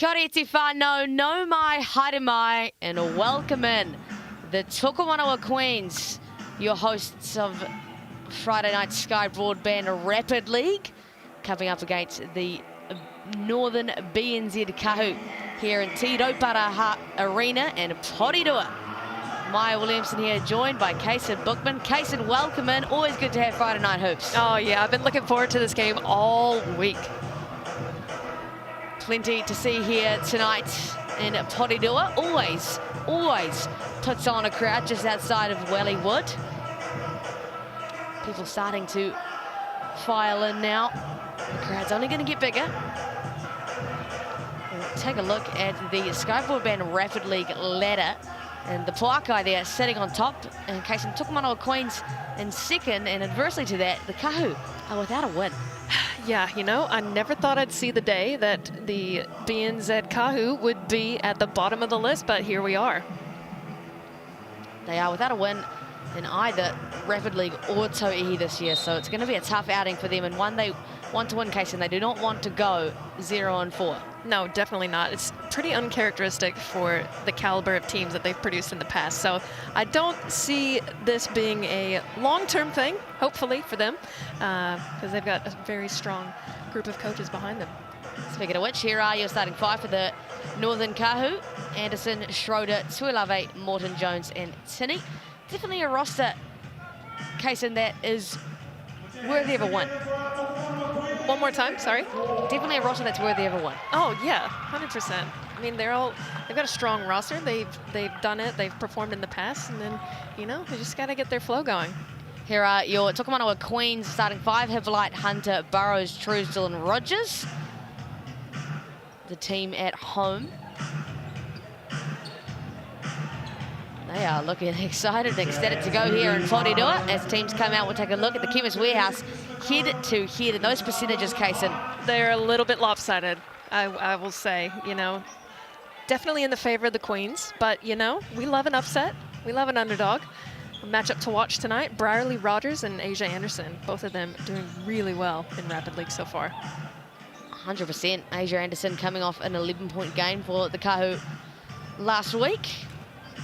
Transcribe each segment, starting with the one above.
Kia ora te whānau, no mai, haere mai, and welcome in the Tokomanawa Queens, your hosts of Friday night Sky Broadband Rapid League, coming up against the Northern BNZ Kāhu here in Rauparaha Arena and Porirua. Maya Williamson here, joined by Kaysen Bookman. Kaysen, welcome in. Always good to have Friday night hoops. Oh yeah, I've been looking forward to this game all week. Plenty to see here tonight in Porirua. Always puts on a crowd just outside of Wellywood. People starting to file in now. The crowd's only going to get bigger. We'll take a look at the Sky Broadband Rapid League ladder. And the Poakai there sitting on top, in case in Tokomanawa Queens in second, and adversely to that, the Kāhu are without a win. Yeah, you know, I never thought I'd see the day that the BNZ Kāhu would be at the bottom of the list, but here we are. They are without a win in either Rapid League or Tauihi this year, so it's going to be a tough outing for them, and one they want to win, case, and they do not want to go 0-4. No, definitely not. It's pretty uncharacteristic for the caliber of teams that they've produced in the past. So I don't see this being a long-term thing, hopefully, for them, because they've got a very strong group of coaches behind them. Speaking of which, here are your starting five for the Northern Kāhu: Anderson, Schroeder, Tuilave, Morton, Jones, and Tinney. Definitely a roster, case in that is worthy of a win. One more time, sorry. Definitely a roster that's worthy of a win. Oh yeah, 100%. I mean, they've got a strong roster. They've done it. They've performed in the past, and then, you know, they just got to get their flow going. Here are your Tokomanawa Queens starting five: Hippolyte, Hunter, Burrows, Truesdell, and Rogers. The team at home. They are looking excited and ecstatic to go here in Porirua. As teams come out, we'll take a look at the Chemist Warehouse head to head. And those percentages, Kaysen, they're a little bit lopsided, I will say. You know, definitely in the favor of the Queens, but you know, we love an upset. We love an underdog. A matchup to watch tonight: Brierly Rogers and Asia Anderson. Both of them doing really well in Rapid League so far. 100%. Asia Anderson coming off an 11-point game for the Kāhu last week.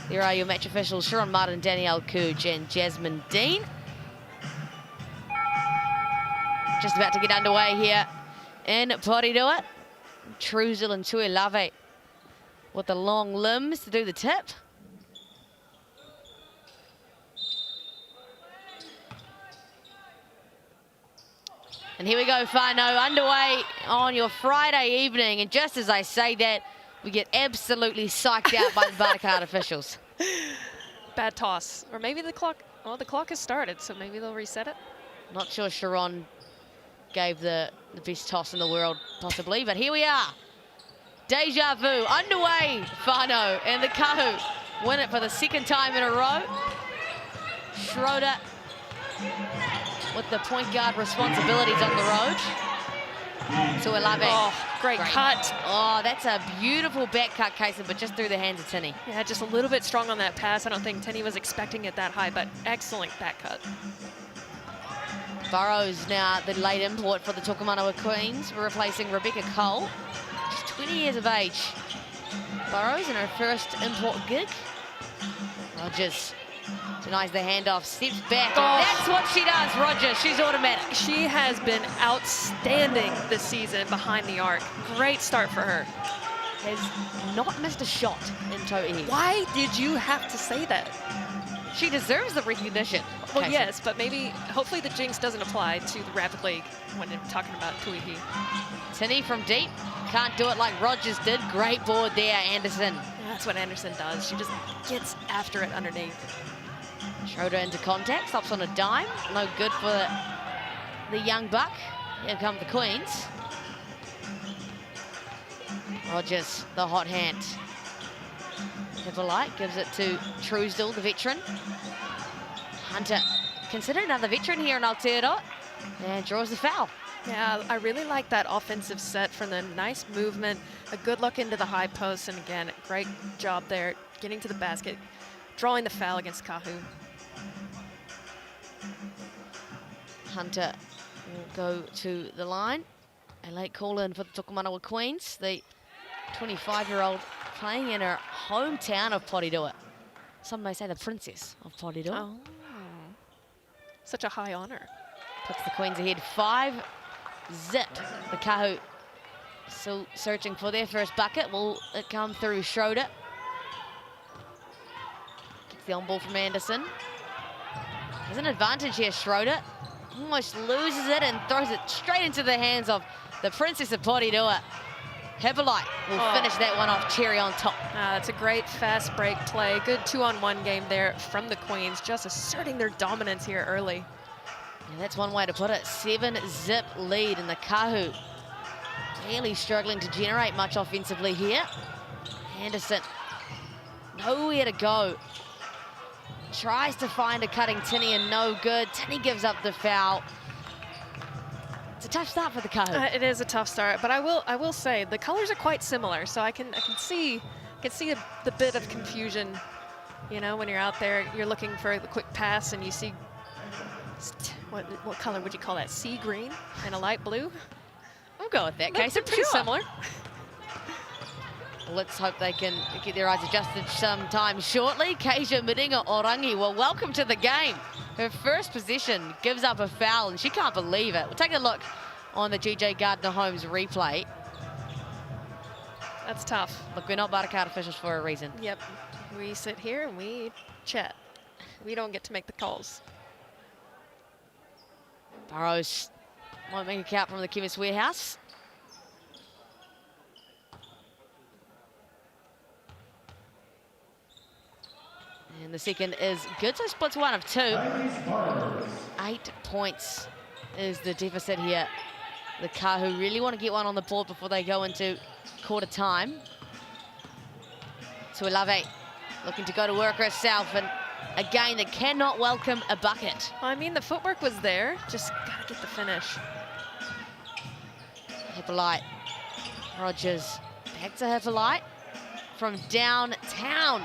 There are your match officials: Sharon Martin, Danielle Cooge, and Jasmine Dean. Just about to get underway here in Porirua. Truesdell and Tuilave with the long limbs to do the tip. And here we go, whānau, underway on your Friday evening. And just as I say that, we get absolutely psyched out by the Barcard officials. Bad toss. Or maybe the clock, well, the clock has started, so maybe they'll reset it. Not sure Sharon gave the best toss in the world, possibly, but here we are. Deja vu, underway, whānau, and the Kāhu win it for the second time in a row. Schroeder with the point guard responsibilities on the road. Tuilave. Oh, great cut. Oh, that's a beautiful back cut, Kaysen, but just through the hands of Tinney. Yeah, just a little bit strong on that pass. I don't think Tinney was expecting it that high, but excellent back cut. Burrows now the late import for the Tokomanawa Queens, replacing Rebecca Cole. She's 20 years of age. Burrows in her first import gig. Rogers denies the handoff, steps back, and that's what she does, Rogers. She's automatic. She has been outstanding this season behind the arc. Great start for her. Has not missed a shot in Tauihi. Why did you have to say that? She deserves the recognition. Well, Kaysen. yes, but maybe, hopefully the jinx doesn't apply to the Rapid League when they're talking about Tauihi. Tinney from deep, can't do it like Rogers did. Great board there, Anderson. That's what Anderson does. She just gets after it underneath. Schroeder into contact, stops on a dime. No good for the young buck. Here come the Queens. Rogers, the hot hand. Hippolyte gives it to Truesdell, the veteran. Hunter, considered another veteran here in Aotearoa, and draws the foul. Yeah, I really like that offensive set from the nice movement, a good look into the high post, and again, great job there, getting to the basket, drawing the foul against Kāhu. Hunter will go to the line. A late call in for the Tokomanawa Queens. The 25-year-old playing in her hometown of Porirua. Some may say the princess of Porirua. Oh, such a high honor. Puts the Queens ahead 5-0. The Kāhu still searching for their first bucket. Will it come through Schroeder? Gets the on ball from Anderson. Has an advantage here, Schroeder. Almost loses it and throws it straight into the hands of the princess of Porirua. Hippolyte will finish that one off, cherry on top. That's a great fast break play. Good 2-on-1 game there from the Queens, just asserting their dominance here early. Yeah, that's one way to put it. 7-0 lead, and the Kāhu really struggling to generate much offensively here. Anderson, nowhere to go. Tries to find a cutting Tinney and no good. Tinney gives up the foul. It's a tough start for the Kāhu. It is a tough start, but I will say the colors are quite similar, so I can see the bit of confusion. You know, when you're out there, you're looking for the quick pass, and you see what color would you call that? Sea green and a light blue. We'll go with that case. They're pretty similar. Let's hope they can get their eyes adjusted sometime shortly. Keisha Medinga-Orangi, well, welcome to the game. Her first possession gives up a foul, and she can't believe it. We'll take a look on the GJ Gardner-Holmes replay. That's tough. Look, we're not Baracard officials for a reason. Yep. We sit here and we chat. We don't get to make the calls. Burrows won't make a count from the Chemist Warehouse. And the second is good, so splits 1 of 2. 8 points is the deficit here. The Kāhu really want to get one on the board before they go into quarter time. Tuilave looking to go to work herself, and again, they cannot welcome a bucket. I mean, the footwork was there, just gotta get the finish. Hippolyte, Rogers, back to Hippolyte from downtown.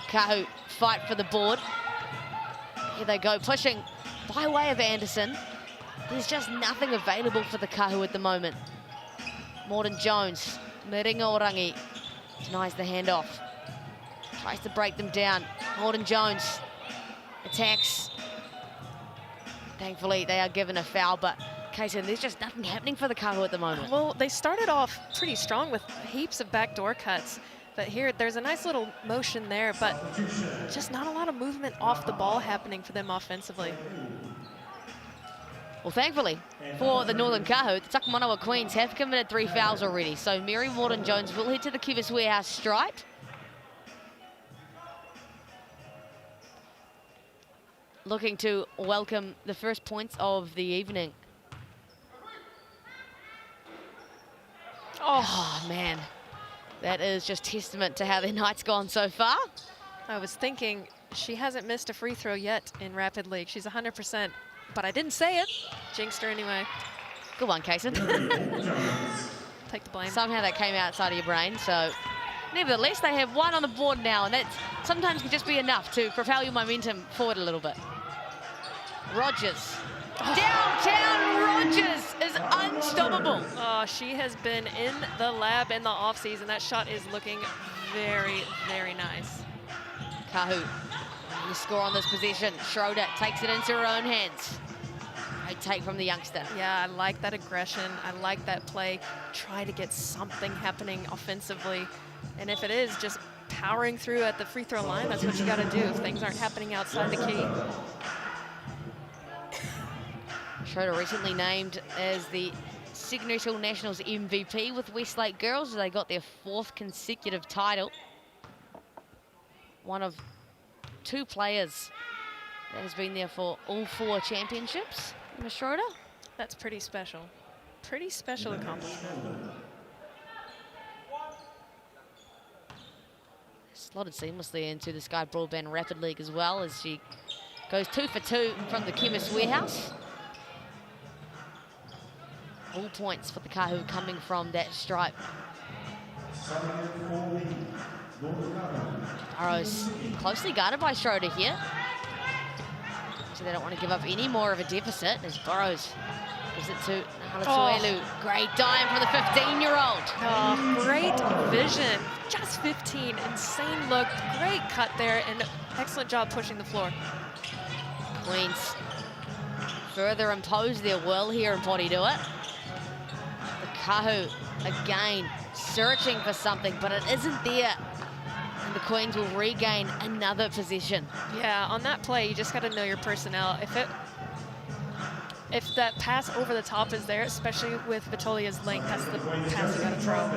Kāhu fight for the board. Here they go, pushing by way of Anderson. There's just nothing available for the Kāhu at the moment. Morton Jones, Medinga-Orangi denies the handoff. Tries to break them down. Morton Jones attacks. Thankfully, they are given a foul, but Kason, there's just nothing happening for the Kāhu at the moment. Well, they started off pretty strong with heaps of backdoor cuts. But here, there's a nice little motion there, but just not a lot of movement off the ball happening for them offensively. Well, thankfully, for the Northern Kāhu, the Tokomanawa Queens have committed 3 fouls already. So Mary Morton-Jones will head to the Chemist Warehouse stripe. Looking to welcome the first points of the evening. Oh man. That is just testament to how their night's gone so far. I was thinking she hasn't missed a free throw yet in Rapid League. She's 100%, but I didn't say it. Jinxed her anyway. Good one, Kason. Take the blame. Somehow that came outside of your brain, so nevertheless, they have 1 on the board now, and that sometimes can just be enough to propel your momentum forward a little bit. Rogers. Downtown Rogers is unstoppable. Oh, she has been in the lab in the offseason. That shot is looking very, very nice. Kāhu, the score on this possession. Schroeder takes it into her own hands. Great take from the youngster. Yeah, I like that aggression. I like that play. Try to get something happening offensively. And if it is just powering through at the free throw line, that's what you got to do if things aren't happening outside the key. Schroeder recently named as the Signal Nationals MVP with Westlake Girls. They got their 4th consecutive title. One of 2 players that has been there for all 4 championships. Ms. Schroeder? That's pretty special. Pretty special accomplishment. Slotted seamlessly into the Sky Broadband Rapid League as well, as she goes 2 for 2 from the Chemist Warehouse. All points for the Kāhu coming from that stripe. Burrows closely guarded by Schroeder here. So they don't want to give up any more of a deficit as Burrows Gives it to Halatuelu. Great dime from the 15-year-old. Oh, great vision. Just 15. Insane look. Great cut there, and excellent job pushing the floor. Queens further impose their will here in Porirua. The Kāhu again searching for something, but it isn't there. And the Queens will regain another possession. Yeah, on that play, you just got to know your personnel. If that pass over the top is there, especially with Vitolia's length, that's the pass you got to throw.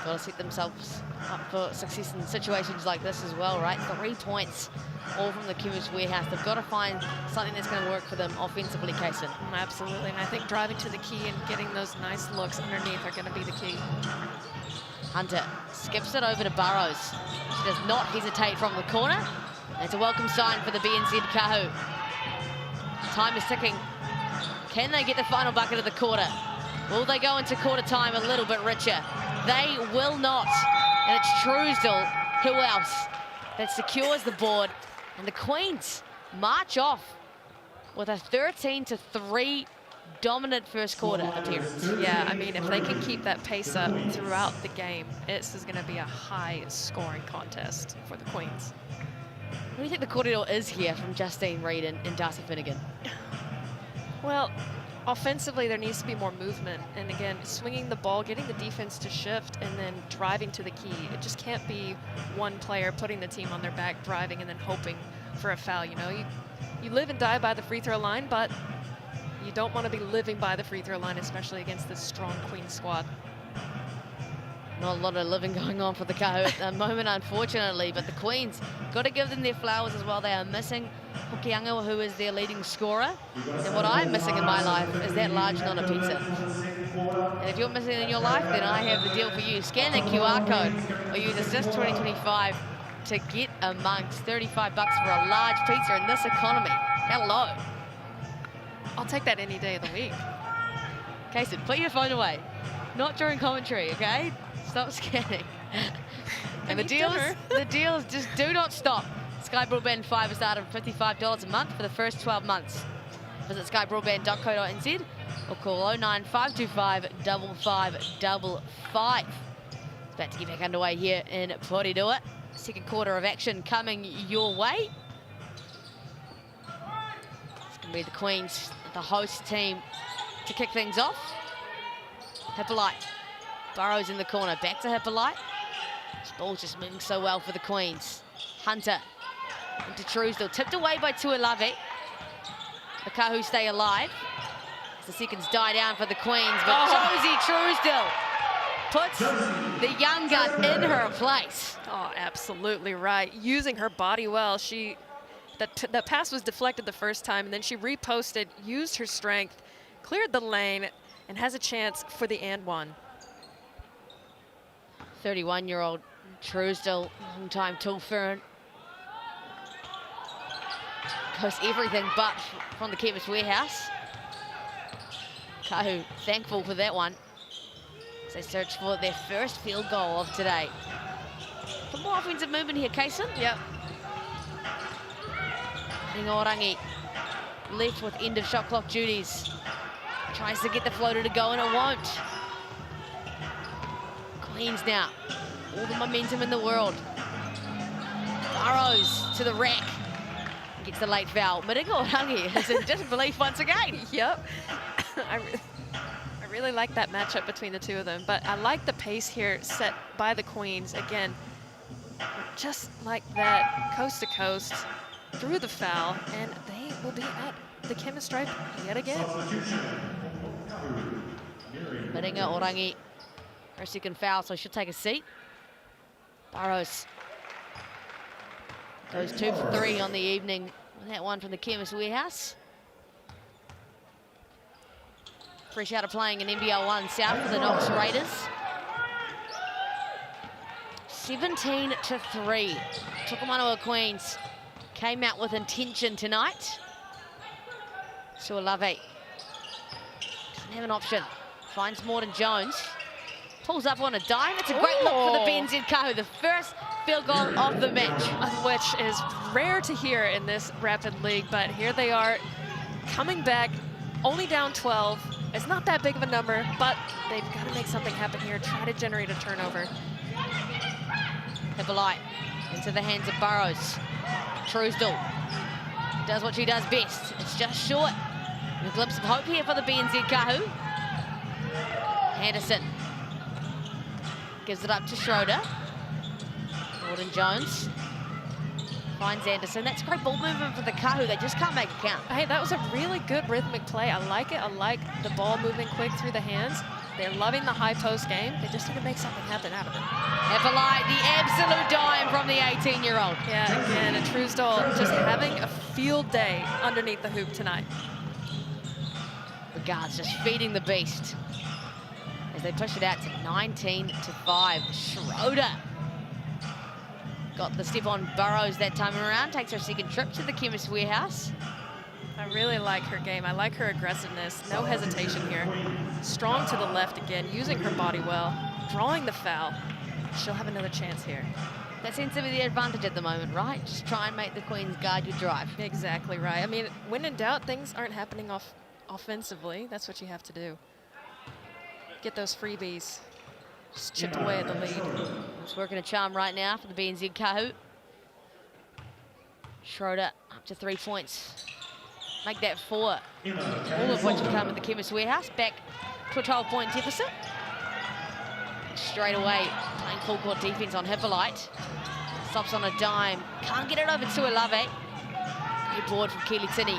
Got to set themselves up for success in situations like this as well, right? 3 points, all from the Chemist Warehouse. They've got to find something that's going to work for them offensively, Kaysen. Absolutely, and I think driving to the key and getting those nice looks underneath are going to be the key. Hunter skips it over to Burrows. She does not hesitate from the corner. It's a welcome sign for the BNZ Kāhu. Time is ticking. Can they get the final bucket of the quarter? Will they go into quarter time a little bit richer? They will not. And it's Truesdell, who else, that secures the board. And the Queens march off with a 13-3 dominant first quarter appearance. Yeah, I mean, if they can keep that pace up throughout the game, this is going to be a high-scoring contest for the Queens. What do you think the corridor is here from Justine Reed and Darcy Finnegan? Well, offensively, there needs to be more movement. And again, swinging the ball, getting the defense to shift, and then driving to the key. It just can't be one player putting the team on their back, driving, and then hoping for a foul. You know, you live and die by the free throw line, but you don't want to be living by the free throw line, especially against this strong Queens squad. Not a lot of living going on for the Kāhu at the moment, unfortunately, but the Queens got to give them their flowers as well. They are missing Hokianga, who is their leading scorer. And what I'm missing in my life is that large nona pizza. And if you're missing it in your life, then I have the deal for you. Scan the QR code or use Assist 2025 to get amongst $35 for a large pizza in this economy. Hello. I'll take that any day of the week. Kaysen, put your phone away. Not during commentary, okay? Stop scanning. And the deals just do not stop. Sky Broadband Fibre start at $55 a month for the first 12 months. Visit skybroadband.co.nz or call 09525 5555. It's about to get back underway here in Porirua. Second quarter of action coming your way. It's going to be the Queens, the host team, to kick things off. Hippolyte. Burrows in the corner, back to Hippolyte. This ball's just moving so well for the Queens. Hunter into Truesdell, tipped away by Tuilave. The Kāhu stay alive as the seconds die down for the Queens, but Josie Truesdell puts the young gun in her place. Oh, absolutely right. Using her body well. The pass was deflected the first time, and then she reposted, used her strength, cleared the lane, and has a chance for the and one. 31-year-old Truesdell, long-time tool fern. Goes everything but from the Chemist Warehouse. Kāhu thankful for that one as they search for their first field goal of today. Some more offensive movement here, Kaysen. Yep. Orangi left with end of shot clock duties. Tries to get the floater to go and it won't. Queens now, all the momentum in the world. Burrows to the rack. Gets the late foul. Maringa Orangi is in disbelief once again. Yep. I really like that matchup between the two of them, but I like the pace here set by the Queens. Again, just like that, coast to coast, through the foul, and they will be at the Chemist stripe yet again. Maringa Orangi, her second foul, so she'll take a seat. Burrows goes 2 for 3 on the evening with that one from the Chemist Warehouse. Fresh out of playing in NBL 1 South for the Knox Raiders. 17-3. Tokomanawa Queens came out with intention tonight. Suolave doesn't have an option. Finds Morton Jones. Pulls up on a dime. It's a great look for the BNZ Kāhu. The first field goal of the match. Which is rare to hear in this rapid league, but here they are coming back Only down 12. It's not that big of a number, but they've got to make something happen here. Try to generate a turnover. Hippolyte into the hands of Burrows. Truesdell does what she does best. It's just short. And a glimpse of hope here for the BNZ Kāhu. Anderson gives it up to Schroeder. Gordon Jones finds Anderson. That's great ball movement for the Kāhu. They just can't make it count. Hey, that was a really good rhythmic play. I like it. I like the ball moving quick through the hands. They're loving the high post game. They just need to make something happen out of it. Hippolyte, the absolute dime from the 18-year-old. Yeah, again, and Truesdell just having a field day underneath the hoop tonight. The guards just feeding the beast as they push it out to 19-5. Schroeder got the step on Burrows that time around. Takes her second trip to the Chemist Warehouse. I really like her game. I like her aggressiveness. No hesitation here. Strong to the left again, using her body well, drawing the foul. She'll have another chance here. That seems to be the advantage at the moment, right? Just try and make the Queens guard your drive. Exactly right. I mean, when in doubt, things aren't happening offensively. That's what you have to do. Get those freebies. Just chip away at the lead. It's working a charm right now for the BNZ Kāhu. Schroeder up to 3 points. Make that 4. All of which have come at the Chemist Warehouse. Back to a 12-point deficit. Straight away, playing full court defense on Hippolyte. Stops on a dime. Can't get it over to Olave. Good board from Keely Tinney.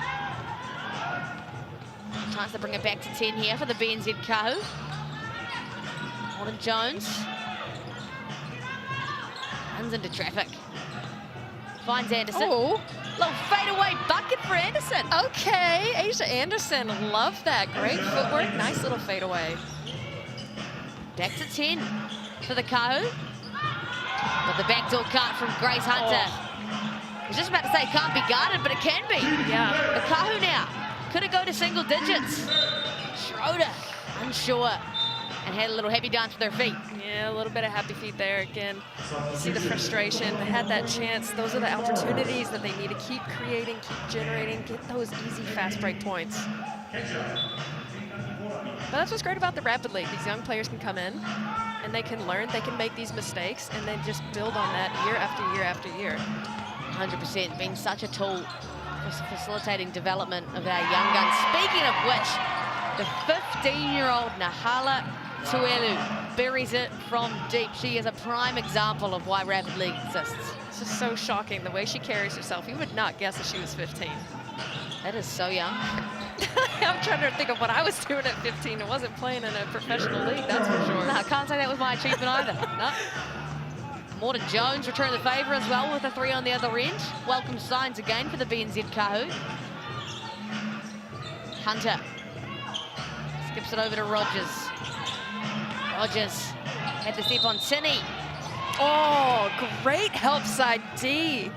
Chance to bring it back to 10 here for the BNZ Kāhu. Gordon Jones. Runs into traffic. Finds Anderson. Oh. Little fadeaway bucket for Anderson. Okay, Asia Anderson, love that. Great footwork, nice little fadeaway. Back to 10 for the Kāhu. But the backdoor cut from Grace Hunter. I was just about to say it can't be guarded, but it can be. Yeah. The Kāhu now. Could it go to single digits? Schroeder, unsure. And had a little happy dance with their feet. Yeah, a little bit of happy feet there. Again, you see the frustration. They had that chance. Those are the opportunities that they need to keep creating, keep generating, get those easy fast break points. But that's what's great about the Rapid League. These young players can come in and they can learn, they can make these mistakes, and then just build on that year after year after year. 100% being such a tool for facilitating development of our young guns. Speaking of which, the 15-year-old Nahala Tuelu buries it from deep. She is a prime example of why Rapid League exists. It's just so shocking the way she carries herself. You would not guess that she was 15. That is so young. I'm trying to think of what I was doing at 15. I wasn't playing in a professional league, that's for sure. No, I can't say that was my achievement either. No. Morton Jones returned the favour as well with a 3 on the other end. Welcome signs again for the BNZ Kāhu. Hunter skips it over to Rogers. Rogers had the step on Tinney. Oh, great help side D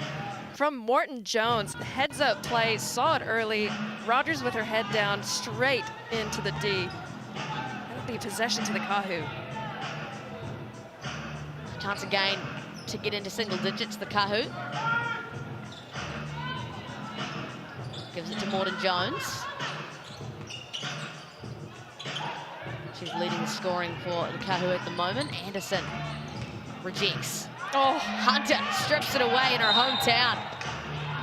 from Morton Jones. Heads up play, saw it early. Rogers with her head down straight into the D. That'll be possession to the Kāhu. Chance again to get into single digits, the Kāhu. Gives it to Morton Jones. She's leading the scoring for the Kāhu at the moment. Anderson rejects. Oh, Hunter strips it away in her hometown.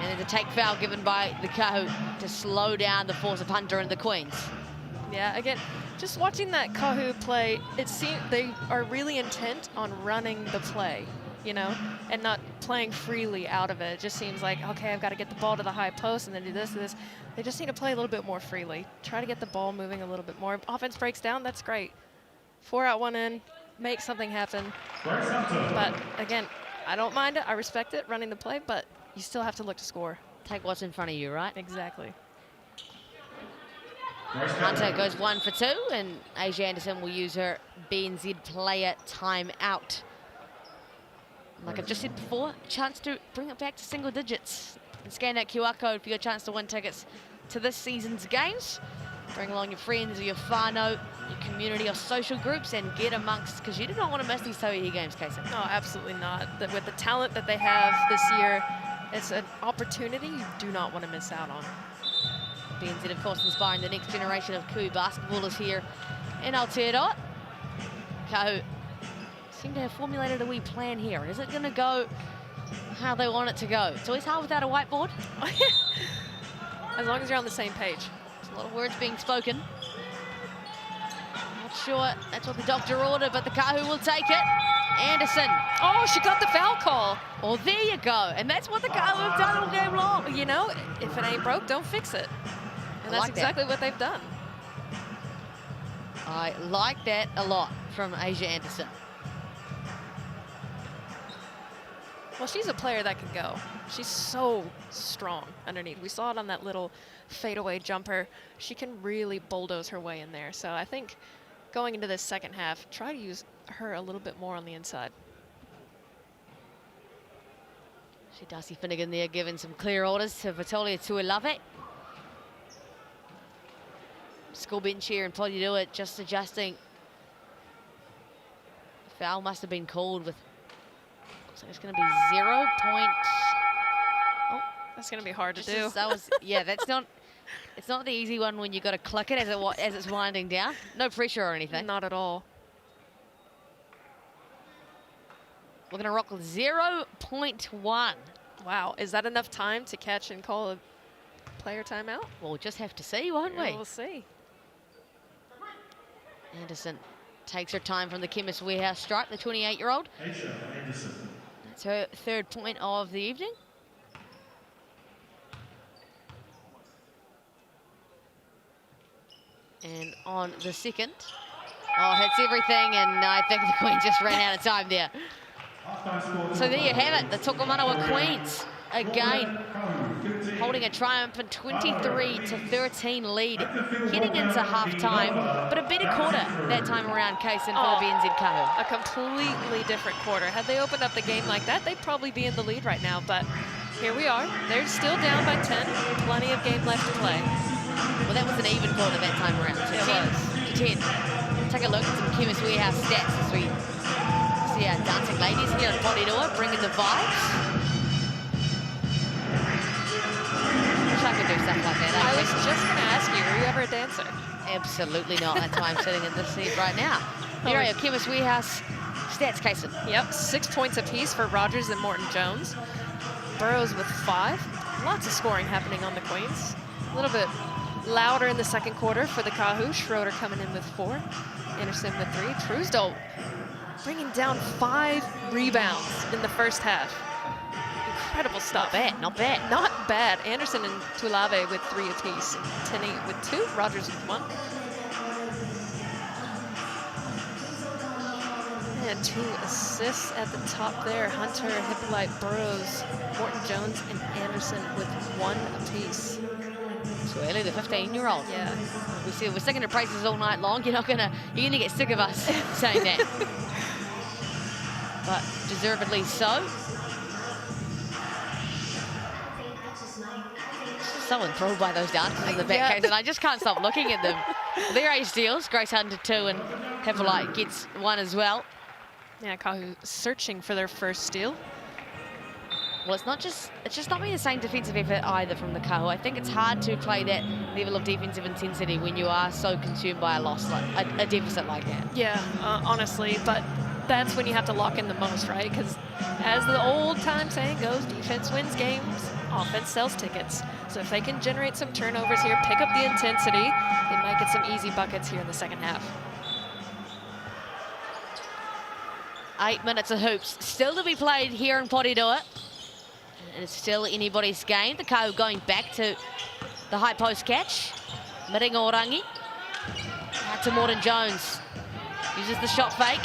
And there's a take foul given by the Kāhu to slow down the force of Hunter and the Queens. yeah, again, just watching that Kāhu play, it seems they are really intent on running the play, you know, and not playing freely out of it. It just seems like, okay, I've got to get the ball to the high post and then do this and this. They just need to play a little bit more freely. Try to get the ball moving a little bit more. Offense breaks down, that's great. 4 out, 1 in, make something happen. But again, I don't mind it, I respect it, running the play, but you still have to look to score. Take what's in front of you, right? Exactly. Hunter goes 1 for 2, and Asia Anderson will use her BNZ player timeout. Like I've just said before, chance to bring it back to single digits. And scan that QR code for your chance to win tickets to this season's games. Bring along your friends or your whānau, your community or social groups, and get amongst, because you do not want to miss these Tauihi games, Casey. No, absolutely not. With the talent that they have this year, it's an opportunity you do not want to miss out on. BBNZ, of course, inspiring the next generation of Kāhu basketballers here in Aotearoa. Kāhu seem to have formulated a wee plan here. Is it going to go how they want it to go? It's always hard without a whiteboard. As long as you're on the same page. There's a lot of words being spoken. Not sure that's what the doctor ordered, but the Kāhu will take it. Anderson. Oh, she got the foul call. Well, there you go. And that's what the Kāhu have done all game long. You know, if it ain't broke, don't fix it. And that's exactly what they've done. I like that a lot from Asia Anderson. Well, she's a player that can go. She's so strong underneath. We saw it on that little fadeaway jumper. She can really bulldoze her way in there. So I think going into this second half, try to use her a little bit more on the inside. She Darcy Finnegan there giving some clear orders to Vitolia Tauihi. School bench here and Porirua just adjusting. Foul must have been called with, looks like it's going to be 0 point. Oh, that's going to be hard to do. Yeah, that's not. It's not the easy one when you got to click it as it's winding down. No pressure or anything. Not at all. We're going to rock with 0.1. Wow, is that enough time to catch and call a player timeout? We'll just have to see, won't we? We'll see. Anderson takes her time from the Chemist Warehouse stripe, the 28-year-old. That's her third point of the evening. And on the second, hits everything, and I think the Queen just ran out of time there. So there you have it, the Tokomanawa Queens again holding a triumphant 23-13 lead heading into half-time, but a better quarter that time around, Kason, for the BNZ Kāhu. A completely different quarter. Had they opened up the game like that, they'd probably be in the lead right now, but here we are. They're still down by 10, plenty of game left to play. Well, that was an even quarter that time around, so 10 to 10. Take a look at some Chemist Warehouse stats as we see our dancing ladies here in Porirua bringing the vibes. I could do stuff like that. I was just going to ask you, were you ever a dancer? Absolutely not. That's why I'm sitting in this seat right now. Here are your Chemist Warehouse stats, Kason. Yep, 6 points apiece for Rogers and Morton Jones. Burrows with 5. Lots of scoring happening on the Queens. A little bit louder in the second quarter for the Kāhu. Schroeder coming in with 4. Anderson with 3. Truesdale bringing down 5 rebounds in the first half. Incredible stuff. Not bad. Not bad. Anderson and Tauihi with 3 apiece. Tenney with 2. Rogers with 1. And 2 assists at the top there. Hunter, Hippolyte, Burrows, Morton Jones, and Anderson with 1 apiece. So early, the 15-year-old. Yeah. We're singing the praises all night long. You're gonna get sick of us saying that. But deservedly so. So enthralled by those dances in the back case, and I just can't stop looking at them. There are steals. Grace Hunter 2, and Hippolyte gets 1 as well. Yeah, Kāhu searching for their first steal. Well, it's just not been the same defensive effort either from the Kāhu. I think it's hard to play that level of defensive intensity when you are so consumed by a loss, like a deficit like that. Yeah, honestly, but that's when you have to lock in the most, right? Because as the old time saying goes, defense wins games, offense sells tickets. So if they can generate some turnovers here, pick up the intensity, they might get some easy buckets here in the second half. 8 minutes of hoops still to be played here in Porirua. And it's still anybody's game. The Kāhu going back to the high post catch. Miringo Orangi. Out to Morton Jones. Uses the shot fake.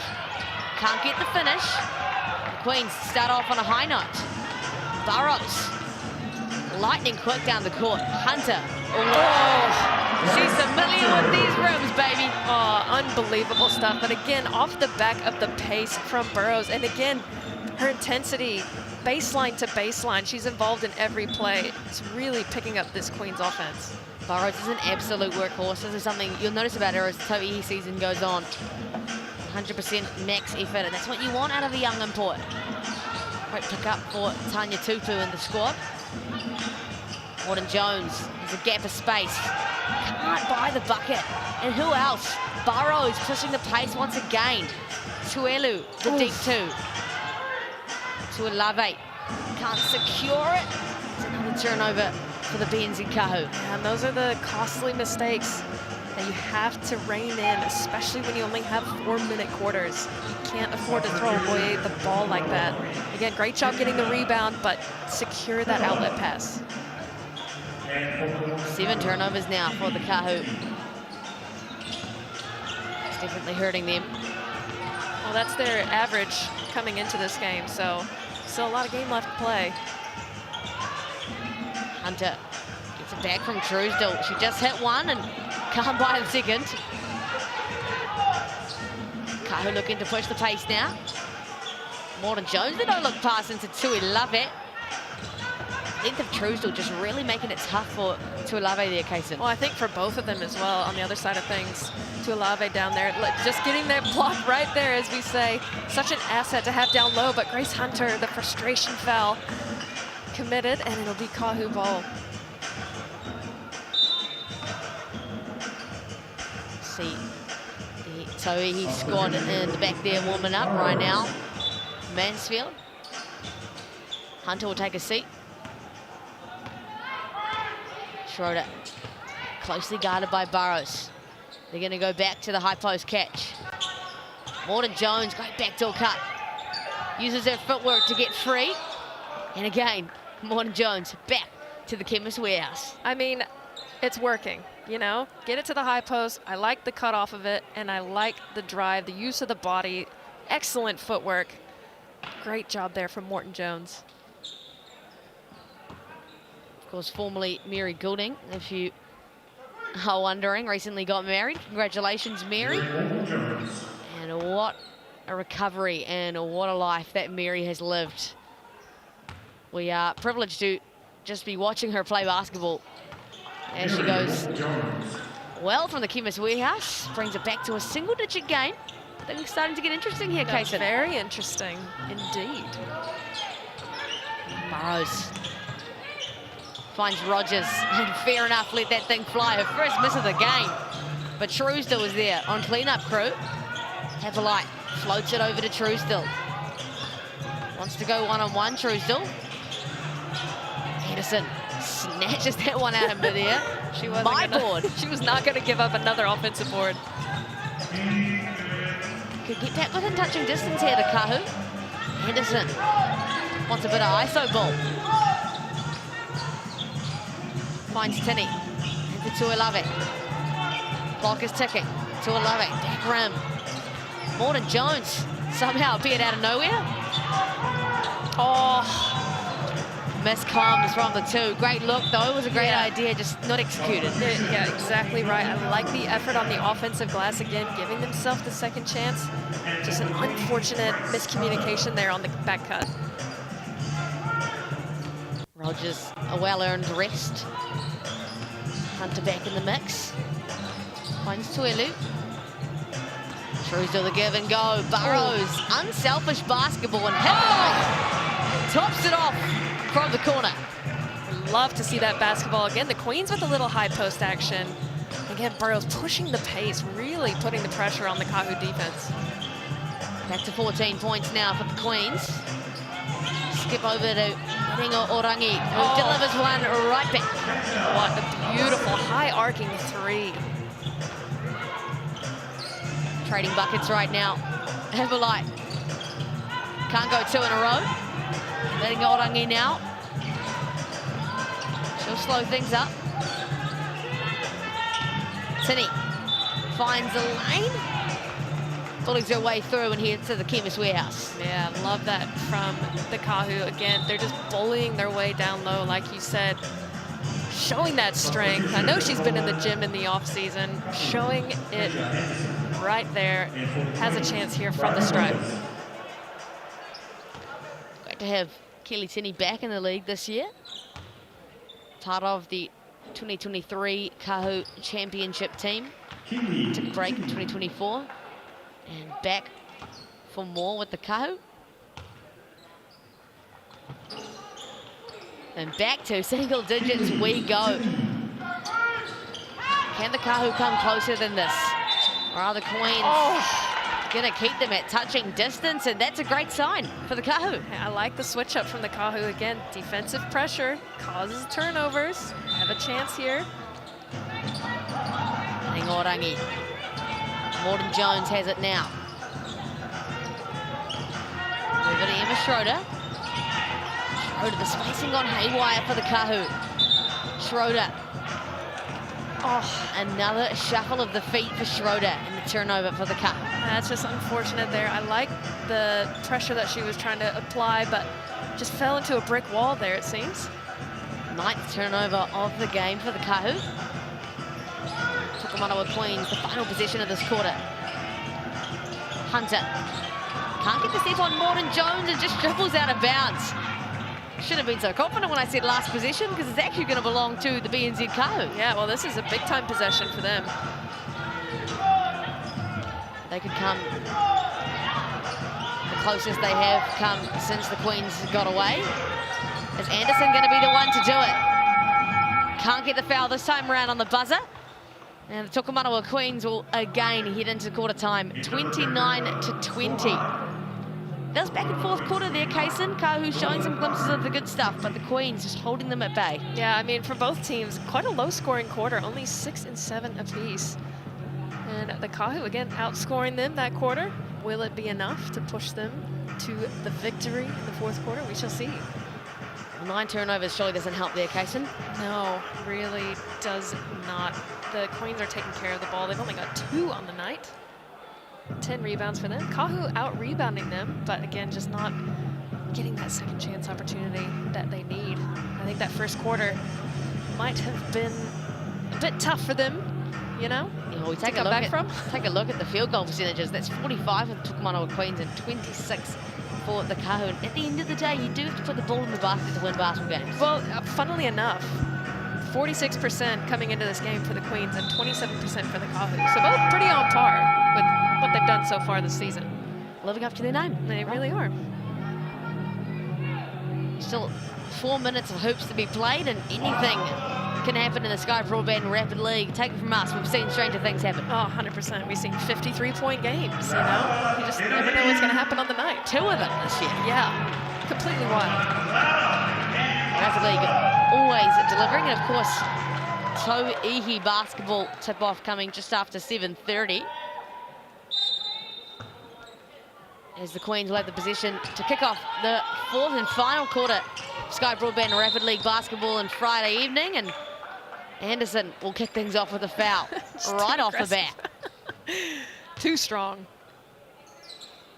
Can't get the finish. The Queens start off on a high note. Burrows. Lightning quick down the court. Hunter. Oh, she's familiar with these rims, baby. Oh, unbelievable stuff. But again, off the back of the pace from Burrows. And again, her intensity, baseline to baseline. She's involved in every play. It's really picking up this Queens offense. Burrows is an absolute workhorse. This is something you'll notice about her as Tauihi season goes on. 100% max effort, and that's what you want out of a young import. Great pick up for Tanya Tupu in the squad. Morton Jones has a gap of space. Can't buy the bucket. And who else? Burrows pushing the pace once again. Tuelu, the deep two. Tuilave can't secure it. It's another turnover for the BNZ Kāhu. And those are the costly mistakes that you have to rein in, especially when you only have 4-minute quarters. You can't afford to throw away the ball like that. Again, great job getting the rebound, but secure that outlet pass. 7 turnovers now for the Kāhu. It's definitely hurting them. Well, that's their average coming into this game, so still a lot of game left to play. Hunter gets it back from Truesdell. She just hit one and can't buy the second. Kāhu looking to push the pace now. Morton Jones, the no-look pass into Tuilave. Length of Truesdell just really making it tough for Tuilave there, Kaysen. Well, I think for both of them as well on the other side of things. Tuilave down there, just getting that block right there, as we say. Such an asset to have down low, but Grace Hunter, the frustration foul committed, and it'll be Kāhu ball. See the Tauihi squad in the back there warming up right now. Mansfield. Hunter will take a seat. Schroeder closely guarded by Burrows. They're going to go back to the high post catch. Morton Jones, great backdoor cut. Uses her footwork to get free. And again, Morton Jones back to the Chemist Warehouse. I mean, it's working, you know? Get it to the high post. I like the cut off of it, and I like the drive, the use of the body. Excellent footwork. Great job there from Morton Jones. Of course, formerly Mary Goulding, if you are wondering, recently got married. Congratulations, Mary. And what a recovery and what a life that Mary has lived. We are privileged to just be watching her play basketball as she goes well from the Chemist Warehouse, brings it back to a single-digit game. Things are starting to get interesting here, Kaysen. Very interesting indeed. Burrows finds Rogers, and fair enough, let that thing fly. Her first miss of the game. But Truesdell was there on cleanup crew. Haverlight floats it over to Truesdell. Wants to go one-on-one, Truesdell. Henderson snatches that one out of midair. She was not going to give up another offensive board. Could get back within touching distance here, the Kāhu. Henderson wants a bit of ISO ball. Finds Tinney. Into Tuilave. Clock is ticking. Tuilave, back rim. Morton Jones somehow appeared out of nowhere. Oh, miscoms from the two. Great look, though. It was a great idea, just not executed. Yeah, exactly right. I like the effort on the offensive glass again, giving themselves the second chance. Just an unfortunate miscommunication there on the back cut. Rogers, a well-earned rest. Hunter back in the mix. Finds Tuelu. Truesdell the give and go. Burrows, unselfish basketball, and Haverlight tops it off from the corner. Love to see that basketball again. The Queens with a little high post action. Again, Burrows pushing the pace, really putting the pressure on the Kāhu defense. Back to 14 points now for the Queens. Skip over to Ringo Orangi, who delivers one right back. What a beautiful high arcing three. Trading buckets right now. Haverlight can't go 2 in a row. Letting Orangi now. She'll slow things up. Tinney finds the lane. Bullies their way through and heads to the Chemist Warehouse. Yeah, love that from the Kāhu. Again, they're just bullying their way down low, like you said. Showing that strength. I know she's been in the gym in the off season. Showing it right there. Has a chance here from the stripe. Great to have Kelly Tinney back in the league this year. Part of the 2023 Kāhu Championship team. Took a break in 2024. And back for more with the Kāhu. And back to single digits we go. Can the Kāhu come closer than this? Or are the Queens gonna keep them at touching distance? And that's a great sign for the Kāhu. I like the switch up from the Kāhu. Again, defensive pressure causes turnovers. Have a chance here. Orangi. Morton Jones has it now. Over to Emma Schroeder. Schroeder, the spacing on haywire for the Kāhu. Schroeder. Oh, another shuffle of the feet for Schroeder and the turnover for the Kāhu. That's just unfortunate there. I like the pressure that she was trying to apply, but just fell into a brick wall there, it seems. 9th turnover of the game for the Kāhu. Tokomanawa Queens, the final possession of this quarter. Hunter can't get the step on Morton Jones and just dribbles out of bounds. Should have been so confident when I said last possession, because it's actually going to belong to the BNZ Kāhu. Yeah, well, this is a big-time possession for them. They could come the closest they have come since the Queens got away. Is Anderson going to be the one to do it? Can't get the foul this time around on the buzzer. And the Tokomanawa Queens will again head into quarter time, 29-20. That was back and forth quarter there, Kaysen. Kāhu showing some glimpses of the good stuff, but the Queens just holding them at bay. Yeah, I mean, for both teams, quite a low-scoring quarter, only 6 and 7 apiece. And the Kāhu, again, outscoring them that quarter. Will it be enough to push them to the victory in the fourth quarter? We shall see. 9 turnovers surely doesn't help there, Kaysen. No, really does not. The Queens are taking care of the ball. They've only got 2 on the night. 10 rebounds for them. Kāhu out-rebounding them, but again, just not getting that second chance opportunity that they need. I think that first quarter might have been a bit tough for them, you know? Yeah, we take a look at the field goal percentages. That's 45 for the Tokomanawa Queens and 26 for the Kāhu. And at the end of the day, you do have to put the ball in the basket to win basketball games. Well, funnily enough, 46% coming into this game for the Queens and 27% for the Kāhu. So both pretty on par with what they've done so far this season. Living up to their name. They really are. Still 4 minutes of hoops to be played, and anything can happen in the Sky Broadband Rapid League. Take it from us, we've seen stranger things happen. Oh, 100%. We've seen 53-point games, you know? You just never know what's going to happen on the night. 2 of them this year. Yeah, completely wild. Rapid League always delivering, and of course, Tauihi Basketball tip-off coming just after 7:30. As the Queens will have the position to kick off the 4th and final quarter of Sky Broadband Rapid League Basketball on Friday evening, and Anderson will kick things off with a foul right off the bat. Too strong.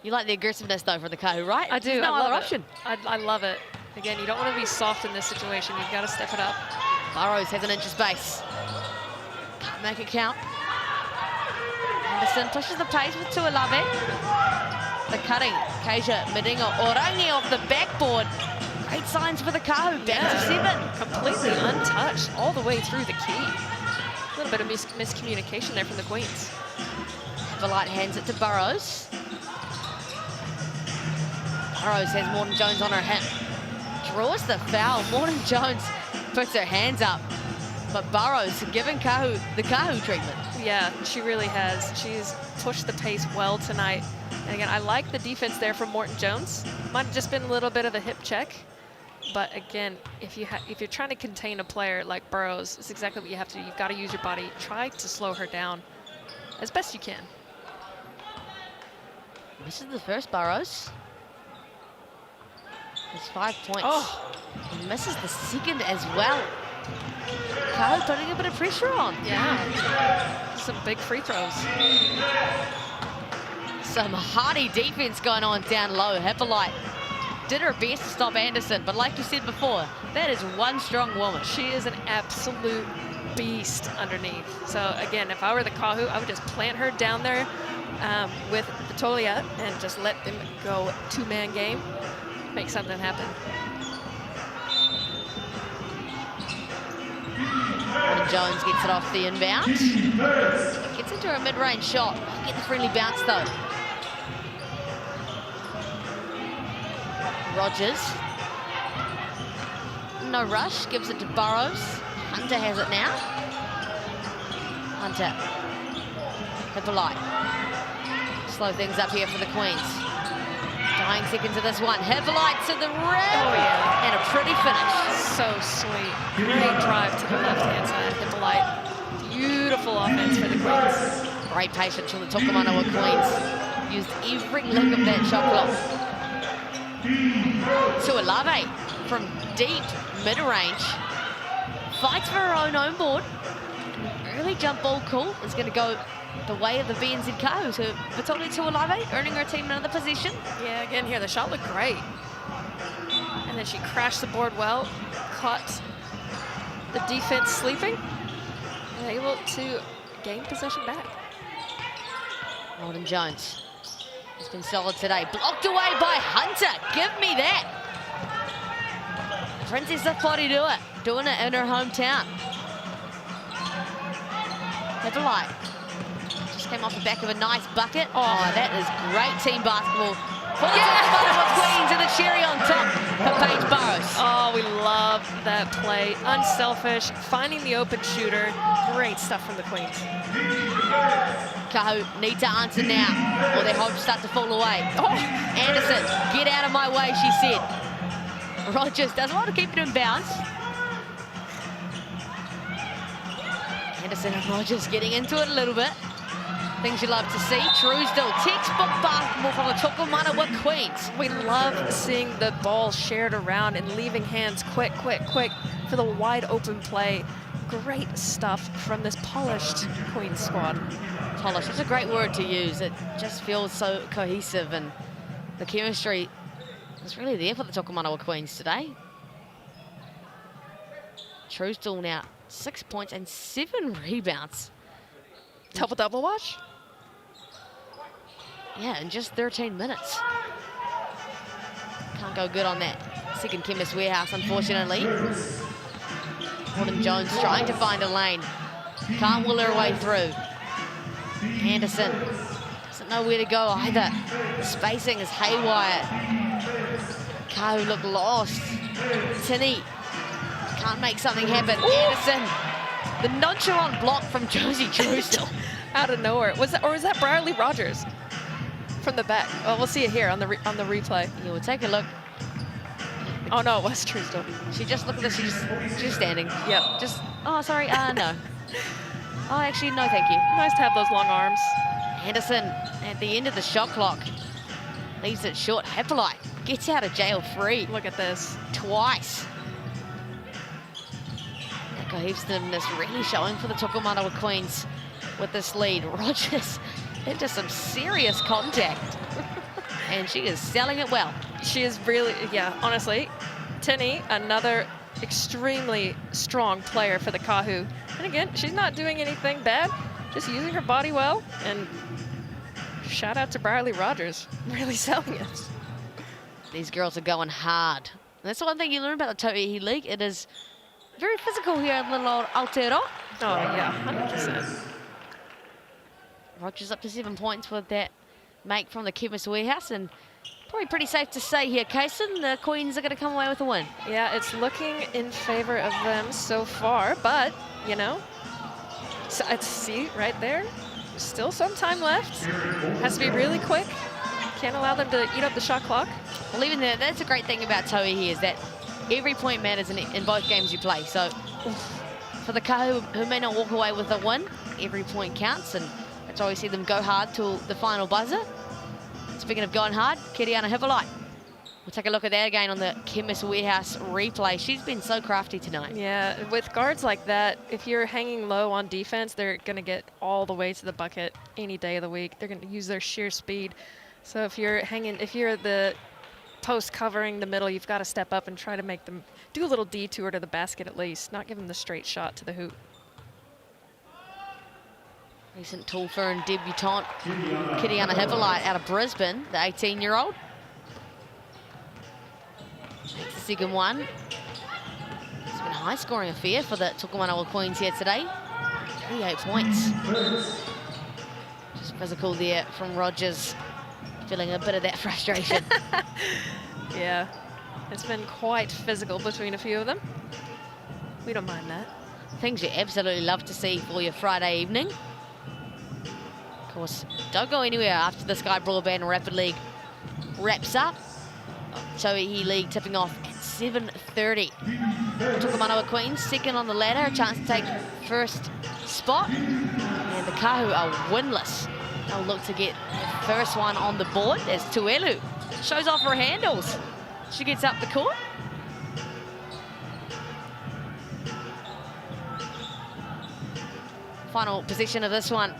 You like the aggressiveness, though, for the Kāhu, right? I do. There's no other option. I love it. Again, you don't want to be soft in this situation. You've got to step it up. Burrows has an inch of space. Can't make it count. Anderson pushes the pace with Tuilave. The cutting, Keisha Medinga Orangi off the backboard. Great signs for the Kāhu, back to 7. Completely untouched all the way through the key. A little bit of miscommunication there from the Queens. Valite hands it to Burrows. Burrows has Morton Jones on her hip. Draws the foul. Morton Jones puts her hands up. But Burrows giving Kāhu the Kāhu treatment. Yeah, she really has. She's pushed the pace well tonight. And again, I like the defense there from Morton Jones. Might have just been a little bit of a hip check. But again, if you're trying to contain a player like Burrows, it's exactly what you have to do. You've got to use your body. Try to slow her down as best you can. This is the first Burrows. It's 5 points. Oh. He misses the second as well. Kāhu putting a bit of pressure on. Yeah. Some big free throws. Some hardy defense going on down low. Hippolyte did her best to stop Anderson, but like you said before, that is one strong woman. She is an absolute beast underneath. So again, if I were the Kāhu, I would just plant her down there with the Tolia and just let them go 2-man game, make something happen. Morton Jones gets it off the inbound. Gets into a mid-range shot. Get the friendly bounce though. Rogers. no rush, gives it to Burrows. Hunter has it now. Hunter. Hippolyte. Slow things up here for the Queens. Dying seconds of this one. Hippolyte to the rim. Oh, yeah. And a pretty finish. So sweet. Great drive to the left-hand side. Hippolyte. Beautiful offense for the Queens. Great patience from the Tokomanawa Queens. Used every lick of that shot clock. Tuilave from deep mid-range. Fights for her own board. Early jump ball call is going to go the way of the BNZ Kāhu. So Vitoli Tuilave earning her team another position. Yeah, again here, the shot looked great. And then she crashed the board well, caught the defense sleeping, and able to gain possession back. Holden Jones has been solid today. Blocked away by Hunter. Give me that. Princess of Porirua doing it in her hometown. Hippolyte just came off the back of a nice bucket. Oh, that is great team basketball for the Tokomanawa Queens, and the cherry on top for Paige Burrows. Oh, we love that play. Unselfish, finding the open shooter. Great stuff from the Queens. Kāhu need to answer now, or their hopes start to fall away. Oh, Anderson, get out of my way, she said. Rogers does well to keep it in bounds. Anderson and Rogers getting into it a little bit. Things you love to see. Truesdale, textbook basketball from the Tokomanawa Queens. We love seeing the ball shared around and leaving hands quick for the wide open play. Great stuff from this polished Queens squad. Polished, it's a great word to use. It just feels so cohesive, and the chemistry is really there for the Tokomanawa Queens today. Truesdale now 6 points and 7 rebounds. Double-double watch? Yeah, in just 13 minutes. Can't go good on that second Chemist Warehouse, unfortunately. Holden Jones trying to find a lane. Can't will her way through. Anderson doesn't know where to go either. The spacing is haywire. Kāhu look lost. Tinney can't make something happen. Ooh. Anderson, the nonchalant block from Josie Truesdale. Out of nowhere. Was that Brierly Rogers from the back? Well, we'll see it here on the replay. Yeah, we'll take a look. Oh no, it was Truesdale. She just, look at this, she's standing. Yep. Just, oh, sorry, no. Oh, actually, no, thank you. Nice to have those long arms. Anderson at the end of the shot clock leaves it short. Hippolyte gets out of jail free. Look at this. Twice. That cohesiveness really showing for the Tokomanawa Queens with this lead. Rogers into some serious contact. And she is selling it well. She is really, yeah, honestly. Tinney, another extremely strong player for the Kāhu. And again, she's not doing anything bad, just using her body well. And shout out to Brierly Rogers, really selling it. These girls are going hard. And that's the one thing you learn about the Tauihi League. It is very physical here in little old Aotearoa. Oh yeah, 100%. Rogers up to 7 points with that make from the Chemist Warehouse, and probably pretty safe to say here, Kaysen, the Queens are going to come away with a win. Yeah, it's looking in favor of them so far, but, you know, so I see right there, still some time left. Has to be really quick. Can't allow them to eat up the shot clock. Well, even there, that's a great thing about Tauihi, is that every point matters in both games you play. So for the Kāhu, who may not walk away with a win, every point counts, and that's why we see them go hard till the final buzzer. Speaking of going hard, Kiriana Hippolyte. We'll take a look at that again on the Chemist Warehouse replay. She's been so crafty tonight. Yeah, with guards like that, if you're hanging low on defense, they're going to get all the way to the bucket any day of the week. They're going to use their sheer speed. So if you're the post covering the middle, you've got to step up and try to make them do a little detour to the basket at least, not give them the straight shot to the hoop. Recent Tulfer and debutante Kiriana Hippolyte out of Brisbane, the 18-year-old. Takes the second one. It's been a high-scoring affair for the Tokomanawa Queens here today. 38 points. Just physical there from Rogers, feeling a bit of that frustration. Yeah, it's been quite physical between a few of them. We don't mind that. Things you absolutely love to see for your Friday evening. Of course, don't go anywhere after the Sky Broadband Rapid League wraps up. Tauihi League tipping off at 7:30. Tokomanawa Queens second on the ladder, a chance to take first spot. And the Kāhu are winless. They'll look to get the first one on the board as Tuelu shows off her handles. She gets up the court. Final possession of this one.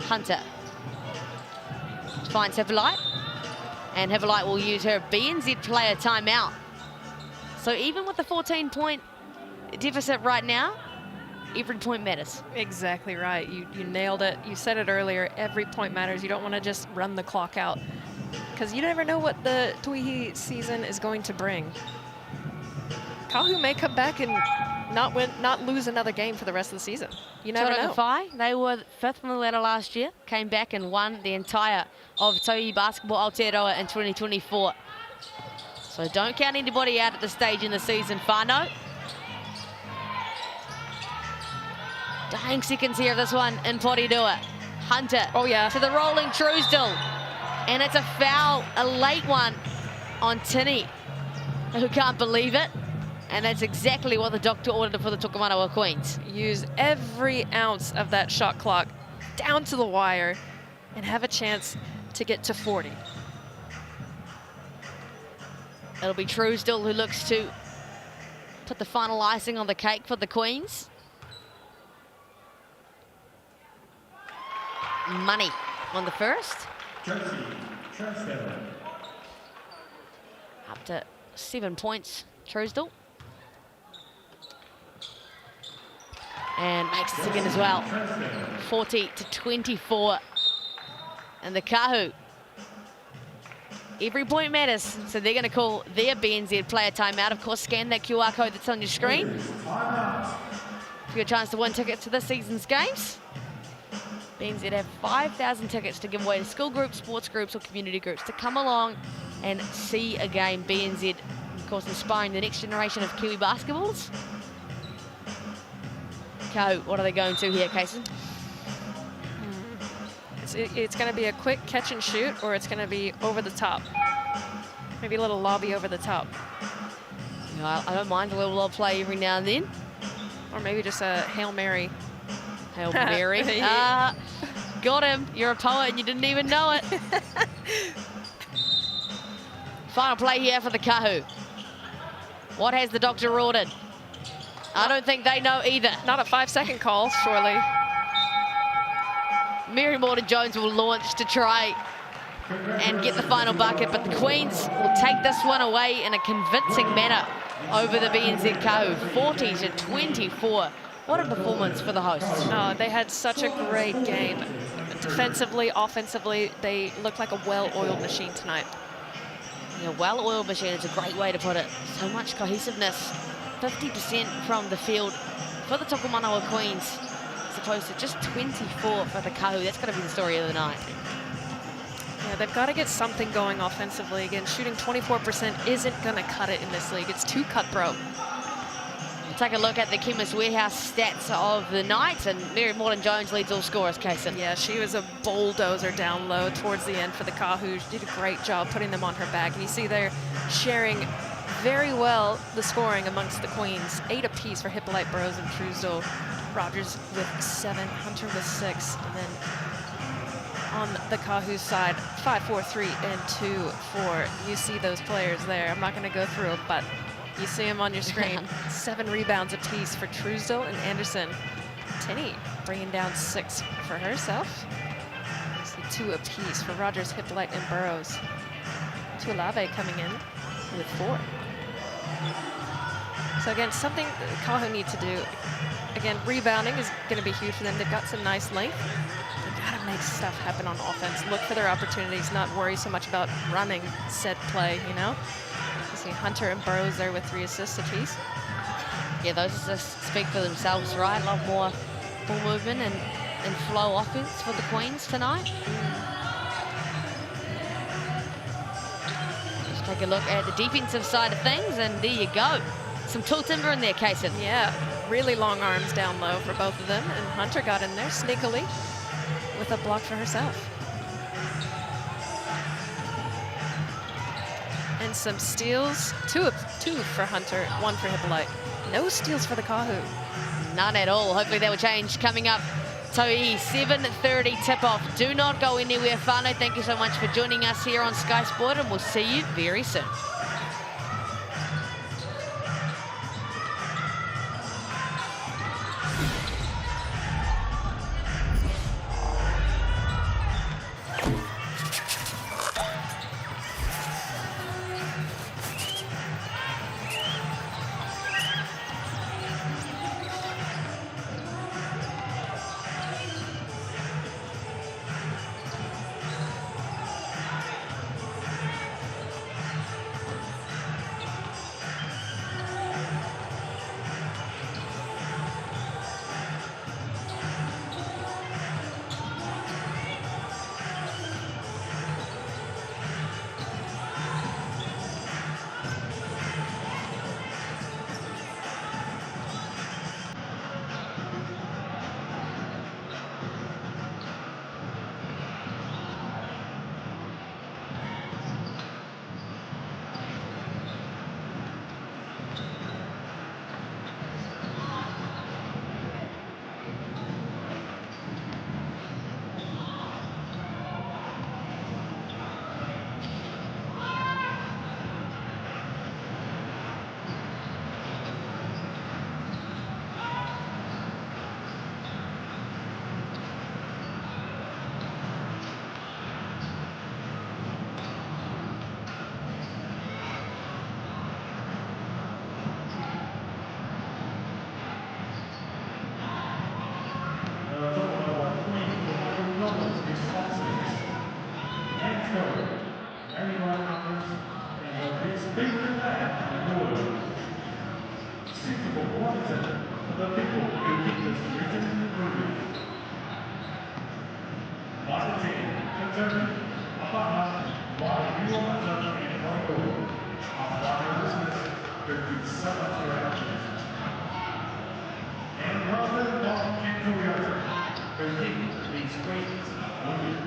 Hunter finds Hippolyte, and Hippolyte will use her BNZ player timeout. So even with the 14-point deficit right now, every point matters. Exactly right. You nailed it. You said it earlier. Every point matters. You don't want to just run the clock out because you never know what the Tauihi season is going to bring. Kāhu may come back and not lose another game for the rest of the season. You never know. They were 5th on the ladder last year, came back and won the entire of Tauihi Basketball Aotearoa in 2024. So don't count anybody out at this stage in the season, whānau. Dying seconds here of this one in Porirua. Hunter to the rolling Truesdell. And it's a foul, a late one on Tini, who can't believe it. And that's exactly what the doctor ordered for the Tokomanawa Queens. Use every ounce of that shot clock down to the wire and have a chance to get to 40. It'll be Truesdell who looks to put the final icing on the cake for the Queens. Money on the first. Up to 7 points, Truesdell. And makes the second as well. 40-24. And the Kāhu, every point matters, so they're going to call their BNZ player timeout. Of course, scan that QR code that's on your screen for your chance to win tickets to this season's games. BNZ have 5,000 tickets to give away to school groups, sports groups, or community groups to come along and see a game. BNZ, of course, inspiring the next generation of Kiwi basketballs. Kāhu, what are they going to here, Kason? It's going to be a quick catch and shoot, or it's going to be over the top. Maybe a little lobby over the top. Yeah, I don't mind a little lob play every now and then. Or maybe just a Hail Mary. Hail Mary. Got him. You're a poet and you didn't even know it. Final play here for the Kāhu. What has the doctor ordered? I don't think they know either. Not a 5-second call, surely. Mary Morton-Jones will launch to try and get the final bucket, but the Queens will take this one away in a convincing manner over the BNZ Kāhu, 40-24. What a performance for the hosts. Oh, they had such a great game. Defensively, offensively, they look like a well-oiled machine tonight. Yeah, well-oiled machine is a great way to put it. So much cohesiveness. 50% from the field for the Tokomanawa Queens, as opposed to just 24 for the Kāhu. That's going to be the story of the night. Yeah, they've got to get something going offensively. Again, shooting 24% isn't going to cut it in this league. It's too cutthroat. Take a look at the Chemist Warehouse stats of the night, and Mary Morton-Jones leads all scorers, Kason. Yeah, she was a bulldozer down low towards the end for the Kāhu. She did a great job putting them on her back. And you see they're sharing very well the scoring amongst the Queens. 8 apiece for Hippolyte, Burrows, and Truesdell. Rogers with 7, Hunter with 6, and then on the Kāhu side, 5, 4, 3, and 2, 4. You see those players there. I'm not going to go through them, but you see them on your screen. 7 rebounds apiece for Truesdell and Anderson. Tini bringing down 6 for herself. You see 2 apiece for Rogers, Hippolyte, and Burrows. Tuilave coming in with 4. So again, something Kāhu need to do. Again, rebounding is going to be huge for them. They've got some nice length. They've got to make stuff happen on offense. Look for their opportunities, not worry so much about running said play, you know? You see Hunter and Burrows there with 3 assists apiece. Yeah, those assists speak for themselves, right? A lot more ball movement and flow offense for the Queens tonight. Take a look at the defensive side of things, and there you go. Some tall timber in there, Kaysen. Yeah, really long arms down low for both of them, and Hunter got in there sneakily with a block for herself. And some steals, two for Hunter, one for Hippolyte. No steals for the Kāhu. None at all. Hopefully that will change coming up. Tauihi, 7:30 tip-off. Do not go anywhere, Whānau. Thank you so much for joining us here on Sky Sport, and we'll see you very soon. And covered, 91 ounces, and the big speaker back in the world. 64 points, the people who keep this rhythm moving. By the 10, concerning Rauparaha, Porirua, and Rauparaha. Our Whānau listeners, thank you so much for our attention. And brother, Bob and Toyota, who keep these queens moving.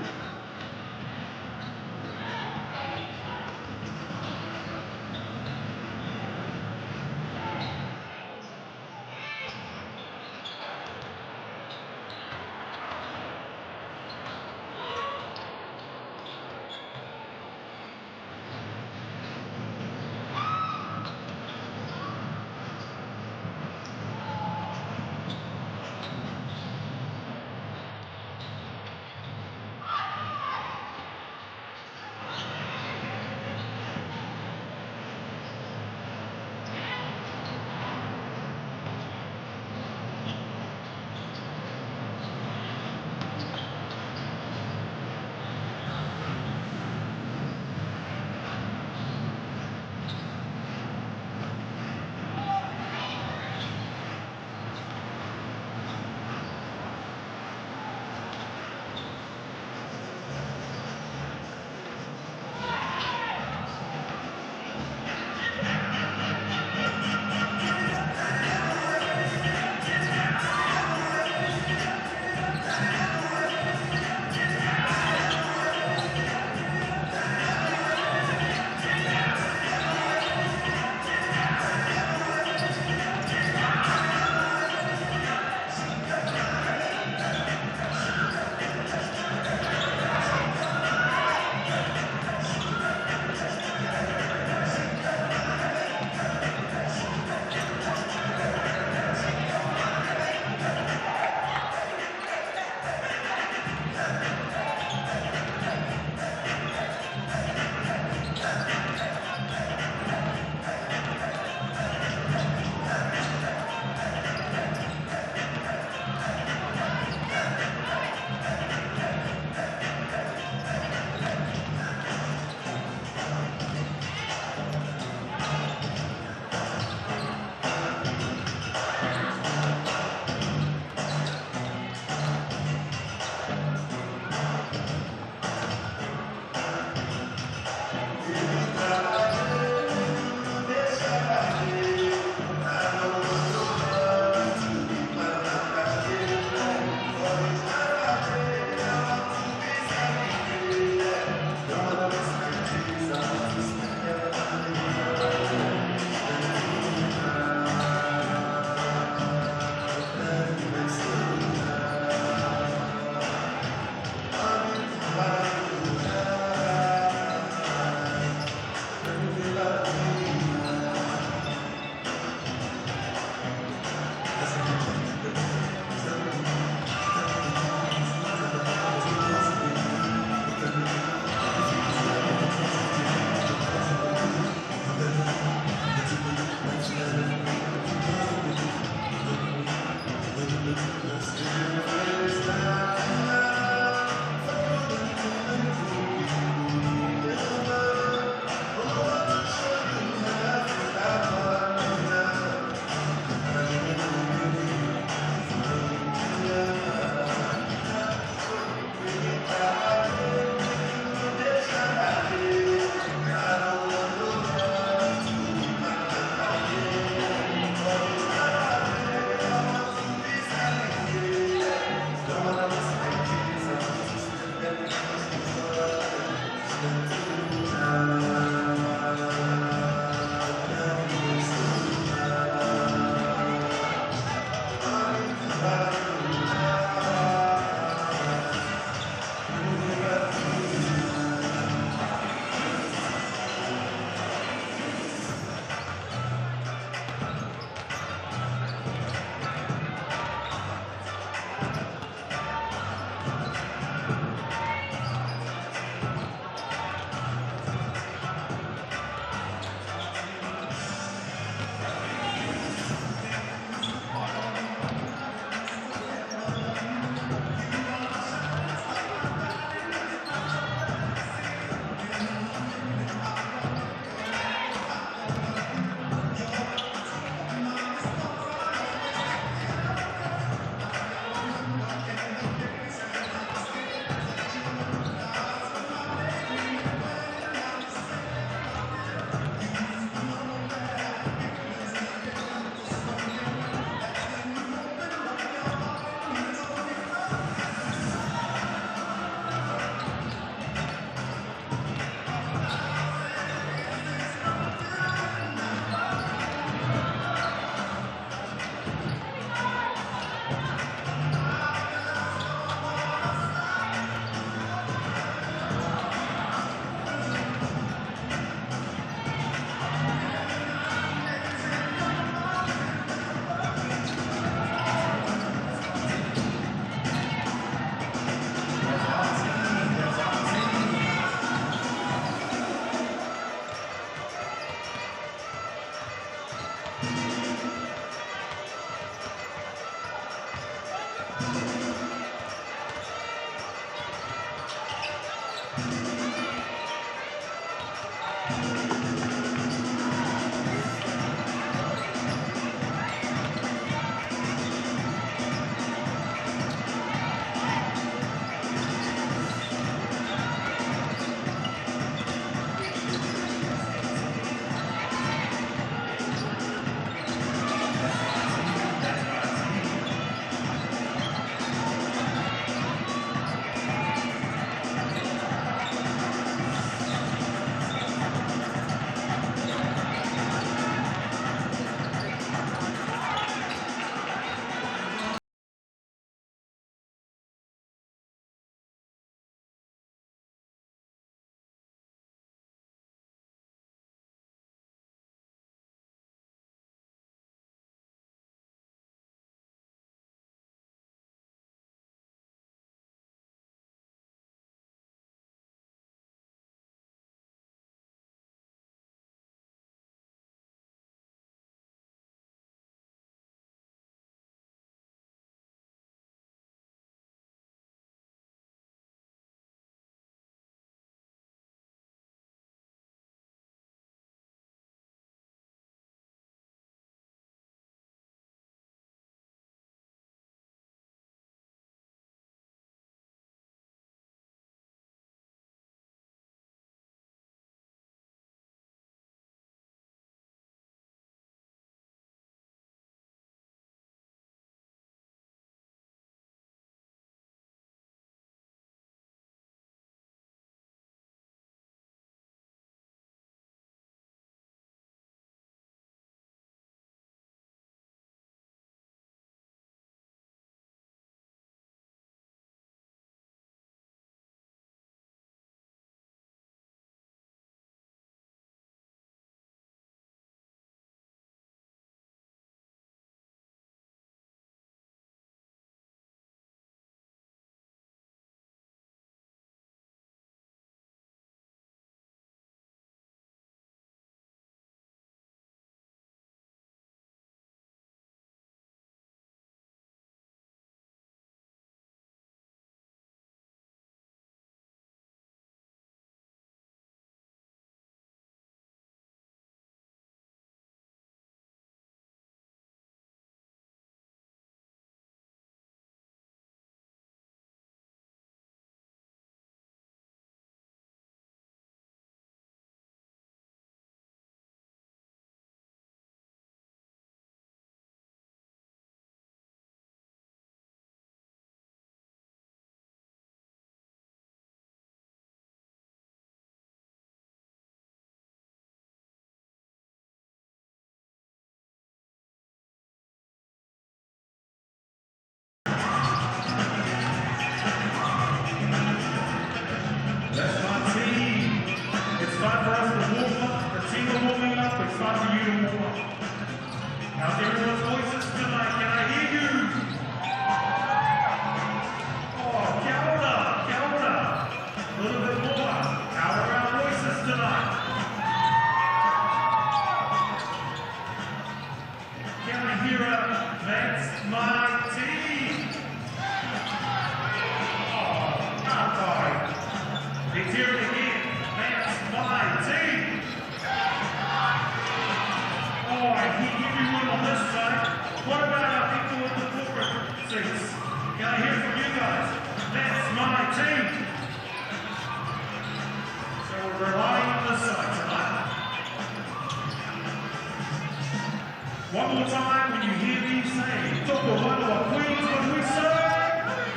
One more time when you hear me say, Tokomanawa Queens, what do we say?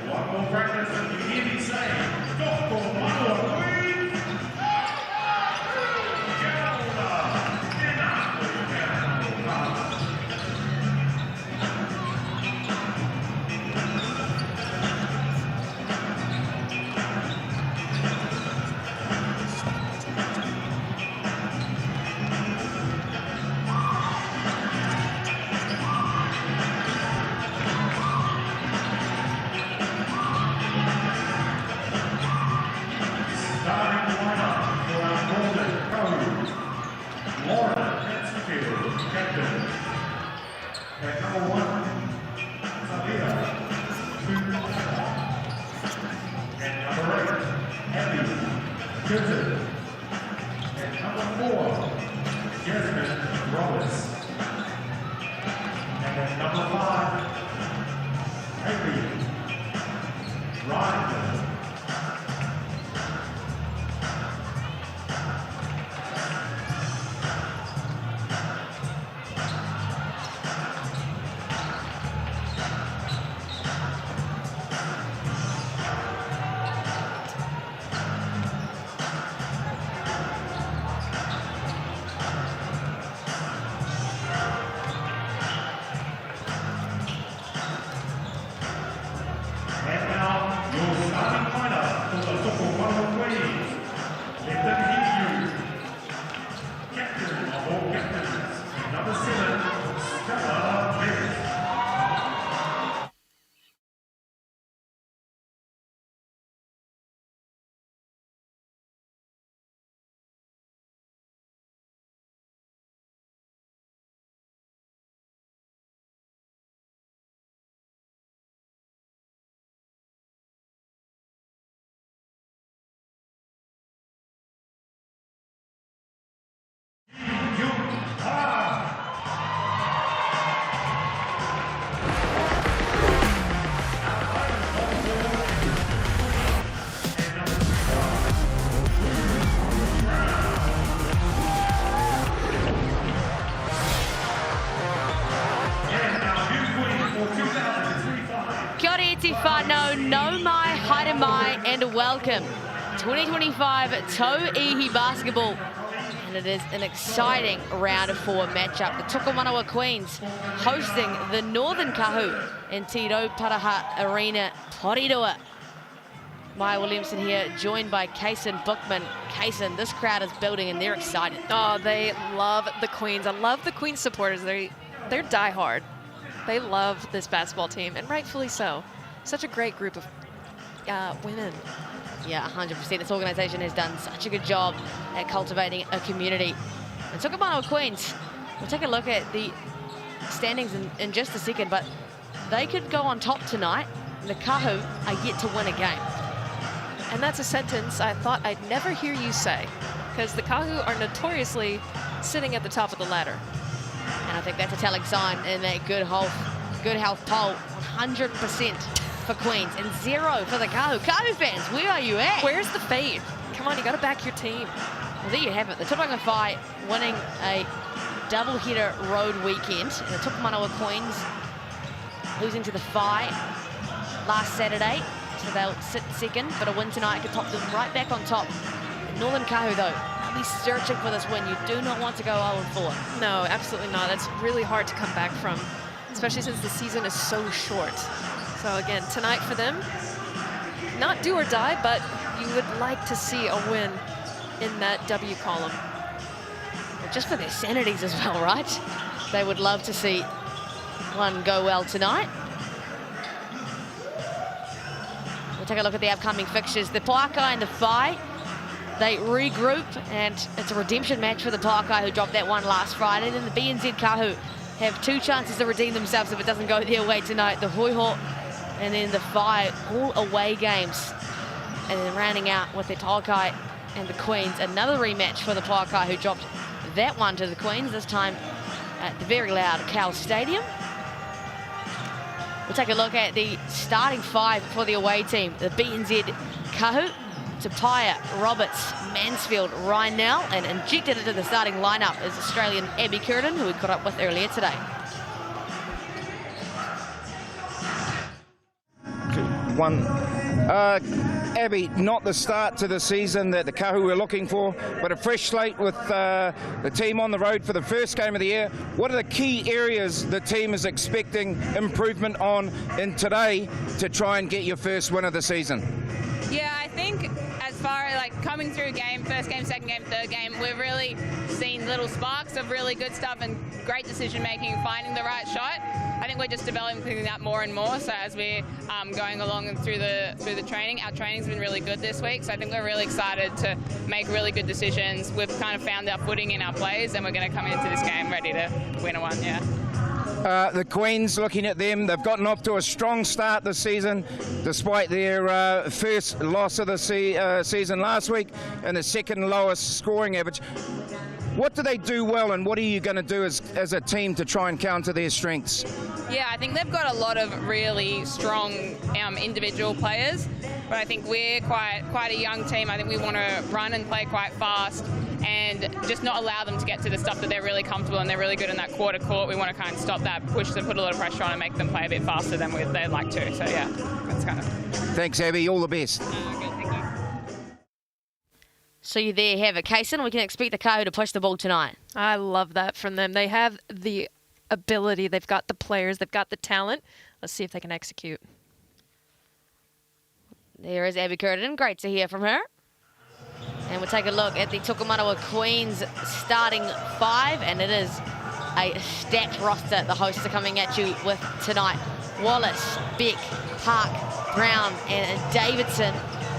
One more practice when you hear me say, Tokomanawa Queens. And number 8, Abby Goodson. And number 4, Jasmine Roberts. And then number 5, Amy Ryan. And now, your starting lineup for the Tokomanawa Queens. Let them hear you. Captain of all captains, number 7, Stella Merritt. Kia ora iti whanau, no mai, haere mai, and welcome. 2025 Tauihi Basketball. And it is an exciting round of 4 matchup. The Tokomanawa Queens hosting the Northern Kāhu in Te Rauparaha Arena, Porirua. Maya Williamson here, joined by Kaysen Bookman. Kaysen, this crowd is building and they're excited. Oh, they love the Queens. I love the Queens supporters. They're diehard. They love this basketball team, and rightfully so. Such a great group of women. Yeah, 100%. This organisation has done such a good job at cultivating a community. And Tokomanawa Queens, we'll take a look at the standings in just a second, but they could go on top tonight. The Kāhu are yet to win a game. And that's a sentence I thought I'd never hear you say, because the Kāhu are notoriously sitting at the top of the ladder. And I think that's a telling sign in that good health poll. 100% for Queens and 0 for the Kāhu. Kāhu fans, where are you at? Where's the faith? Come on, you got to back your team. Well, there you have it. The Tauranga Whai winning a double-header road weekend. And the Tokomanawa Queens losing to the Whai last Saturday. So they'll sit second, but a win tonight could pop them right back on top. Northern Kāhu, though, they'll be searching for this win. You do not want to go 0-4. No, absolutely not. That's really hard to come back from, especially since the season is so short. So again, tonight for them, not do or die, but you would like to see a win in that W column. Just for their sanities as well, right? They would love to see one go well tonight. We'll take a look at the upcoming fixtures. The Poakai and the Whai, they regroup, and it's a redemption match for the Poakai, who dropped that one last Friday. And then the BBNZ Kāhu have 2 chances to redeem themselves if it doesn't go their way tonight. The Hoiho and then the Whai, all away games. And then rounding out with the Poakai and the Queens, another rematch for the Poakai, who dropped that one to the Queens, this time at the very loud Kāhu Stadium. We'll take a look at the starting 5 for the away team. The BBNZ Kāhu, Tapia, Roberts, Mansfield, Rynell, and injected into the starting lineup is Australian Abby Curtin, who we caught up with earlier today. Abby, not the start to the season that the Kāhu were looking for, but a fresh slate with the team on the road for the first game of the year. What are the key areas the team is expecting improvement on in today to try and get your first win of the season? Yeah, I think as far as like coming through first game, second game, third game, we've really seen little sparks of really good stuff and great decision making, finding the right shot. I think we're just developing that more and more. So as we're going along and through the training, our training's been really good this week. So I think we're really excited to make really good decisions. We've kind of found our footing in our plays, and we're going to come into this game ready to win a one. Yeah. The Queens, looking at them, they've gotten off to a strong start this season, despite their first loss of the season last week and the second lowest scoring average. What do they do well, and what are you going to do as a team to try and counter their strengths? Yeah, I think they've got a lot of really strong individual players, but I think we're quite a young team. I think we want to run and play quite fast and just not allow them to get to the stuff that they're really comfortable and they're really good in that quarter court. We want to kind of stop that, push them, put a lot of pressure on and make them play a bit faster than they'd like to. So yeah, that's kind of... Thanks, Abby. All the best. Good, thank you. So you there have it, Kaysen. We can expect the Kāhu to push the ball tonight. I love that from them. They have the ability. They've got the players. They've got the talent. Let's see if they can execute. There is Abby Curtin. Great to hear from her. And we'll take a look at the Tokomanawa Queens starting 5, and it is a stacked roster the hosts are coming at you with tonight. Wallace, Beck, Park, Brown, and Davidson.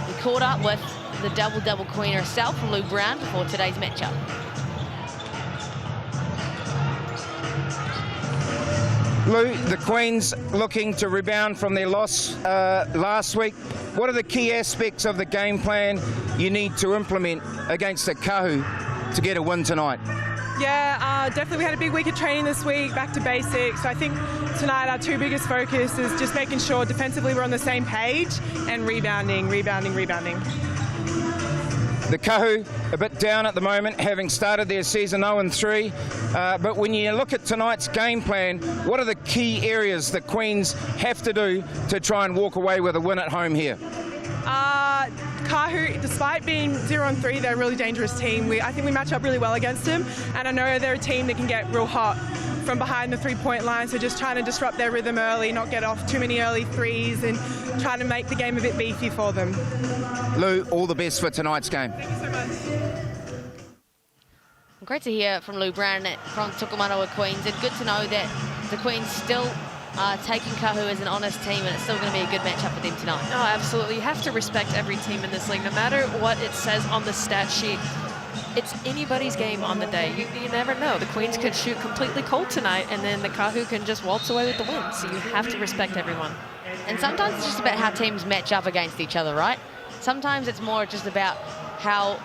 We caught up with the double-double queen herself, Lou Brown, before today's matchup. Lou, the Queens looking to rebound from their loss last week. What are the key aspects of the game plan you need to implement against the Kāhu to get a win tonight? Yeah, definitely we had a big week of training this week, back to basics. So I think tonight our two biggest focus is just making sure defensively we're on the same page and rebounding. The Kāhu a bit down at the moment, having started their season 0-3. But when you look at tonight's game plan, what are the key areas that Queens have to do to try and walk away with a win at home here? Kāhu, despite being 0-3, they're a really dangerous team. I think we match up really well against them, and I know they're a team that can get real hot from behind the three-point line, so just trying to disrupt their rhythm early, not get off too many early threes, and trying to make the game a bit beefy for them. Lou, all the best for tonight's game. Thank you so much. Great to hear from Lou Brown from Tokomanawa Queens, and good to know that the Queens still are taking Kāhu as an honest team, and it's still going to be a good matchup for them tonight. Oh, absolutely. You have to respect every team in this league, no matter what it says on the stat sheet. It's anybody's game on the day. You never know. The Queens could shoot completely cold tonight, and then the Kāhu can just waltz away with the win. So you have to respect everyone. And sometimes it's just about how teams match up against each other, right? Sometimes it's more just about how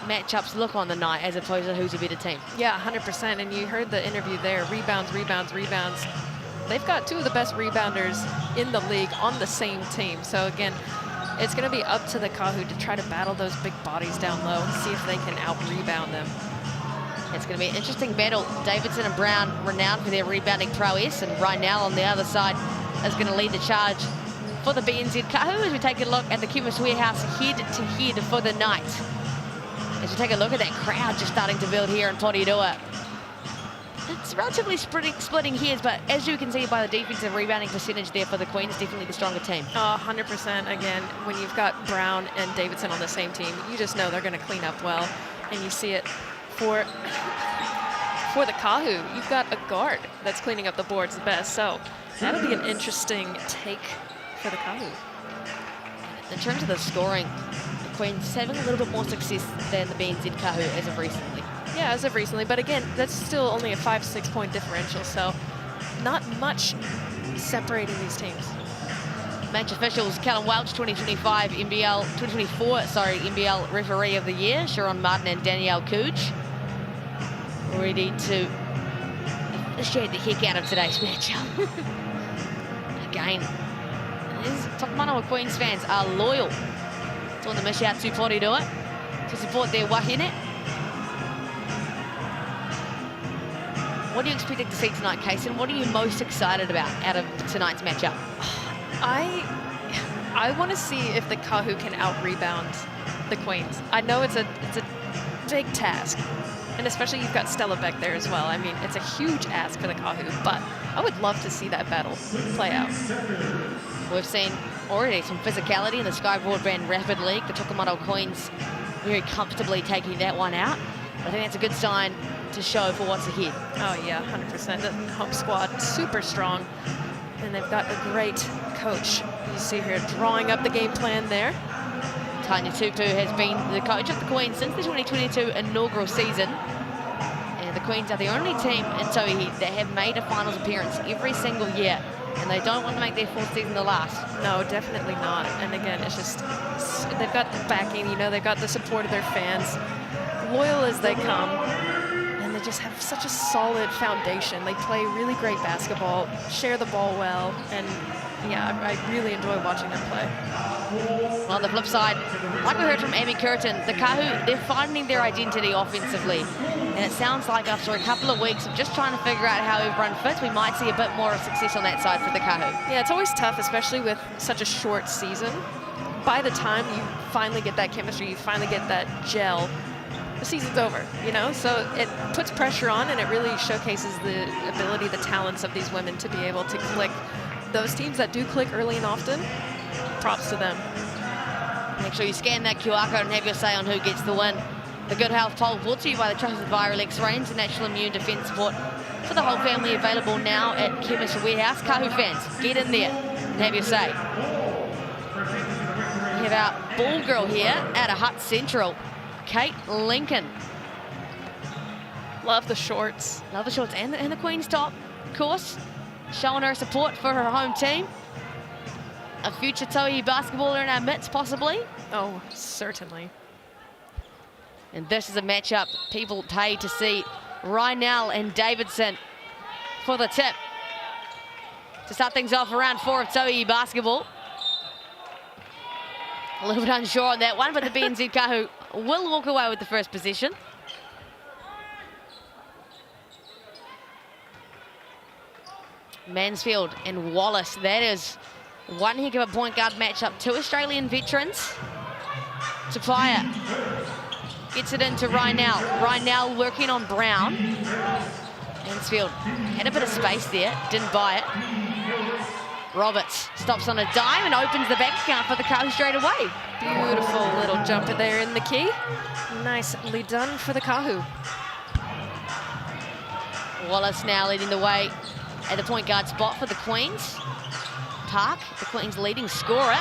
matchups look on the night as opposed to who's a better team. Yeah, 100%. And you heard the interview there. Rebounds. They've got two of the best rebounders in the league on the same team. So again, it's going to be up to the Kāhu to try to battle those big bodies down low and see if they can out-rebound them. It's going to be an interesting battle. Davidson and Brown, renowned for their rebounding prowess, and Rynell on the other side is going to lead the charge for the BNZ Kāhu as we take a look at the Chemist Warehouse head-to-head for the night. As we take a look at that crowd just starting to build here in Porirua. It's relatively splitting hairs, but as you can see by the defensive rebounding percentage there for the Queens, definitely the stronger team. 100%. Again, when you've got Brown and Davidson on the same team, you just know they're going to clean up well. And you see it for the Kāhu. You've got a guard that's cleaning up the boards the best. So that'll be an interesting take for the Kāhu. In terms of the scoring, the Queens is having a little bit more success than the BNZ Kāhu as of recently. Yeah, as of recently, but again, that's still only a 5-6 point differential, so not much separating these teams. Match officials: Callum Welch, 2024 NBL Referee of the Year, Sharon Martin and Danielle Cooge, ready to officiate the heck out of today's matchup. Again, these Tokomanawa Queens fans are loyal to the miss out to Porirua to support their wahine. What are you expecting to see tonight, Kaysen? What are you most excited about out of tonight's matchup? I want to see if the Kāhu can out-rebound the Queens. I know it's a big task, and especially you've got Stella Beck there as well. I mean, it's a huge ask for the Kāhu, but I would love to see that battle play out. We've seen already some physicality in the Sky Broadband Rapid League. The Tokomanawa Queens very comfortably taking that one out. I think that's a good sign to show for what's ahead. Oh yeah, 100%. The home squad, super strong. And they've got a great coach. You see here drawing up the game plan there. Tanya Tupu has been the coach of the Queens since the 2022 inaugural season. And The Queens are the only team in Tauihi that have made a finals appearance every single year, and they don't want to make their fourth season the last. No, definitely not. And again, it's just, they've got the backing, you know, they've got the support of their fans, loyal as they come, and they just have such a solid foundation. They play really great basketball, share the ball well, and yeah, I really enjoy watching them play. Well, on the flip side, like we heard from Amy Curtin, the Kāhu, they're finding their identity offensively. And it sounds like after a couple of weeks of just trying to figure out how everyone fits, we might see a bit more of success on that side for the Kāhu. Yeah, it's always tough, especially with such a short season. By the time you finally get that chemistry, you finally get that gel, the season's over, you know? So it puts pressure on, and it really showcases the ability, the talents of these women to be able to click. Those teams that do click early and often, props to them. Make sure you scan that QR code and have your say on who gets the win. The Good Health poll brought to you by the Trusted Viral X-Rays and Natural Immune Defence support for the whole family, available now at Chemist Warehouse. Kāhu fans, get in there and have your say. We have our ball girl here out of Hutt Central, Kate Lincoln. Love the shorts. Love the shorts and the Queen's top, of course. Showing her support for her home team. A future Tauihi basketballer in our midst, possibly. Oh, certainly. And this is a matchup people pay to see. Rynell and Davidson for the tip. To start things off, round 4 of Tauihi basketball. A little bit unsure on that one, but the BNZ Kāhu will walk away with the first possession. Mansfield and Wallace, that is one heck of a point guard matchup. 2 Australian veterans. Tupaya gets it into Rynell. Rynell working on Brown. Mansfield had a bit of space there, didn't buy it. Roberts stops on a dime and opens the back account for the Kāhu straight away. Beautiful little jumper there in the key. Nicely done for the Kāhu. Wallace now leading the way at the point guard spot for the Queens. Park, the Queens' leading scorer.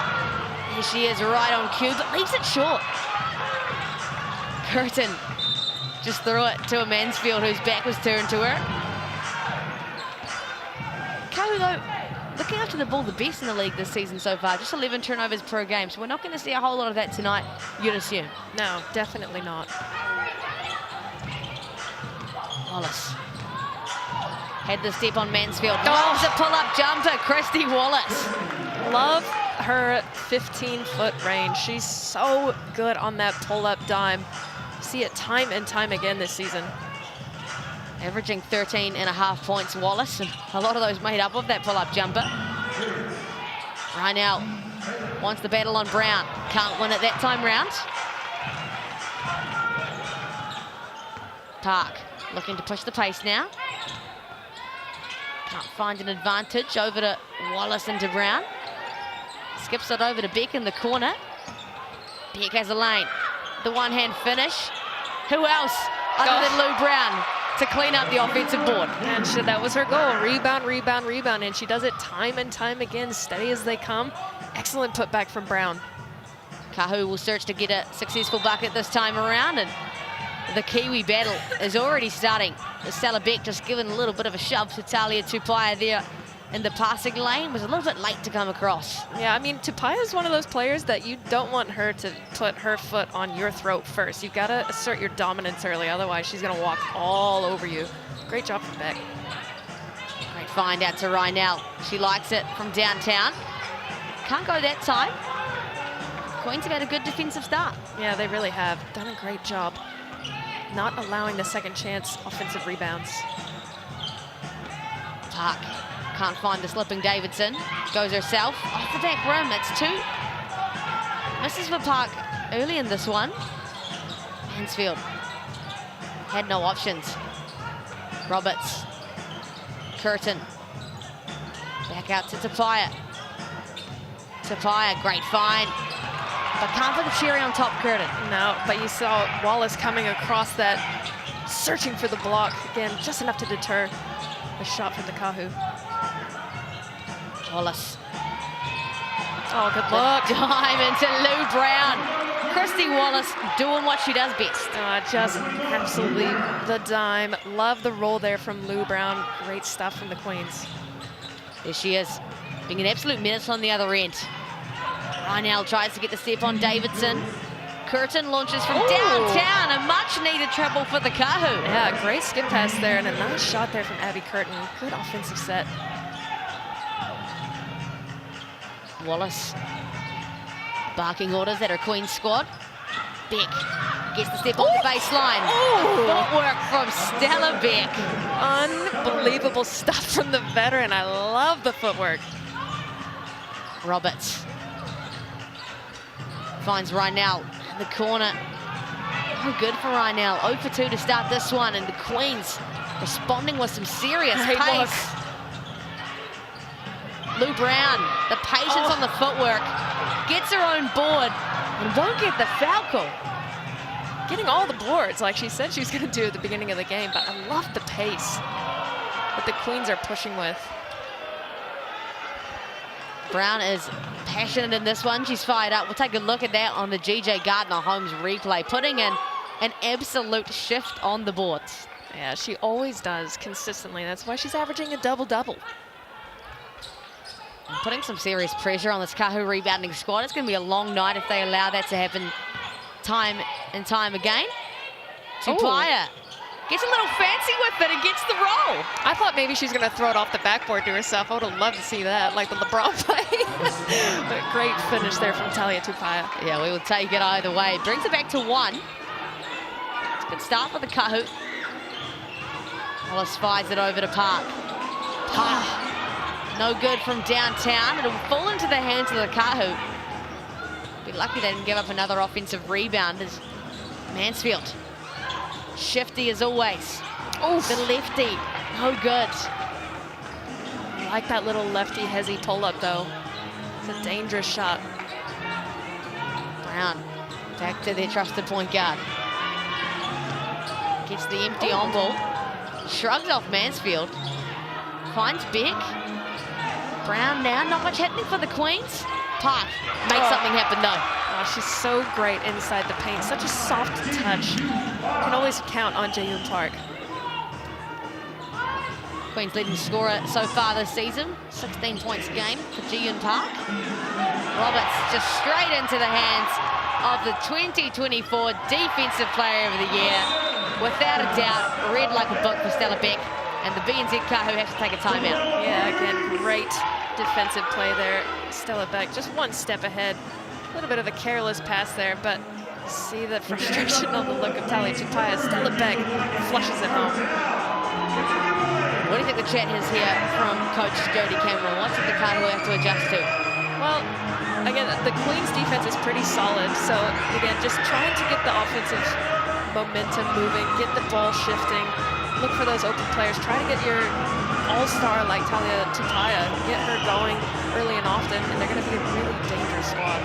Here she is, right on cue, but leaves it short. Curtin just threw it to a Mansfield whose back was turned to her. Kāhu, though, looking after the ball the best in the league this season so far. Just 11 turnovers per game, so we're not going to see a whole lot of that tonight, you'd assume. No, definitely not. Wallace had the step on Mansfield. Loves a pull-up jumper, Christy Wallace. Love her 15-foot range. She's so good on that pull-up dime. See it time and time again this season. Averaging 13.5 points, Wallace, and a lot of those made up of that pull-up jumper. Rynell wants the battle on Brown. Can't win it that time round. Park looking to push the pace now. Can't find an advantage. Over to Wallace and to Brown. Skips it over to Beck in the corner. Beck has a lane. The one-hand finish. Who else other than Lou Brown to clean up the offensive board? And that was her goal. Rebound, rebound, rebound. And she does it time and time again, steady as they come. Excellent putback from Brown. Kāhu will search to get a successful bucket this time around, and the Kiwi battle is already starting. Stella Beck just giving a little bit of a shove to Talia Tupaya there in the passing lane. Was a little bit late to come across. Yeah, I mean, Tupaya is one of those players that you don't want her to put her foot on your throat first. You've got to assert your dominance early, otherwise she's going to walk all over you. Great job from Beck. Great find out to Rynell. She likes it from downtown. Can't go that time. Queens have had a good defensive start. Yeah, they really have. Done a great job not allowing the second chance offensive rebounds. Park can't find the slipping Davidson. Goes herself off the back rim. That's 2 misses for Park early in this one. Mansfield had no options. Roberts. Curtin. Back out to Tupaya. Tupaya, great find. But can't put the cherry on top, Curtin. No, but you saw Wallace coming across that, searching for the block. Again, just enough to deter the shot from the Kāhu. Wallace. Oh, good luck. Dime into Lou Brown. Christy Wallace doing what she does best. Just absolutely the dime. Love the roll there from Lou Brown. Great stuff from the Queens. There she is, being an absolute menace on the other end. Rynell tries to get the step on Davidson. Curtin launches from downtown, a much-needed treble for the Kāhu. Yeah, great skip pass there and a nice shot there from Abby Curtin. Good offensive set. Wallace barking orders at her Queen squad. Beck gets the step on the baseline. Footwork from Stella Beck. Unbelievable stuff from the veteran. I love the footwork. Roberts finds Rynell in the corner. No good for Rynell. 0 for 2 to start this one, and the Queens responding with some serious pace. Lou Brown, the patience on the footwork, gets her own board and won't get the foul call. Getting all the boards like she said she was going to do at the beginning of the game, but I love the pace that the Queens are pushing with. Brown is passionate in this one. She's fired up. We'll take a look at that on the GJ Gardner Holmes replay, putting in an absolute shift on the boards. Yeah, she always does consistently. That's why she's averaging a double-double. And putting some serious pressure on this Kāhu rebounding squad. It's going to be a long night if they allow that to happen time and time again. Tupaia gets a little fancy with it and gets the roll. I thought maybe she's going to throw it off the backboard to herself. I would have loved to see that, like the LeBron play. But great finish there from Talia Tupaia. Yeah, we will take it either way. Brings it back to 1. It's a good start for the Kāhu. Wallace fires it over to Park. Park. No good from downtown. It'll fall into the hands of the Kāhu. Be lucky they didn't give up another offensive rebound as Mansfield. Shifty as always. The lefty, no good. I like that little lefty hezzy pull-up though. It's a dangerous shot. Brown, back to their trusted point guard. Gets the empty on ball. Shrugs off Mansfield. Finds Beck. Brown now, not much happening for the Queens. Park makes something happen though. She's so great inside the paint. Such a soft touch. Can always count on Jaeyoon Park. Queens leading scorer so far this season. 16 points a game for Jaeyoon Park. Roberts just straight into the hands of the 2024 Defensive Player of the Year. Without a doubt, read like a book for Stella Beck. And the BNZ Kāhu have to take a timeout. Yeah, again, great defensive play there. Stella Beck just one step ahead. A little bit of a careless pass there, but see the frustration on the look of Talia Tupaia. Stella Beck flushes it home. What do you think the chat has here from Coach Jodie Cameron? What did the Kāhu have to adjust to? Well, again, the Queens defense is pretty solid. So again, just trying to get the offensive momentum moving, get the ball shifting. Look for those open players. Try to get your all-star like Talia Tupaia, get her going early and often, and they're going to be a really dangerous squad.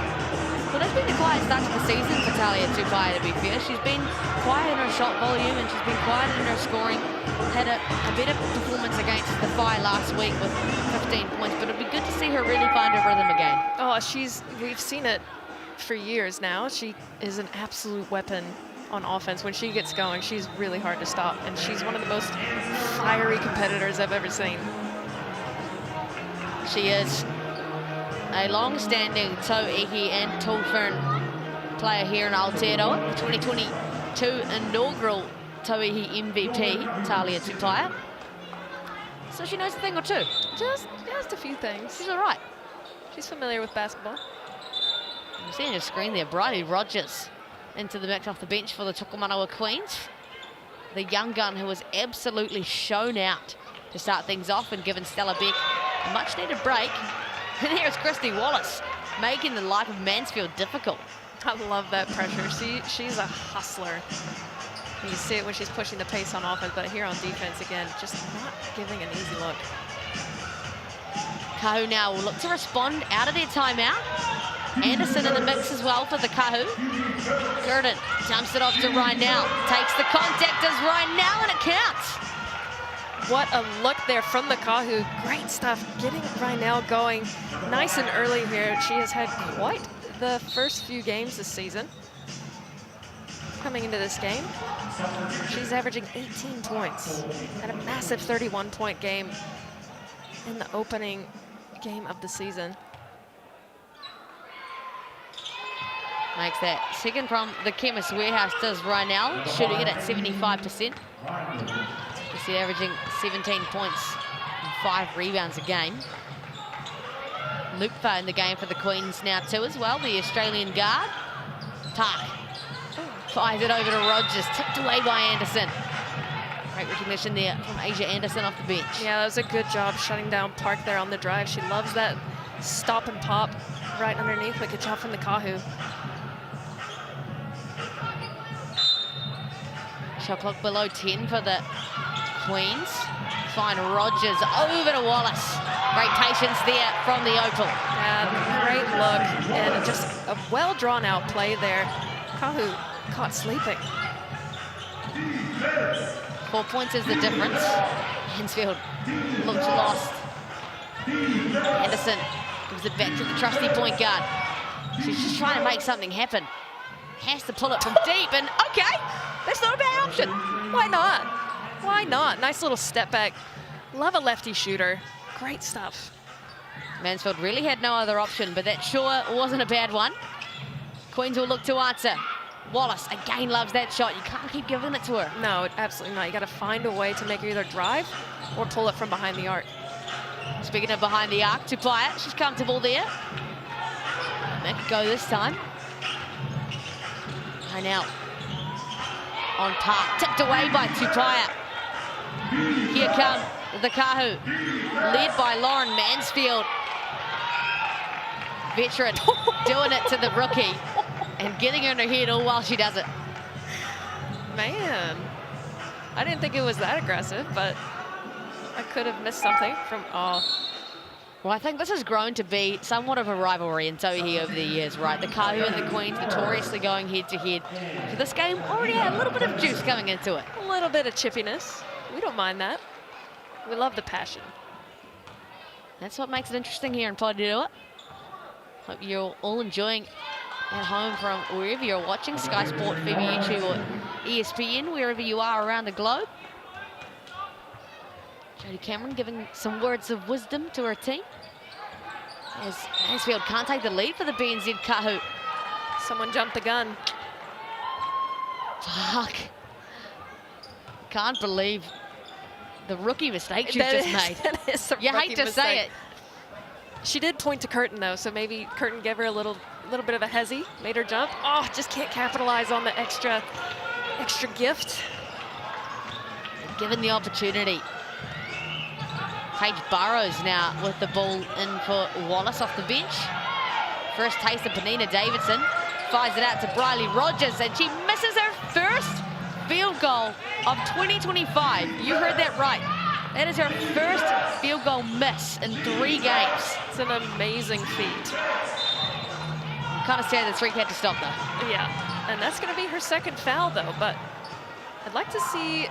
Well, it's been a quiet start to the season for Talia Tupaia, to be fair. She's been quiet in her shot volume and she's been quiet in her scoring. Had a better performance against the Fire last week with 15 points, but it'd be good to see her really find her rhythm again. Oh, we've seen it for years now. She is an absolute weapon on offense. When she gets going, she's really hard to stop, and she's one of the most fiery competitors I've ever seen. She is a long-standing Tauihi and Tulfern player here in Aotearoa, the 2022 inaugural Tauihi MVP, Talia Tupaia. So she knows a thing or two. Just a few things. She's all right. She's familiar with basketball. You see on your screen there, Bridie Rogers into the mix off the bench for the Tokomanawa Queens. The young gun who was absolutely shown out to start things off and given Stella Beck a much-needed break. And here's Christy Wallace making the life of Mansfield difficult. I love that pressure. She's a hustler. You see it when she's pushing the pace on offense, but here on defense, again, just not giving an easy look. Kāhu now will look to respond out of their timeout. Anderson in the mix as well for the Kāhu. Gurdon jumps it off to Rynell. Takes the contact as Rynell, and it counts. What a look there from the Kāhu. Great stuff, getting Rynell going nice and early here. She has had quite the first few games this season. Coming into this game, she's averaging 18 points and a massive 31-point game in the opening game of the season. Makes that second from the Chemist Warehouse does Rynell, shooting it at 75%. You see averaging 17 points and 5 rebounds a game. Lupfa in the game for the Queens now too as well, the Australian guard. Tark fires it over to Rogers, tipped away by Anderson. Great recognition there from Asia Anderson off the bench. Yeah, that was a good job shutting down Park there on the drive. She loves that stop and pop right underneath, but good job from the Kāhu. Shot clock below 10 for the Queens. Find Rogers over to Wallace. Great patience there from the Opal. Yeah, great look and just a well drawn out play there. Kāhu caught sleeping. 4 points is the difference. Hansfield looked lost. Anderson gives it back to the trusty point guard. She's just trying to make something happen. Has to pull it from deep, and okay, that's not a bad option. Why not? Why not? Nice little step back. Love a lefty shooter. Great stuff. Mansfield really had no other option, but that sure wasn't a bad one. Queens will look to answer. Wallace again loves that shot. You can't keep giving it to her. No, absolutely not. You got to find a way to make her either drive or pull it from behind the arc. Speaking of behind the arc, Tupaya, she's comfortable there. Make it go this time. Now on Park, tipped away by Tupaya. Here come the Kāhu, led by Lauren Mansfield. Veteran doing it to the rookie and getting her in her head all while she does it. Man, I didn't think it was that aggressive, but I could have missed something from, oh. Well, I think this has grown to be somewhat of a rivalry in Tauihi over the years, right? The Kāhu and the Queens notoriously going head-to-head. So this game already had a little bit of juice coming into it. A little bit of chippiness. We don't mind that. We love the passion. That's what makes it interesting here in Porirua. Hope you're all enjoying at home from wherever you're watching, Sky Sport, FIBA YouTube, or ESPN, wherever you are around the globe. Jodie Cameron giving some words of wisdom to her team. As Mansfield can't take the lead for the BNZ Kāhu. Someone jumped the gun. Fuck. Can't believe the rookie mistake she just made. That is a you rookie hate to mistake. say it. She did point to Curtin though, so maybe Curtin gave her a little bit of a hezzy, made her jump. Oh, just can't capitalize on the extra gift. Given the opportunity. Paige Burrows now with the ball in for Wallace off the bench. First taste of Penina Davidson. Fires it out to Briley Rogers, and she misses her first field goal of 2025. You heard that right. That is her first field goal miss in 3 games. It's an amazing feat. Kind of sad the streak had to stop though. Yeah, and that's going to be her second foul though, but I'd like to see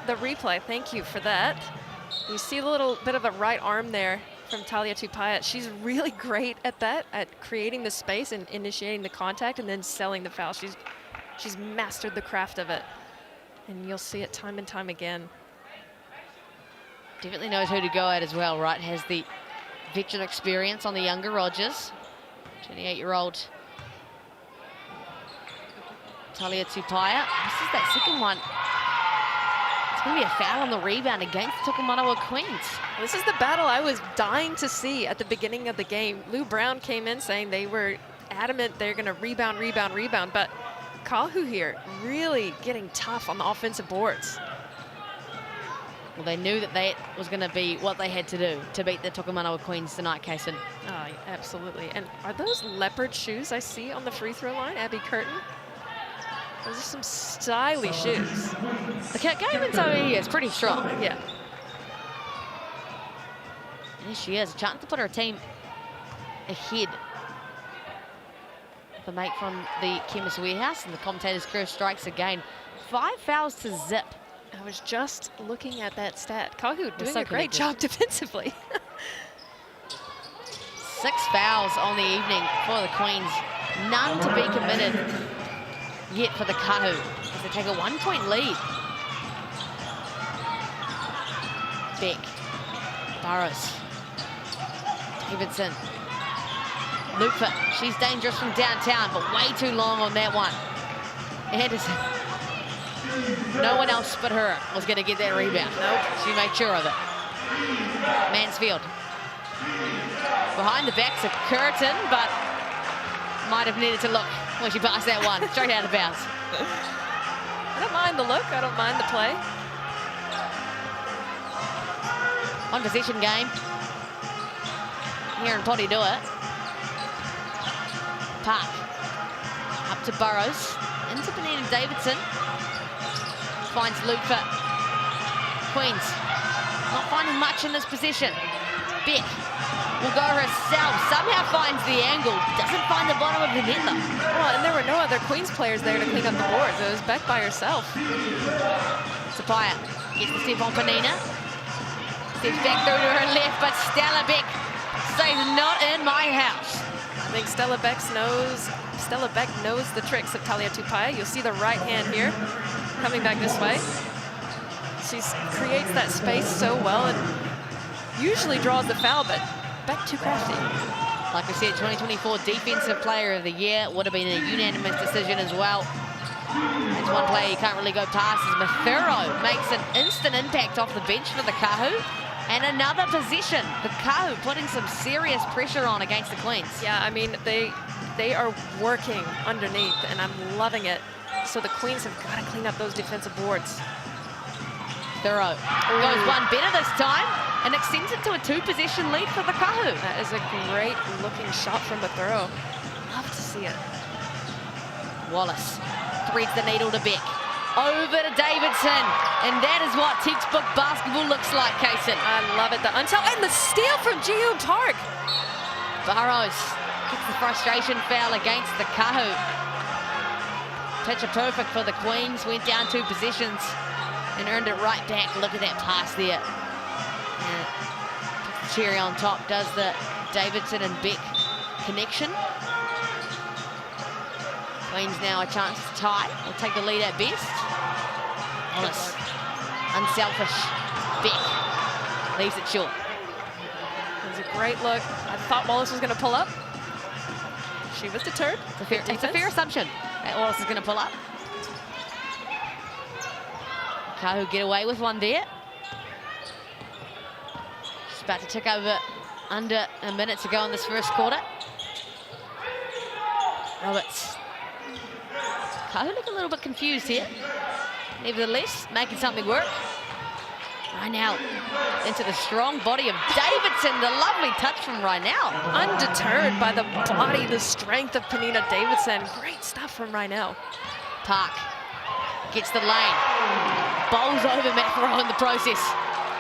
the replay. Thank you for that. You see a little bit of a right arm there from Talia Tupaya. She's really great at that, at creating the space and initiating the contact and then selling the foul. She's mastered the craft of it. And you'll see it time and time again. Definitely knows who to go at as well, right? Has the veteran experience on the younger Rogers. 28-year-old Talia Tupaya. This is that second one. It's going to be a foul on the rebound against the Tokomanawa Queens. This is the battle I was dying to see at the beginning of the game. Lou Brown came in saying they were adamant they're going to rebound, but Kāhu here really getting tough on the offensive boards. Well, they knew that that was going to be what they had to do to beat the Tokomanawa Queens tonight, Kaysen. Oh, absolutely. And are those leopard shoes I see on the free throw line, Abby Curtin? Those are some stylish shoes. The game in Tauihi is pretty strong. Yeah. There she is, a chance to put her team ahead. The mate from the Chemist Warehouse, and the commentator's crew strikes again. 5 fouls to zip. I was just looking at that stat. Kāhu doing so a great job defensively. 6 fouls on the evening for the Queens. none to be committed yet for the Kāhu as they take a 1-point lead. Beck, Burrows, Davidson, Lupa, she's dangerous from downtown, but way too long on that one. Anderson, no one else but her was going to get that rebound. Nope, she made sure of it. Mansfield, behind the backs of Curtin, but might have needed to look when she passed that one, straight out of bounds. I don't mind the look, I don't mind the play. One possession game here in Porirua. Park, up to Burrows, into Benita Davidson. Finds Lupa. Queens, not finding much in this position. Beck will go herself, somehow finds the angle, doesn't find the bottom of the net though. Well, and there were no other Queens players there to clean up the boards. It was Beck by herself. Sapaya gets the step on Panina. Steps back through to her left, but Stella Beck says not in my house. I think Stella Beck knows the tricks of Talia Tupaia. You'll see the right hand here, coming back this way. She creates that space so well and usually draws the foul, but Beck too crafty. Like I said, 2024 Defensive Player of the Year would have been a unanimous decision as well. It's one player you can't really go past as Mathuro makes an instant impact off the bench for the Kāhu. And another position, the Kāhu putting some serious pressure on against the Queens. Yeah, I mean, they are working underneath, and I'm loving it. So the Queens have got to clean up those defensive boards. Thorough goes one better this time and extends it to a 2-possession lead for the Kāhu. That is a great looking shot from Mathuro. Love to see it. Wallace threads the needle to Beck. Over to Davidson, and that is what textbook basketball looks like, Kaysen. I love it. The until and the steal from Jihoon Park. Burrows gets the frustration foul against the Kāhu. Picture perfect for the Queens. Went down 2 positions and earned it right back. Look at that pass there. And puts the cherry on top. Does the Davidson and Beck connection. Queens now a chance to tie. We'll take the lead at best. Wallace, unselfish. Beck leaves it short. It was a great look. I thought Wallace was going to pull up. She was deterred. It's a fair assumption that Wallace is going to pull up. Kāhu get away with one there. She's about to tick over under a minute to go in this first quarter. Roberts. Kāhu look a little bit confused here. Nevertheless, making something work. Rynell into the strong body of Davidson. The lovely touch from Rynell. Undeterred by the body, the strength of Panina Davidson. Great stuff from Rynell. Park gets the lane. Bowls over Mathuro in the process,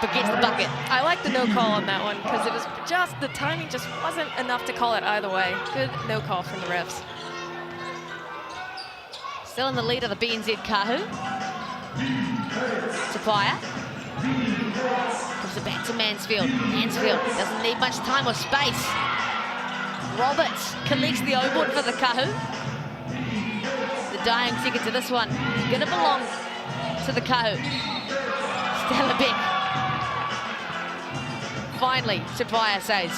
but gets the bucket. I like the no call on that one because it was just, the timing just wasn't enough to call it either way. Good no call from the refs. Still in the lead of the BNZ Kāhu. Tupaia. Gives it back to Mansfield. Mansfield doesn't need much time or space. Roberts collects the O-board for the Kāhu. The dying ticket to this one is going to belong to the Kāhu. Stella Beck. Finally, Tupaia says.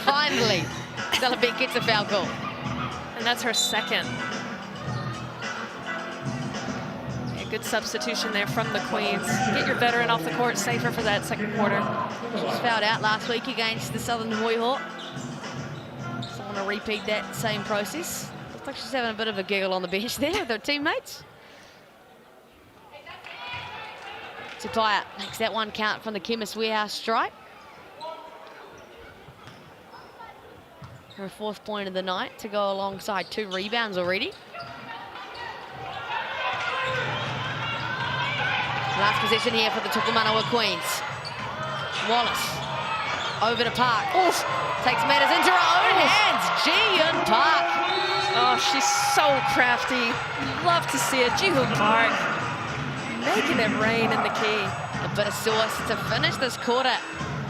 Finally, Stella Beck gets a foul call. And that's her second. Good substitution there from the Queens. Get your veteran off the court, safer for that second quarter. She was fouled out last week against the Southern Hoihō. So I want to repeat that same process. Looks like she's having a bit of a giggle on the bench there with her teammates. Tupaia makes that one count from the Chemist Warehouse stripe. Her 4th point of the night to go alongside 2 rebounds already. Last possession here for the Tokomanawa Queens. Wallace over to Park. Oof, takes matters into her own hands. Jihoon Park. Oh, she's so crafty. Love to see it. Jihoon Park making it rain in the key. A bit of sauce to finish this quarter.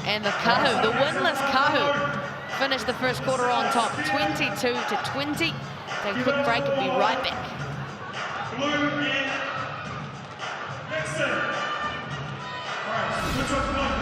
And the Kāhu, the winless Kāhu, finished the first quarter on top, 22-20. Take a quick break and be right back. Blue in. Next set. All right, switch up one.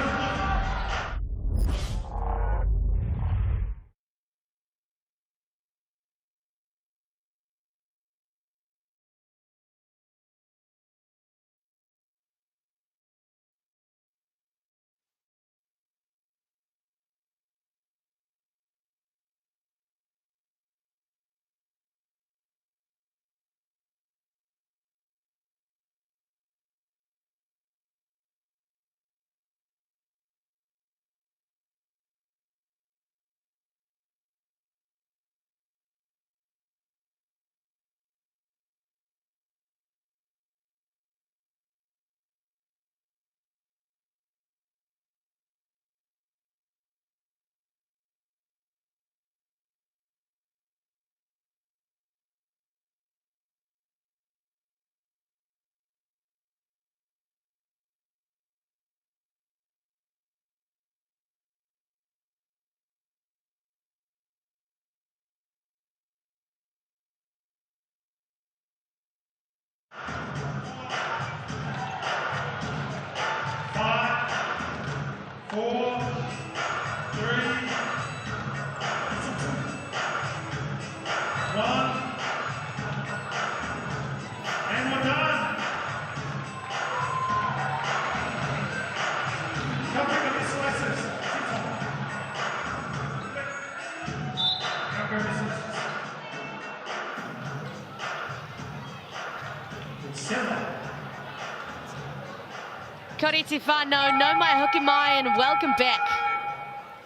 Koriti whānau, no mai hoki mai, and welcome back.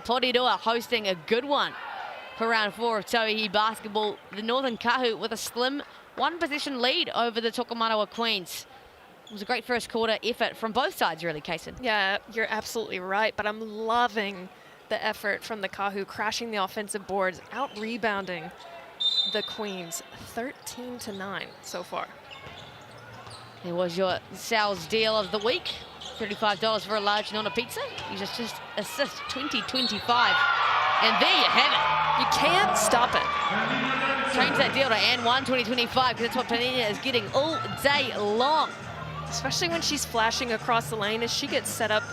Porirua hosting a good one for round 4 of Tauihi Basketball. The Northern Kāhu with a slim one-position lead over the Tokomanawa Queens. It was a great first quarter effort from both sides, really, Kaysen. Yeah, you're absolutely right, but I'm loving the effort from the Kāhu, crashing the offensive boards, out-rebounding the Queens, 13-9 so far. There was your sales deal of the week, $35 for a large nona pizza. You just assist 2025, and there you have it. You can't stop it. Change that deal to N1 2025, because that's what Panina is getting all day long. Especially when she's flashing across the lane as she gets set up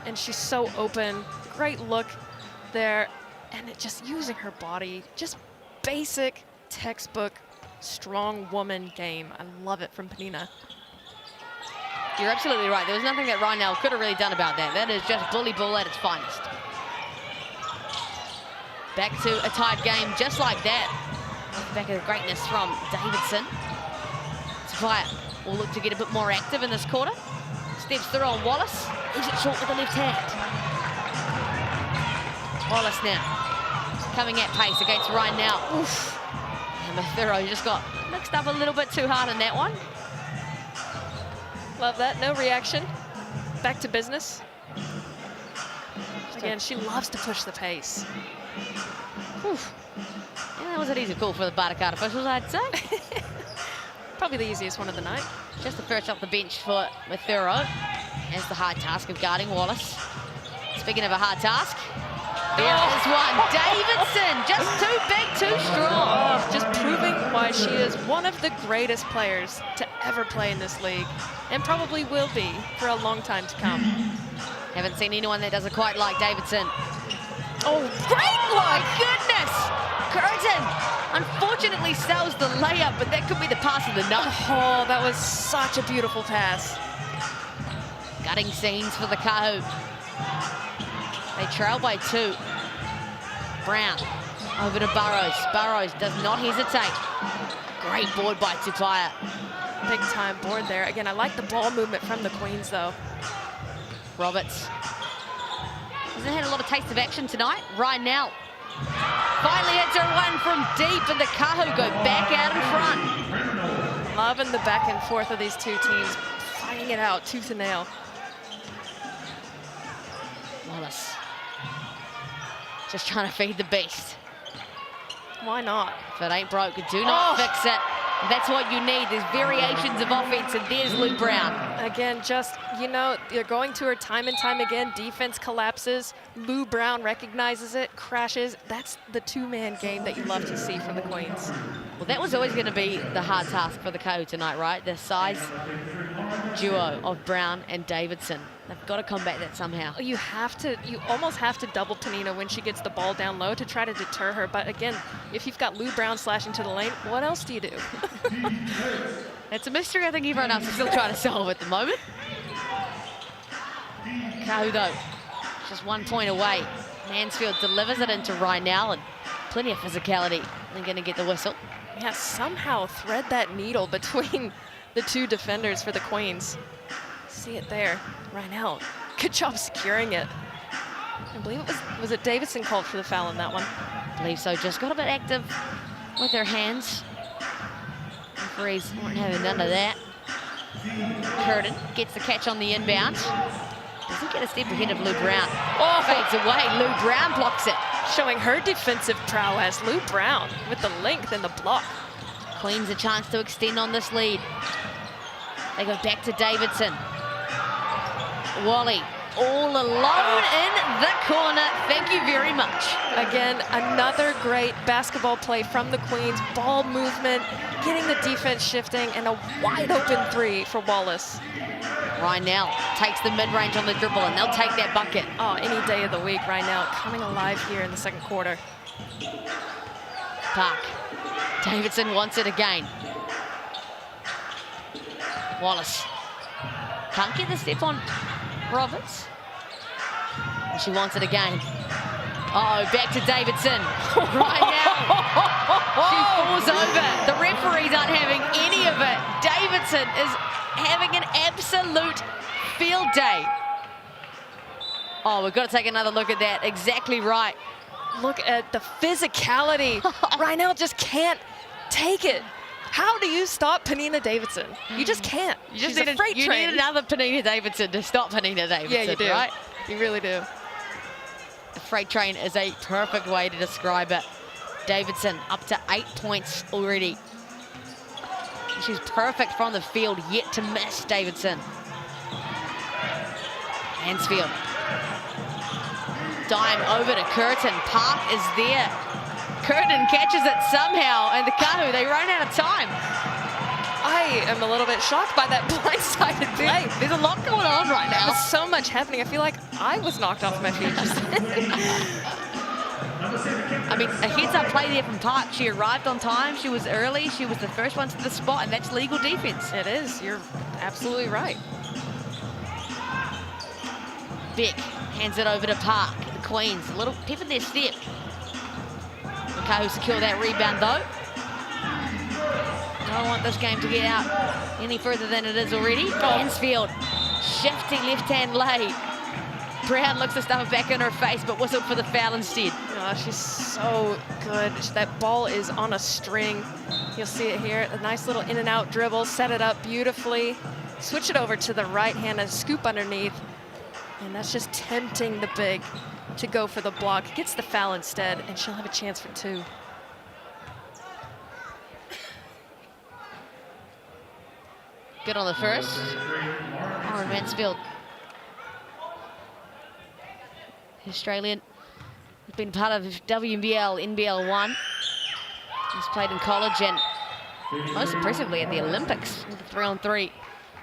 and she's so open. Great look there, and it just using her body, just basic textbook strong woman game. I love it from Panina. You're absolutely right. There was nothing that Rhinell could have really done about that. That is just bully ball at its finest. Back to a tied game just like that. Back of the greatness from Davidson. Tauihi will look to get a bit more active in this quarter. Steps through on Wallace. Is it short with the left hand? Wallace now coming at pace against Rhinell. Oof. And Mathuro just got mixed up a little bit too hard in that one. Love that, no reaction. Back to business. Again, she loves to push the pace. Whew. Yeah, that was an easy call for the Barracuda officials, I'd say. Probably the easiest one of the night. Just the first off the bench for Mathuro. Has the hard task of guarding Wallace. Speaking of a hard task, there is one. Davidson, just too big, too strong. Oh, just proving why she is one of the greatest players to ever play in this league, and probably will be for a long time to come. Haven't seen anyone that does it quite like Davidson. Oh, great My look! goodness! Curtin unfortunately sells the layup, but that could be the pass of the night. Oh, that was such a beautiful pass. Gutting scenes for the Kāhu. They trail by 2. Brown over to Burrows. Burrows does not hesitate. Great board by Tauihi. Big time board there. Again, I like the ball movement from the Queens, though. Roberts hasn't had a lot of taste of action tonight. Rhinell finally hits her one from deep, and the Kāhu go back out in front. Loving the back and forth of these two teams, fighting it out tooth and nail. Wallace just trying to feed the beast. Why not? If it ain't broke, do not fix it. That's what you need. There's variations of offense, and there's Luke Brown. Again, just, you know, you're going to her time and time again. Defense collapses. Lou Brown recognizes it, crashes. That's the two-man game that you love to see from the Queens. Well, that was always going to be the hard task for the Kāhu tonight, right? The size duo of Brown and Davidson. They've got to combat that somehow. You almost have to double Panina when she gets the ball down low to try to deter her. But again, if you've got Lou Brown slashing to the lane, what else do you do? It's a mystery I think everyone else is still trying to solve at the moment. Kāhu, though, just 1 point away. Mansfield delivers it into Rynell, and plenty of physicality. They're going to get the whistle. Yeah, somehow thread that needle between the two defenders for the Queens. See it there. Rynell, good job securing it. I believe it was it Davidson called for the foul in that one? I believe so. Just got a bit active with their hands. Referees weren't having none of that. Curtin gets the catch on the inbound. Doesn't get a step ahead of Lou Brown. Oh, fades away. Lou Brown blocks it. Showing her defensive prowess. Lou Brown with the length and the block. Queens a chance to extend on this lead. They go back to Davidson. Wally all alone in the corner. Thank you very much. Again, another great basketball play from the Queens. Ball movement, getting the defense shifting, and a wide open three for Wallace. Rynell takes the mid-range on the dribble, and they'll take that bucket. Oh, any day of the week, Rynell coming alive here in the second quarter. Park. Davidson wants it again. Wallace can't get the step on Roberts. And she wants it again. Uh-oh, back to Davidson. Right now, she falls over. The referees aren't having any of it. Davidson is having an absolute field day. Oh, we've got to take another look at that. Exactly right. Look at the physicality. Rynell just can't take it. How do you stop Panina Davidson? You just can't. She's a freight train. You need another Panina Davidson to stop Panina Davidson, yeah, you do. Right? You really do. A freight train is a perfect way to describe it. Davidson up to 8 points already. She's perfect from the field, yet to miss Davidson. Mansfield. Dime over to Curtin. Park is there. Curtin catches it somehow, and the Kāhu, they run out of time. I am a little bit shocked by that blindsided play. There's a lot going on right now. There's so much happening. I feel like I was knocked off my feet just then. I mean, a heads-up play there from Park. She arrived on time. She was early. She was the first one to the spot, and that's legal defense. It is. You're absolutely right. Beck hands it over to Park. The Queens, a little pep in their step. Kāhu secure that rebound, though. Don't want this game to get out any further than it is already. Mansfield, shifty left-hand lay. Brown looks to stuff it back in her face, but whistled for the foul instead. Oh, she's so good. That ball is on a string. You'll see it here. A nice little in and out dribble, set it up beautifully. Switch it over to the right hand and scoop underneath. And that's just tempting the big to go for the block. Gets the foul instead, and she'll have a chance for two. Good on the first. Lauren Mansfield. Australian. Has been part of WNBL, NBL 1. He's played in college and most impressively at the Olympics with the 3-on-3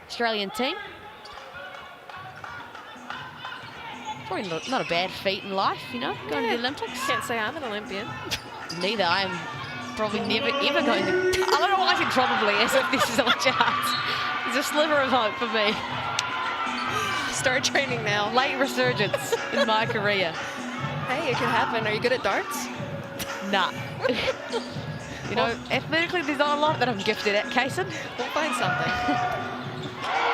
Australian team. Probably not a bad feat in life, you know, going to the Olympics. Can't say I'm an Olympian. Neither. I'm probably never, ever going to. I don't know why I said probably, as if this is on my chance. There's a sliver of hope for me. Start training now. Late resurgence in my career. Hey, it can happen. Are you good at darts? Nah. You know, athletically, there's not a lot that I'm gifted at, Kaysen. We'll find something.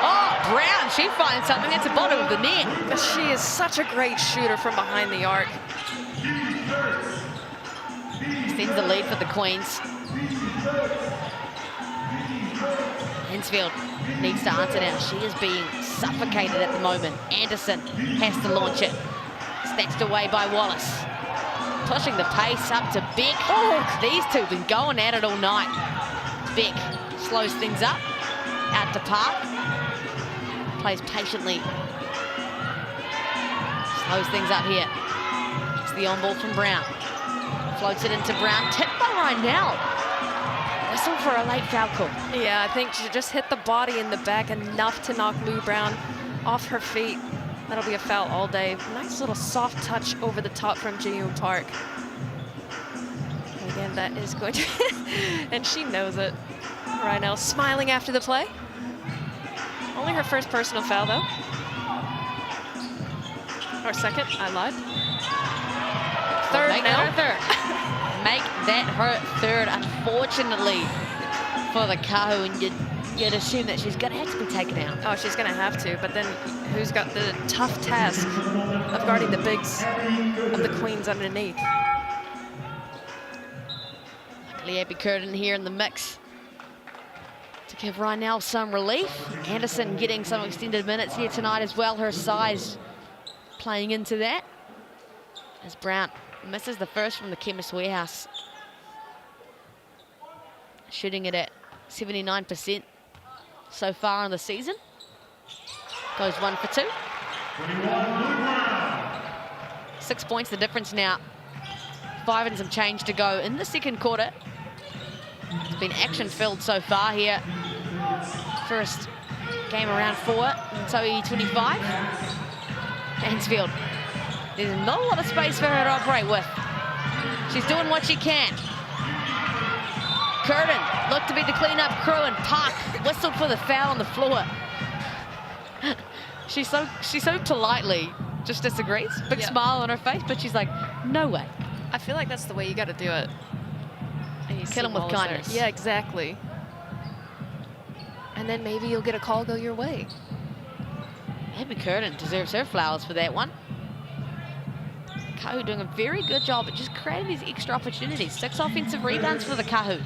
Oh, Brown, she finds something at the bottom of the net. She is such a great shooter from behind the arc. Extends the lead for the Queens. Mansfield needs to answer now. She is being suffocated at the moment. Anderson has to launch it. Snatched away by Wallace. Pushing the pace up to Beck. Oh, these two have been going at it all night. Beck slows things up. Out to Park. Plays patiently. Slows things up here. It's the on ball from Brown. Floats it into Brown. Tipped by Rynell. Whistle for a late foul call. Yeah, I think she just hit the body in the back enough to knock Lou Brown off her feet. That'll be a foul all day. Nice little soft touch over the top from Ji-Yoon Park. And again, that is going to... and she knows it. Rynell smiling after the play. Only her first personal foul, though. Or second, I lied. Third Make now. that her third. Make that her third, unfortunately, for the Kāhu. And you'd assume that she's going to have to be taken out. Oh, she's going to have to. But then who's got the tough task of guarding the bigs of the Queens underneath? Luckily, Abby Curtin here in the mix to give Rynell some relief. Anderson getting some extended minutes here tonight as well. Her size playing into that. As Brown misses the first from the Chemist Warehouse. Shooting it at 79% so far in the season. Goes 1 for 2. 6 points the difference now. 5 and some change to go in the second quarter. It's been action-filled so far here. First game around 4 in Tauihi 25. Mansfield. There's not a lot of space for her to operate with. She's doing what she can. Curtin looked to be the clean-up crew, and Park whistled for the foul on the floor. She so politely just disagrees. Big smile on her face, but she's like, no way. I feel like that's the way you got to do it. And you Kill 'em with kindness. Yeah, exactly. And then maybe you'll get a call go your way. Abby Curtin deserves her flowers for that one. Kāhu doing a very good job at just creating these extra opportunities. 6 offensive rebounds for the Kāhu.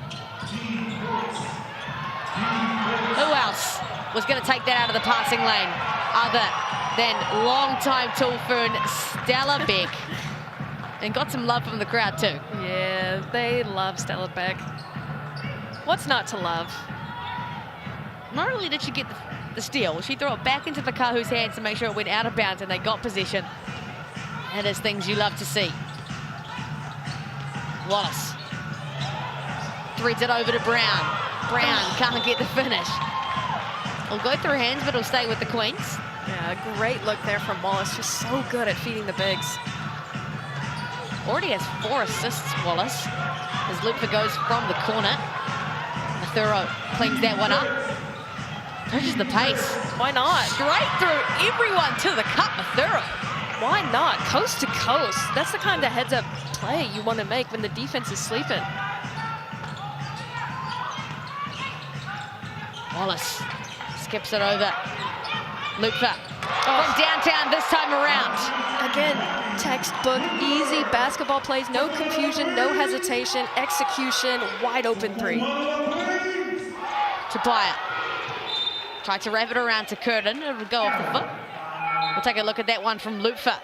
Who else was going to take that out of the passing lane other than long-time tall fern Stella Beck? And got some love from the crowd too. Yeah, they love Stella Beck. What's not to love? Not only did she get the steal, she threw it back into the Kāhu's hands to make sure it went out of bounds and they got possession. That is things you love to see. Wallace threads it over to Brown. Brown can't get the finish. It'll go through her hands, but it'll stay with the Queens. Yeah, great look there from Wallace. She's so good at feeding the bigs. Already has 4 assists, Wallace. As Lupfer goes from the corner. Mathuro cleans that one up. Pushes the pace. Why not? Straight through everyone to the cup, Mathuro. Why not? Coast to coast. That's the kind of heads-up play you want to make when the defense is sleeping. Wallace skips it over. Lupfer from downtown this time around. Again, textbook, easy basketball plays, no confusion, no hesitation, execution, wide open 3. Tobiah tried to wrap it around to Curtin. It would go off the foot. We'll take a look at that one from Lupfer.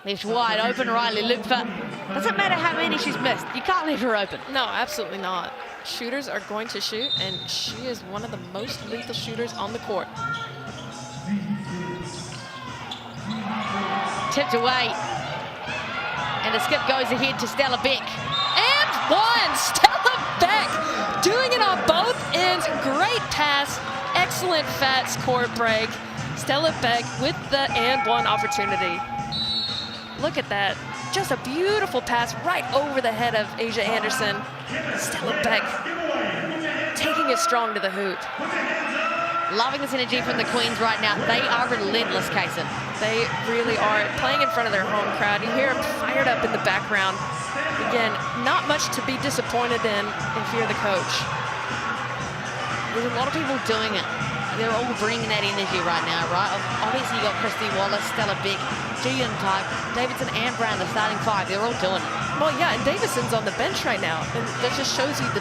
Left wide open, Riley Lupfer. Doesn't matter how many she's missed. You can't leave her open. No, absolutely not. Shooters are going to shoot, and she is one of the most lethal shooters on the court. Tipped away. And the skip goes ahead to Stella Beck. And one! Stella Beck doing it on both ends. Great pass. Excellent fast court break. Stella Beck with the and one opportunity. Look at that. Just a beautiful pass right over the head of Asia Anderson. Stella Beck taking it strong to the hoop. Loving this energy from the Queens right now. They are relentless, Kaysen. They really are. Playing in front of their home crowd. You hear them fired up in the background. Again, not much to be disappointed in if you're the coach. There's a lot of people doing it. They're all bringing that energy right now, right? Obviously, you got Christy Wallace, Stella Beck, Ji-Yoon Park, Davidson and Brown, the starting 5. They're all doing it. Well, yeah, and Davidson's on the bench right now. And that just shows you the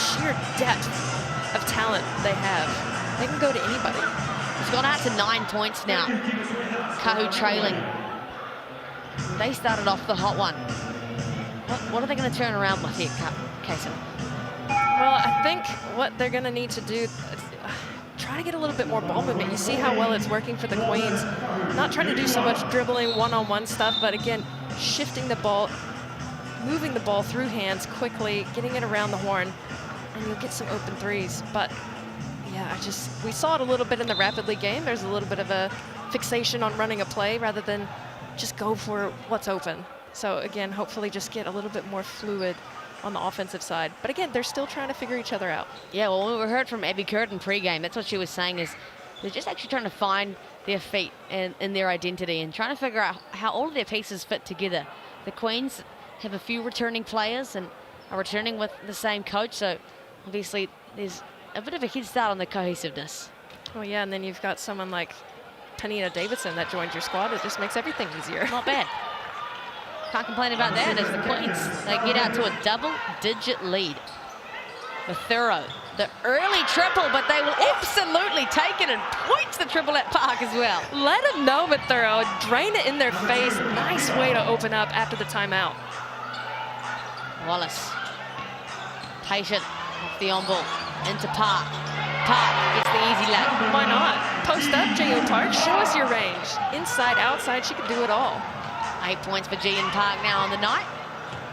sheer depth of talent they have. They can go to anybody. It's gone out to 9 points now. Kāhu trailing. They started off the hot one. What are they going to turn around with here, Kaysen? Well, I think what they're going to need to do, try to get a little bit more ball movement. You see how well it's working for the Queens. Not trying to do so much dribbling, one-on-one stuff, but again, shifting the ball, moving the ball through hands quickly, getting it around the horn, and you'll get some open threes. But yeah, we saw it a little bit in the Rapid League game. There's a little bit of a fixation on running a play rather than just go for what's open. So again, hopefully just get a little bit more fluid on the offensive side. But again, they're still trying to figure each other out. Yeah, well, we heard from Abby Curtin pre-game. That's what she was saying, is they're just actually trying to find their feet and their identity and trying to figure out how all of their pieces fit together. The Queens have a few returning players and are returning with the same coach, so obviously there's a bit of a head start on the cohesiveness. Oh yeah, and then you've got someone like Penina Davidson that joined your squad. It just makes everything easier. Not bad. Can't complain about that as the Queens, they get out to a double-digit lead. Mathuro, the early triple, but they will absolutely take it and point to the triple at Park as well. Let them know, Mathuro. Drain it in their face. Nice way to open up after the timeout. Wallace, patient off the on-ball, into Park. Park gets the easy leg. Why not? Post up, J.O. Park. Show us your range. Inside, outside, she can do it all. 8 points for Gian Park now on the night.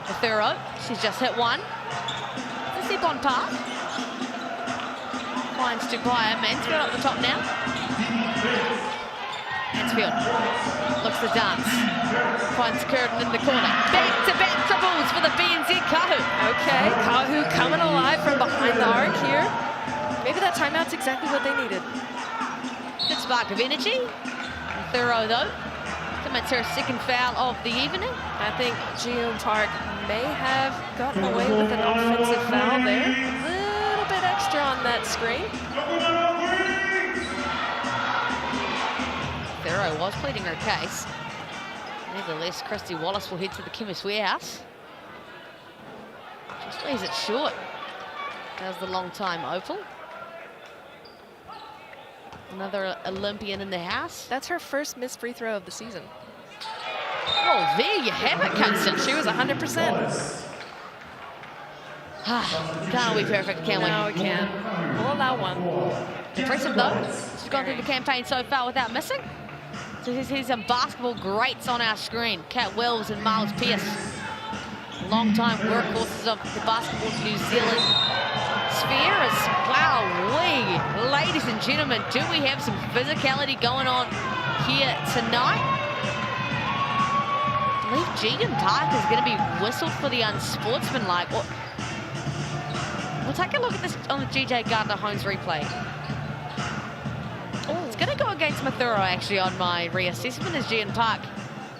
Mathuro, she's just hit one. Let's see on Park. Finds Tobias. Mansfield up the top now. Mansfield looks to dance. Finds Curtin in the corner. Back-to-back triples for the BNZ Kāhu. Okay, Kāhu coming alive from behind the arc here. Maybe that timeout's exactly what they needed. Good spark of energy. Mathuro, though, commits her second foul of the evening. I think Geo Park may have gotten away with an offensive foul there. A little bit extra on that screen. Mathuro was pleading her case. Nevertheless, Christy Wallace will head to the Chemist Warehouse. Just lays it short. Does the long time opal. Another Olympian in the house. That's her first missed free throw of the season. Oh, there you have it, Kingston. She was 100%. Can't be perfect, can we? No, we can't. We'll allow one. Impressive, though. She's gone through the campaign so far without missing. So here's some basketball greats on our screen. Kat Wells and Miles Pearce. Long-time workhorses of the Basketball New Zealand sphere. Wowee. Ladies and gentlemen, do we have some physicality going on here tonight? I believe Jegan Park is going to be whistled for the unsportsmanlike. We'll take a look at this on the GJ Gardner-Holmes replay. It's going to go against Mathuro, actually, on my reassessment, as Jegan Park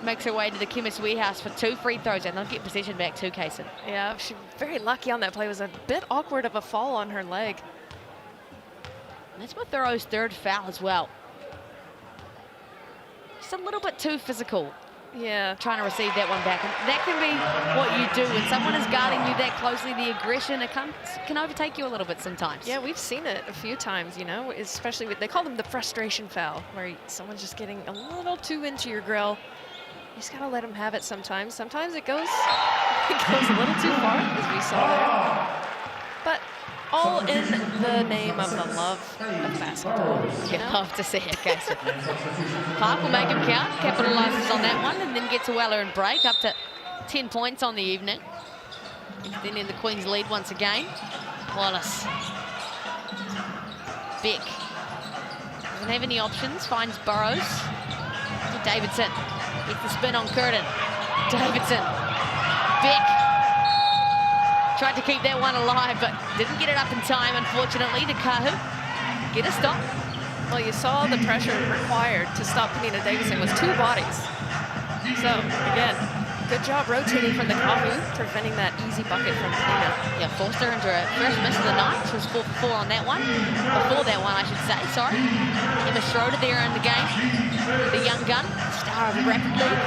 makes her way to the Chemist Warehouse for 2 free throws, and they'll get possession back too, Kaysen. Yeah, she's very lucky on that play. It was a bit awkward of a fall on her leg. And that's Mathuro's 3rd foul as well. Just a little bit too physical. Yeah. Trying to receive that one back. And that can be what you do. When someone is guarding you that closely, the aggression, it can overtake you a little bit sometimes. Yeah, we've seen it a few times, you know, especially they call them the frustration foul, where someone's just getting a little too into your grill. You just gotta let them have it sometimes. Sometimes it goes a little too far, as we saw there. But all in the name of the love of basketball. You love to see it, Kaysen. Park will make him count, capitalises on that one, and then gets a Weller and break up to 10 points on the evening. Extending the Queen's lead once again. Wallace. Beck. Doesn't have any options, finds Burrows. To Davidson. Gets the spin on Curtin. Davidson. Beck. Tried to keep that one alive, but didn't get it up in time, unfortunately, to Kāhu. Get a stop. Well, you saw the pressure required to stop Penina Davidson was 2 bodies. So, again, good job rotating from the Kāhu, preventing that easy bucket from Penina. Yeah, forced her into her first miss of the night. She was 4 for 4 on that one. Before that one, I should say, sorry. Emma Schroeder there in the game. The young gun, star of the Rapid League.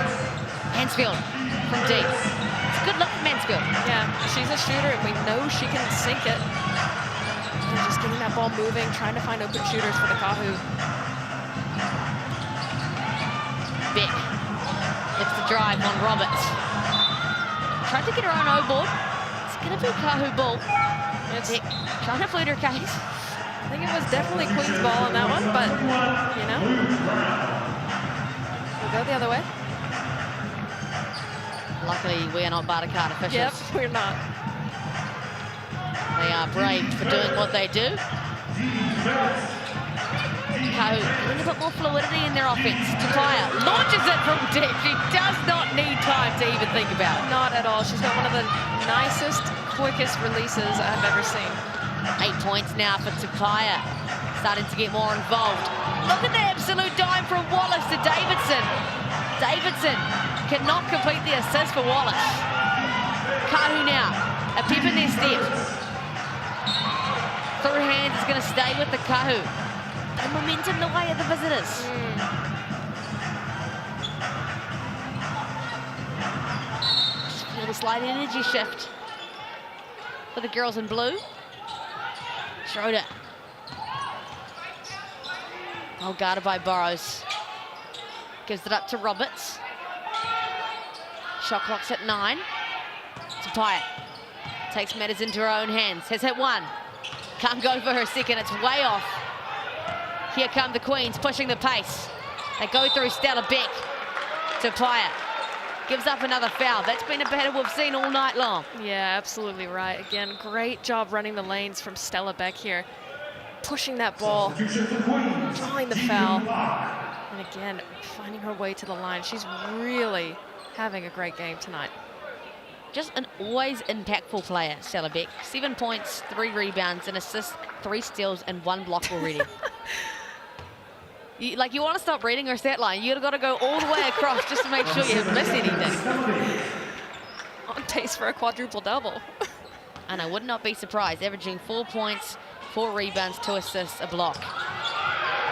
Mansfield from deep. It's a good look for Mansfield. Yeah, she's a shooter, and we know she can sink it. They're just getting that ball moving, trying to find open shooters for the Kāhu. Beck gets the drive on Roberts. Tried to get her own O-board. It's going to be Kāhu ball. It's, Trying to plead her case. I think it was definitely Queen's ball on that one, but, you know, we'll go the other way. Luckily, we are not Barter card officials. Yep, we're not. They are brave for doing what they do. Kāhu, a little bit more fluidity in their offense. Tauihi launches it from deep. She does not need time to even think about it. Not at all. She's got one of the nicest, quickest releases I've ever seen. 8 points now for Tauihi. Starting to get more involved. Look at the absolute dime from Wallace to Davidson. Davidson cannot complete the assist for Wallace. Kāhu now, a pip in their step. Through hands is going to stay with the Kāhu. The momentum the way of the visitors. Just feel the slight energy shift for the girls in blue. Schroeder. Well guarded by Burrows. Gives it up to Roberts. Shot clock's at 9. Tauihi takes matters into her own hands. Has hit one. Can't go for her second. It's way off. Here come the Queens pushing the pace. They go through Stella Beck. Tauihi gives up another foul. That's been a battle we've seen all night long. Yeah, absolutely right. Again, great job running the lanes from Stella Beck here. Pushing that ball, drawing the foul. And again, finding her way to the line. She's really having a great game tonight. Just an always impactful player, Stella Beck. 7 points, 3 rebounds, an assist, 3 steals, and 1 block already. You want to stop reading her stat line. You've got to go all the way across just to make sure you haven't missed anything. On pace for a quadruple double. And I would not be surprised, averaging 4 points, 4 rebounds, 2 assists, a block.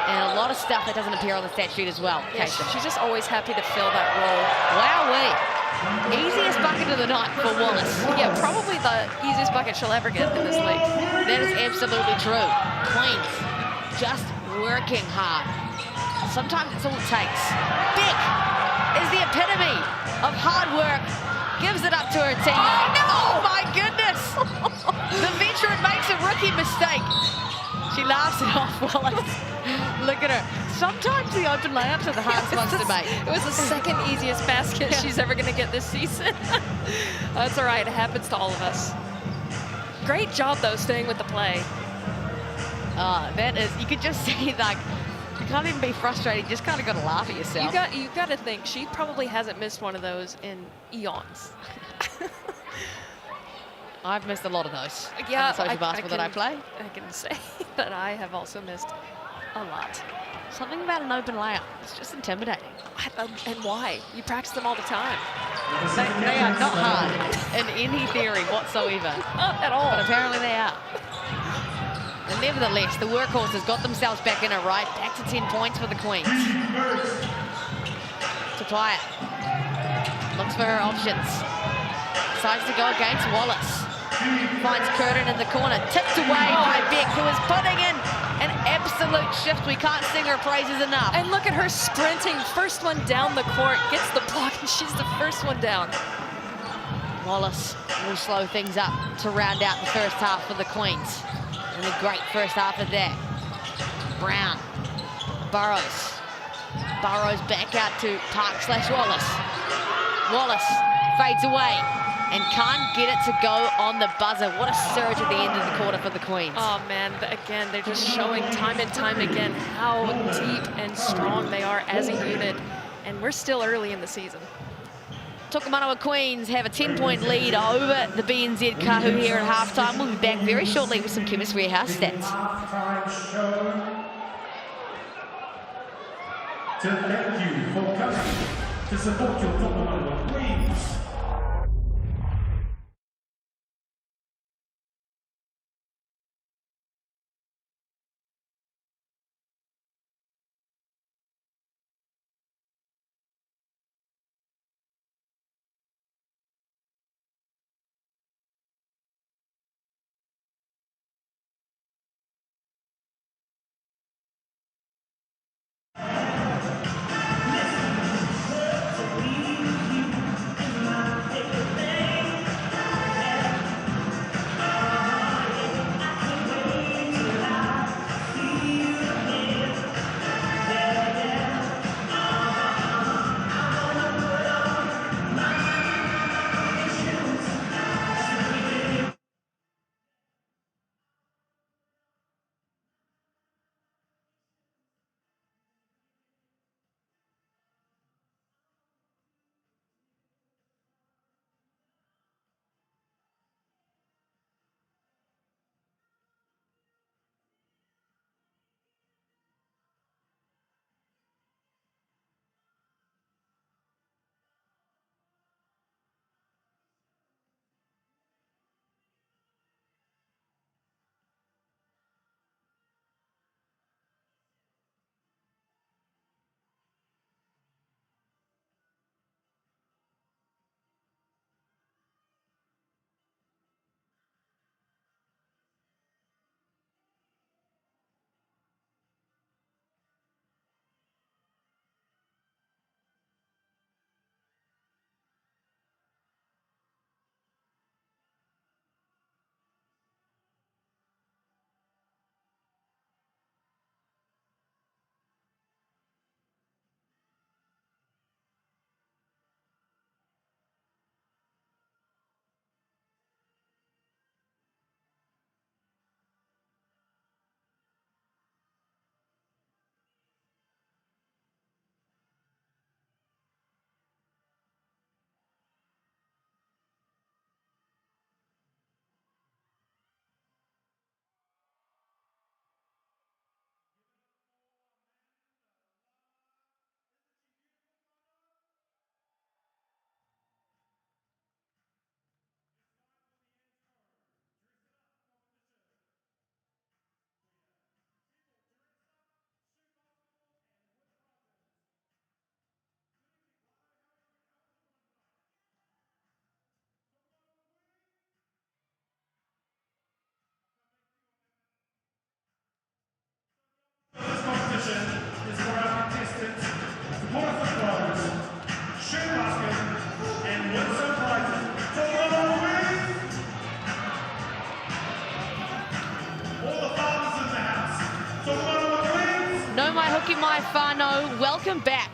And a lot of stuff that doesn't appear on the stat sheet as well. Yeah, she's just always happy to fill that role. Wowee. Easiest bucket of the night for Wallace. Yeah, probably the easiest bucket she'll ever get in this league. That is absolutely true. Queens just working hard. Sometimes it's all it takes. Beck is the epitome of hard work. Gives it up to her team. Oh, no! Oh, my goodness! The veteran makes a rookie mistake. She laughs it off, Wallace. Look at her. Sometimes the open layups are the hardest ones to make. It was the second easiest basket she's ever going to get this season. That's all right. It happens to all of us. Great job, though, staying with the play. That is, you could just see, like, you can't even be frustrated. You just kind of got to laugh at yourself. You got to think she probably hasn't missed one of those in eons. I've missed a lot of those. Yeah, on the social basketball that I play. I can say that I have also missed a lot. Something about an open layup. It's just intimidating. And why? You practice them all the time. They are not hard in any theory whatsoever. Not at all. But apparently they are. And nevertheless, the workhorses got themselves back in it, right? Back to 10 points for the Queens. Tauihi looks for her options. Decides to go against Wallace. Finds Curtin in the corner. Tipped away by Beck, who is putting in an absolute shift. We can't sing her praises enough. And look at her sprinting. First one down the court. Gets the block, and she's the first one down. Wallace will slow things up to round out the first half for the Queens. And a great first half of that. Brown. Burrows. Burrows back out to Park/Wallace. Wallace fades away and can't get it to go on the buzzer. What a surge at the end of the quarter for the Queens. Oh, man. Again, they're just showing time and time again how deep and strong they are as a unit. And we're still early in the season. Tokomanawa Queens have a 10-point lead over the BNZ Kāhu here at halftime. We'll be back very shortly with some Chemistry House stats. To thank you for coming to support your Tokomanawa Queens. session is for our contestants to put up the clothes, shoot basket, and win some prizes. Tokomanawa Queens! All the fathers in the house. Tokomanawa Queens! No mai hoki mai whānau, welcome back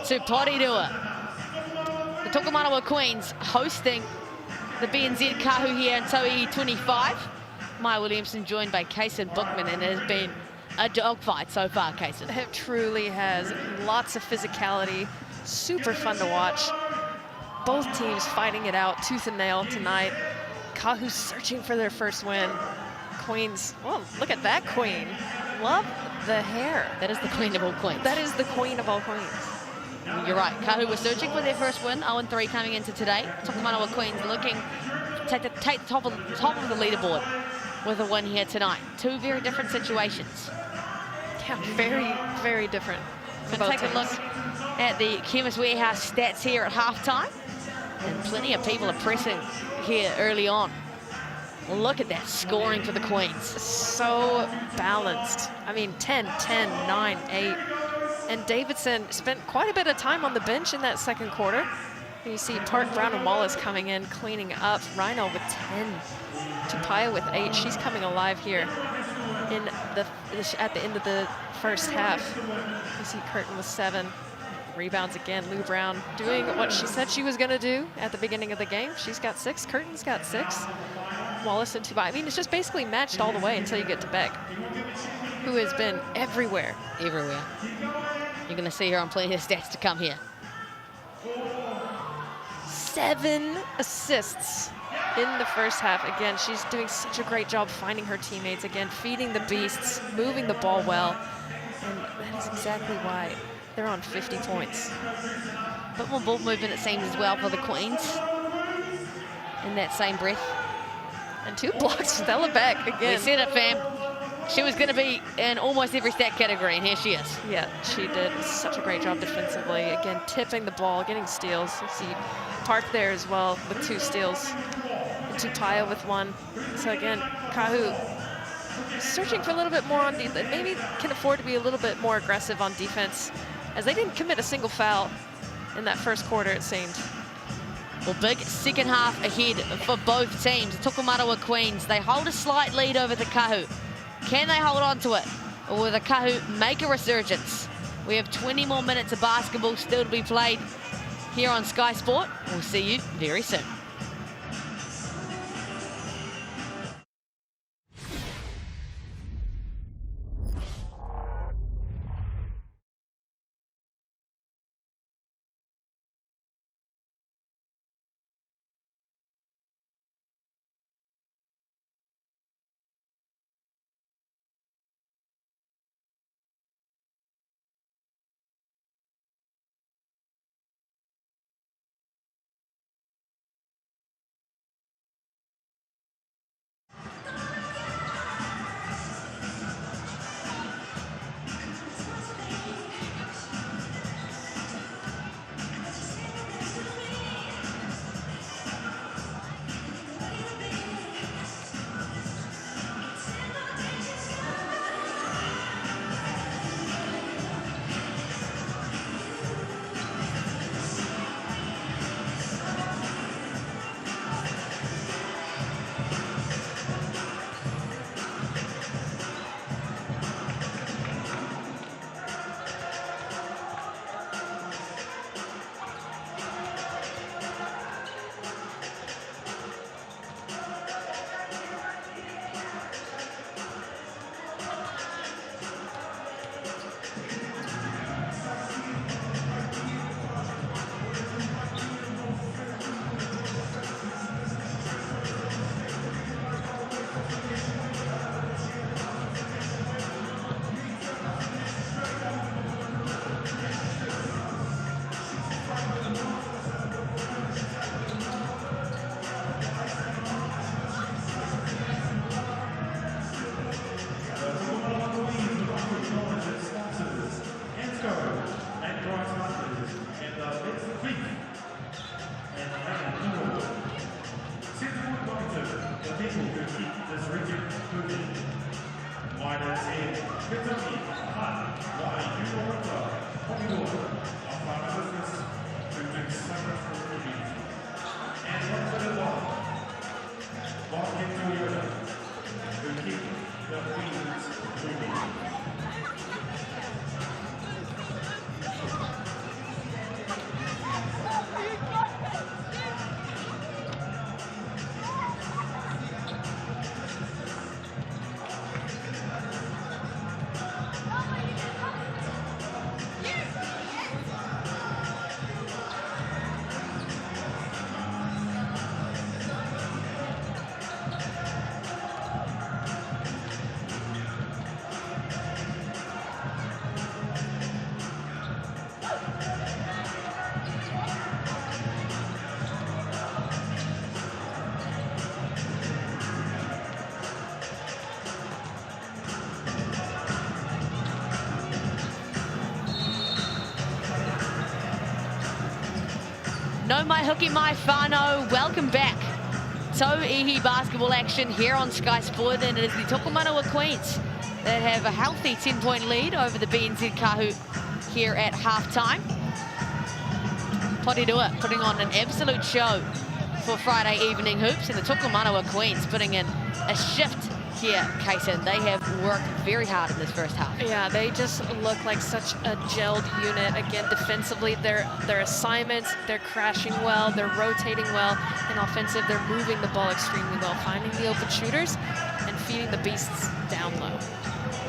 to Porirua. The Tokomanawa Queens hosting the BNZ Kāhu here in Tauihi 25. Maya Williamson joined by Kason Bookman, and it has been a dogfight so far, Kason. It truly has. Lots of physicality, super fun to watch. Both teams fighting it out tooth and nail tonight. Kāhu searching for their first win. Queens, well, look at that queen. Love the hair. That is the queen of all queens. That is the queen of all queens. You're right. Kāhu was searching for their first win, 0-3 coming into today. Tokomanawa Queens looking to take the top of the leaderboard with a win here tonight. Two very different situations. Yeah, very, very different. We'll take a look at the Chemist Warehouse stats here at halftime. And plenty of people are pressing here early on. Look at that scoring for the Queens. So balanced. I mean, 10, 10, 9, 8. And Davidson spent quite a bit of time on the bench in that second quarter. You see Park, Brown, and Wallace coming in, cleaning up. Rhino with 10. Tupaia with 8. She's coming alive here at the end of the first half. You see Curtin with 7. Rebounds again. Lou Brown doing what she said she was going to do at the beginning of the game. She's got 6. Curtin's got 6. Wallace and Tupaia. I mean, it's just basically matched all the way until you get to Beck, who has been everywhere. Everywhere. You're going to see her on plenty of stats to come here. 7 assists in the first half. Again, she's doing such a great job finding her teammates. Again, feeding the beasts, moving the ball well. And that is exactly why they're on 50 points. Bit more ball movement, it seems, as well for the Queens. In that same breath. And 2 blocks, Stella Beck again. We said it, fam. She was going to be in almost every stat category, and here she is. Yeah, she did such a great job defensively. Again, tipping the ball, getting steals. You see Park there as well with 2 steals. And Tupaia with 1. So again, Kāhu searching for a little bit more on defense. Maybe can afford to be a little bit more aggressive on defense, as they didn't commit a single foul in that first quarter, it seemed. Well, big second half ahead for both teams. The Tokomanawa Queens, they hold a slight lead over the Kāhu. Can they hold on to it? Or will the Kāhu make a resurgence? We have 20 more minutes of basketball still to be played here on Sky Sport. We'll see you very soon. No mai hoki mai whānau, welcome back. Tauihi basketball action here on Sky Sport, and it is the Tokomanawa Queens that have a healthy 10-point lead over the BNZ Kāhu here at halftime. Porirua putting on an absolute show for Friday evening hoops, and the Tokomanawa Queens putting in a shift here, Kaysen. They have worked very hard in this first half. Yeah, they just look like such a gelled unit. Again, defensively, their assignments, they're crashing well, they're rotating well, and offensive, they're moving the ball extremely well, finding the open shooters and feeding the beasts down low.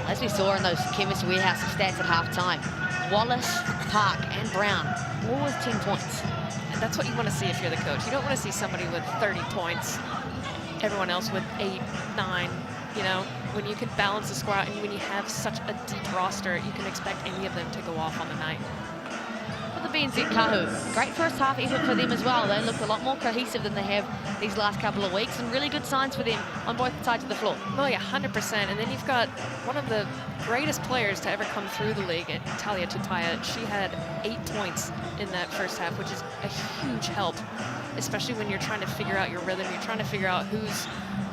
As we saw in those Chemist Warehouse stats at halftime, Wallace, Park, and Brown all with 10 points. And that's what you want to see if you're the coach. You don't want to see somebody with 30 points, everyone else with 8, 9. You know, when you can balance the squad and when you have such a deep roster, you can expect any of them to go off on the night. For the BNZ Kāhu, great first half effort for them as well. They look a lot more cohesive than they have these last couple of weeks, and really good signs for them on both sides of the floor. Oh yeah, 100%. And then you've got one of the greatest players to ever come through the league, Talia Tutaya. She had 8 points in that first half, which is a huge help, especially when you're trying to figure out your rhythm. You're trying to figure out who's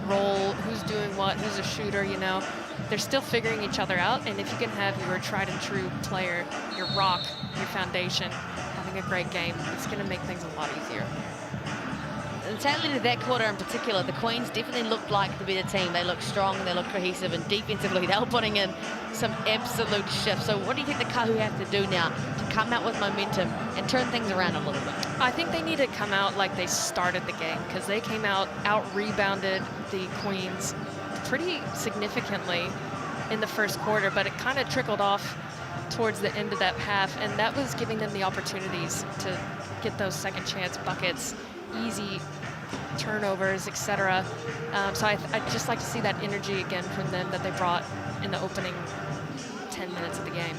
role, who's doing what, who's a shooter, you know. They're still figuring each other out, and if you can have your tried and true player, your rock, your foundation, having a great game, it's going to make things a lot easier. And tail end of that quarter in particular, the Queens definitely looked like the better team. They looked strong, they looked cohesive, and defensively they were putting in some absolute shifts. So what do you think the Kāhu have to do now to come out with momentum and turn things around a little bit? I think they need to come out like they started the game, because they came out, out-rebounded the Queens pretty significantly in the first quarter, but it kind of trickled off towards the end of that half, and that was giving them the opportunities to get those second chance buckets, easy turnovers, etc. So I'd just like to see that energy again from them that they brought in the opening 10 minutes of the game.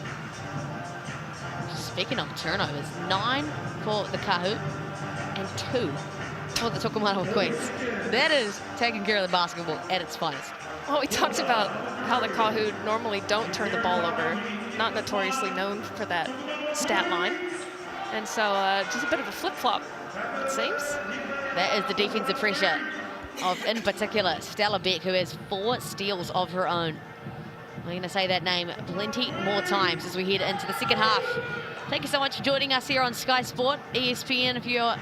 Speaking of turnovers, 9 for the Kāhu and 2 for the Tokomanawa Queens. That is taking care of the basketball at its finest. Well, we talked about how the Kāhu normally don't turn the ball over, not notoriously known for that stat line. And so just a bit of a flip-flop, it seems. That is the defensive pressure of, in particular, Stella Beck, who has 4 steals of her own. We're going to say that name plenty more times as we head into the second half. Thank you so much for joining us here on Sky Sport, ESPN if you're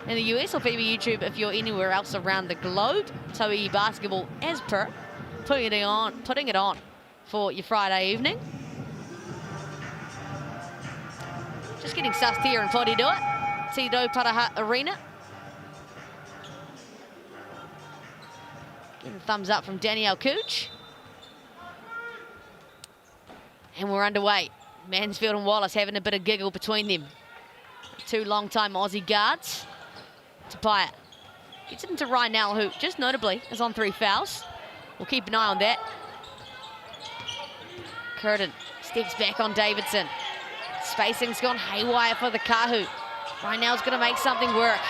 in the US, or FIBA YouTube if you're anywhere else around the globe. Tauihi Basketball, as per, putting it on for your Friday evening. Just getting sussed here in Porirua, Rauparaha Arena. Getting a thumbs up from Danielle Cooch. And we're underway. Mansfield and Wallace having a bit of giggle between them. 2 long-time Aussie guards. Tapia gets it into Rynell, who just notably is on 3 fouls. We'll keep an eye on that. Curtin steps back on Davidson. Spacing's gone haywire for the Kāhu. Rynell's going to make something work.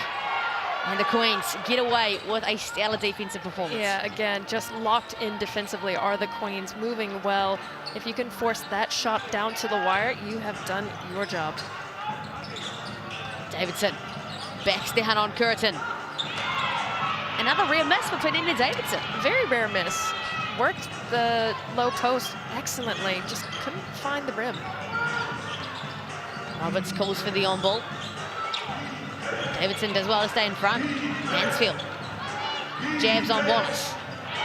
And the Queens get away with a stellar defensive performance. Yeah, again, just locked in defensively are the Queens, moving well. If you can force that shot down to the wire, you have done your job. Davidson backs down on Curtin. Another rare miss for Penina Davidson. Very rare miss. worked the low post excellently, just couldn't find the rim. Roberts calls for the on-ball. Davidson does well to stay in front. Mansfield jabs on Wallace.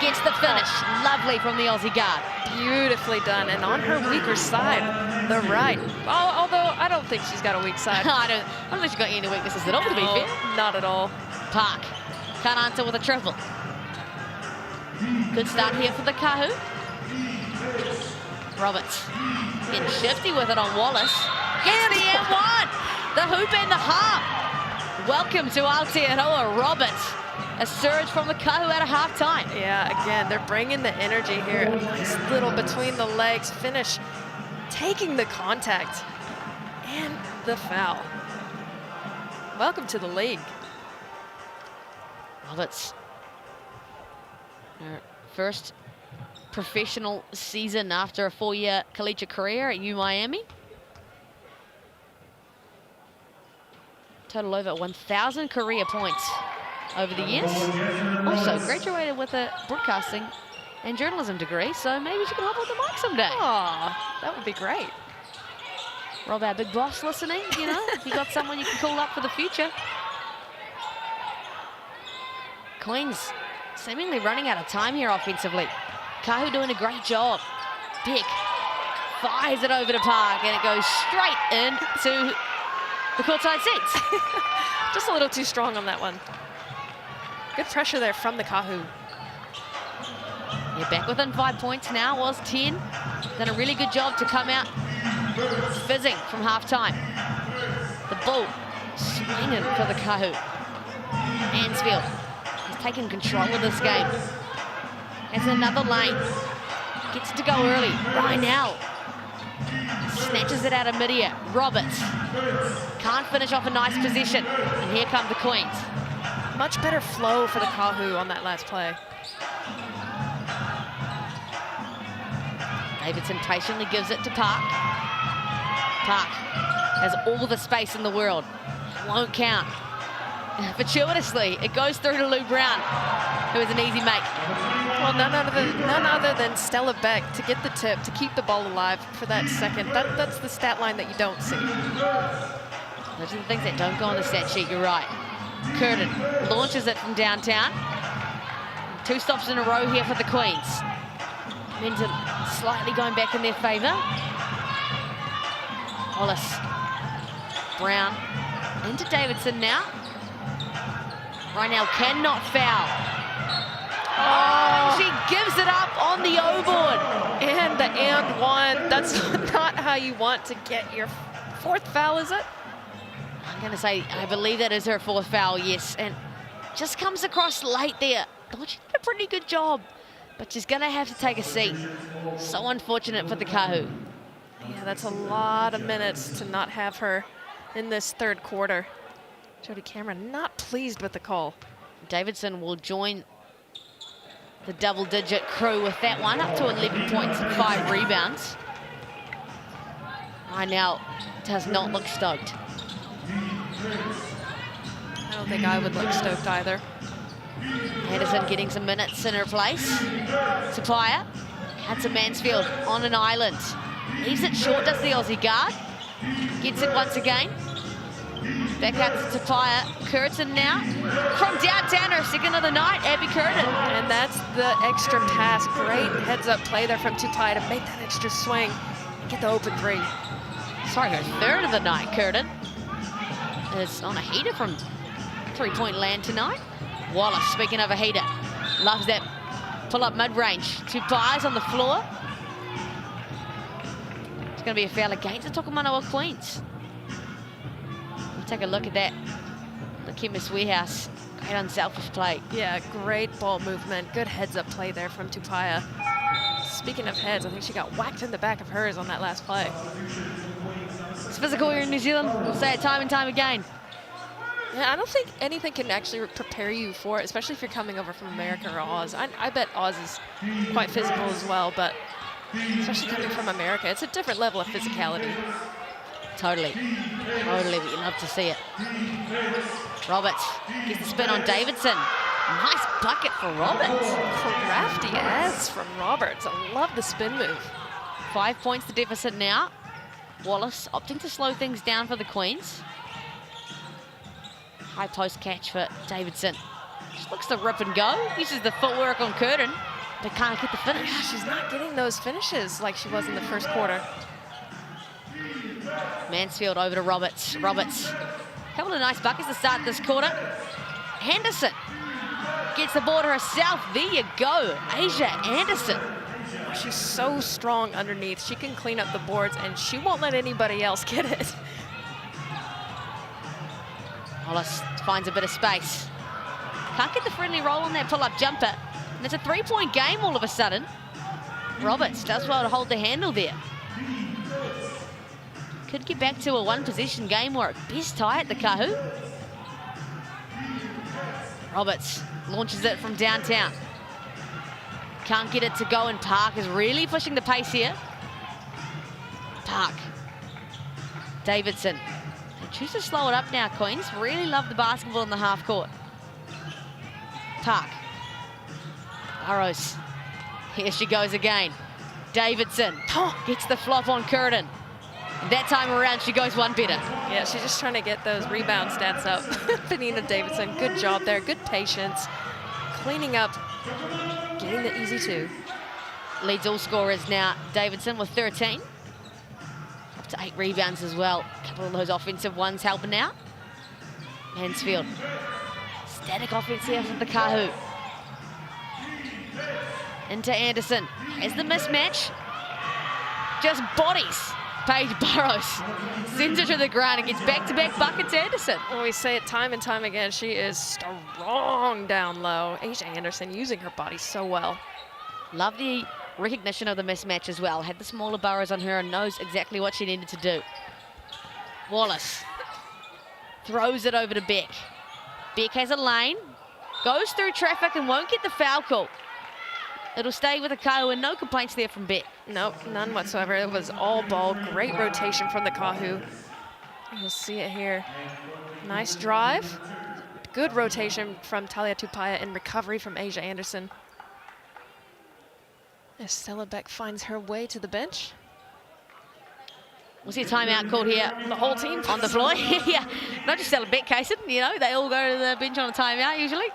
Gets the finish. Lovely from the Aussie guard. Beautifully done, and on her weaker side, the right. Although I don't think she's got a weak side. I don't think she's got any weaknesses at all, to be fair. Not at all. Park can't answer with a triple. Good start here for the Kāhu. Roberts getting shifty with it on Wallace. Gets the M1. The hoop and the half. Welcome to Aotearoa, Roberts. A surge from the Kāhu at a half-time. Yeah, again, they're bringing the energy here. A nice little between the legs finish, taking the contact and the foul. Welcome to the league. Roberts, her first professional season after a 4-year collegiate career at UMiami. Total over 1,000 career points over the years. Also graduated with a broadcasting and journalism degree, so maybe she can hop on the mic someday. Oh, that would be great. Rob, our big boss, listening, you know, if you got someone you can call up for the future. Queens seemingly running out of time here offensively. Kāhu doing a great job. Dick fires it over to Park, and it goes straight into the courtside seats. Just a little too strong on that one. Good pressure there from the Kāhu. Yeah, back within 5 points now, was 10. Done a really good job to come out fizzing from half-time. The ball swinging for the Kāhu. Mansfield has taken control of this game. Has another lane. Gets it to go early. Right now. Snatches it out of mid-air. Roberts can't finish off a nice position. And here come the Queens. Much better flow for the Kāhu on that last play. Davidson patiently gives it to Park. Park has all the space in the world. Won't count. Fortuitously, it goes through to Lou Brown, who is an easy make. Well, none other than Stella Beck to get the tip, to keep the ball alive for that second. That's the stat line that you don't see. Those are the things that don't go on the stat sheet, you're right. Curtin launches it from downtown. 2 stops in a row here for the Queens. Momentum slightly going back in their favour. Wallace. Brown into Davidson now. Right now cannot foul. Oh, she gives it up on the O-board. And the and one. That's not how you want to get your 4th foul, is it? I'm going to say, I believe that is her 4th foul, yes. And just comes across late there. Thought she did a pretty good job, but she's going to have to take a seat. So unfortunate for the Kāhu. Yeah, that's a lot of minutes to not have her in this 3rd quarter. Jody Cameron not pleased with the call. Davidson will join the double-digit crew with that one, up to 11 points and 5 rebounds. Right now, does not look stoked. I don't think I would look stoked either. Henderson getting some minutes in her place. Tapia, Hudson Mansfield on an island. Leaves it short, does the Aussie guard. Gets it once again. Back out to Tapia. Curtin now. From downtown, her 2nd of the night, Abby Curtin. And that's the extra pass. Great heads-up play there from Tapia to make that extra swing and get the open 3. Sorry, her 3rd of the night, Curtin. Is on a heater from 3-point land tonight. Wallace, speaking of a heater, loves that pull-up mid-range. Tapia's on the floor. It's going to be a foul against the Tokomanawa Queens. We'll take a look at that. The Chemist Warehouse, great unselfish play. Yeah, great ball movement. Good heads-up play there from Tapia. Speaking of heads, I think she got whacked in the back of hers on that last play. It's physical here in New Zealand. We'll say it time and time again. Yeah, I don't think anything can actually prepare you for it, especially if you're coming over from America or Oz. I bet Oz is quite physical as well, but especially coming from America, it's a different level of physicality. Totally. Totally, but you love to see it. Roberts gets the spin on Davidson. Nice bucket for Roberts. Crafty ass from Roberts. I love the spin move. 5 points the deficit now. Wallace opting to slow things down for the Queens. High post catch for Davidson. Just looks to rip and go. Uses the footwork on Curtin, but can't get the finish. Yeah, she's not getting those finishes like she was in the first quarter. Mansfield over to Roberts. Roberts, a couple of nice buckets to start this quarter. Henderson gets the ball to herself. There you go, Asia Anderson. She's so strong underneath. She can clean up the boards, and she won't let anybody else get it. Wallace finds a bit of space. Can't get the friendly roll on that pull-up jumper. And it's a 3-point game all of a sudden. Roberts does well to hold the handle there. Could get back to a one-possession game or at best tie at the Kāhu. Roberts launches it from downtown. Can't get it to go, and Park is really pushing the pace here. Park. Davidson. They choose to slow it up now, Queens. Really love the basketball in the half court. Park. Burrows. Here she goes again. Davidson gets the flop on Curtin. And that time around, she goes one better. Yeah, she's just trying to get those rebound stats up. Penina Davidson, good job there. Good patience. Cleaning up. Getting the easy two. Leads all scorers now. Davidson with 13. Up to 8 rebounds as well. A couple of those offensive ones helping out. Mansfield. Static offense here for the Kāhu. Into Anderson. Has the mismatch. Just bodies. Paige Burrows sends it to the ground and gets back-to-back buckets. Anderson. Well, we say it time and time again, she is strong down low. Asia Anderson using her body so well. Love the recognition of the mismatch as well. Had the smaller Burrows on her and knows exactly what she needed to do. Wallace throws it over to Beck. Beck has a lane, goes through traffic and won't get the foul call. It'll stay with the Kāhu, and no complaints there from Beck. Nope, none whatsoever. It was all ball. Great rotation from the Kāhu. You'll see it here. Nice drive. Good rotation from Talia Tupaya and recovery from Asia Anderson. As Stella Beck finds her way to the bench. We'll see a timeout called here. The whole team on the floor. Yeah, not just Stella Beck, Kaysen. You know, they all go to the bench on a timeout usually.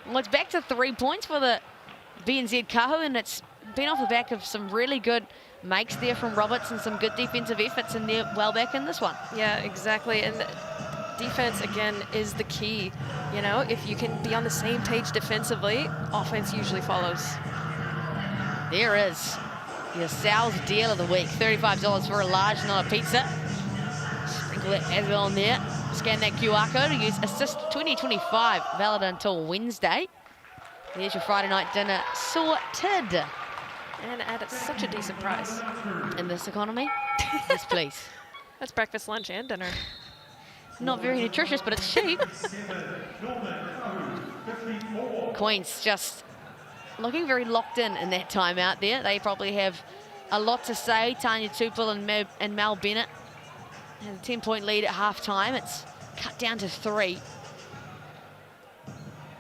Well, it's back to 3 points for the BNZ Kāhu, and it's been off the back of some really good makes there from Roberts and some good defensive efforts, and they're well back in this one. Yeah, exactly. And defense, again, is the key. You know, if you can be on the same page defensively, offense usually follows. There is your Sal's deal of the week. $35 for a large, not a pizza. Sprinkle that as well on there. Scan that QR code and use Assist 2025, valid until Wednesday. There's your Friday night dinner sorted. And at such a decent price. In this economy? Yes, please. That's breakfast, lunch, and dinner. Not very nutritious, but it's cheap. Queens just looking very locked in that timeout there. They probably have a lot to say. Tanya Tupel and Mel Bennett has a 10-point lead at halftime. It's cut down to 3.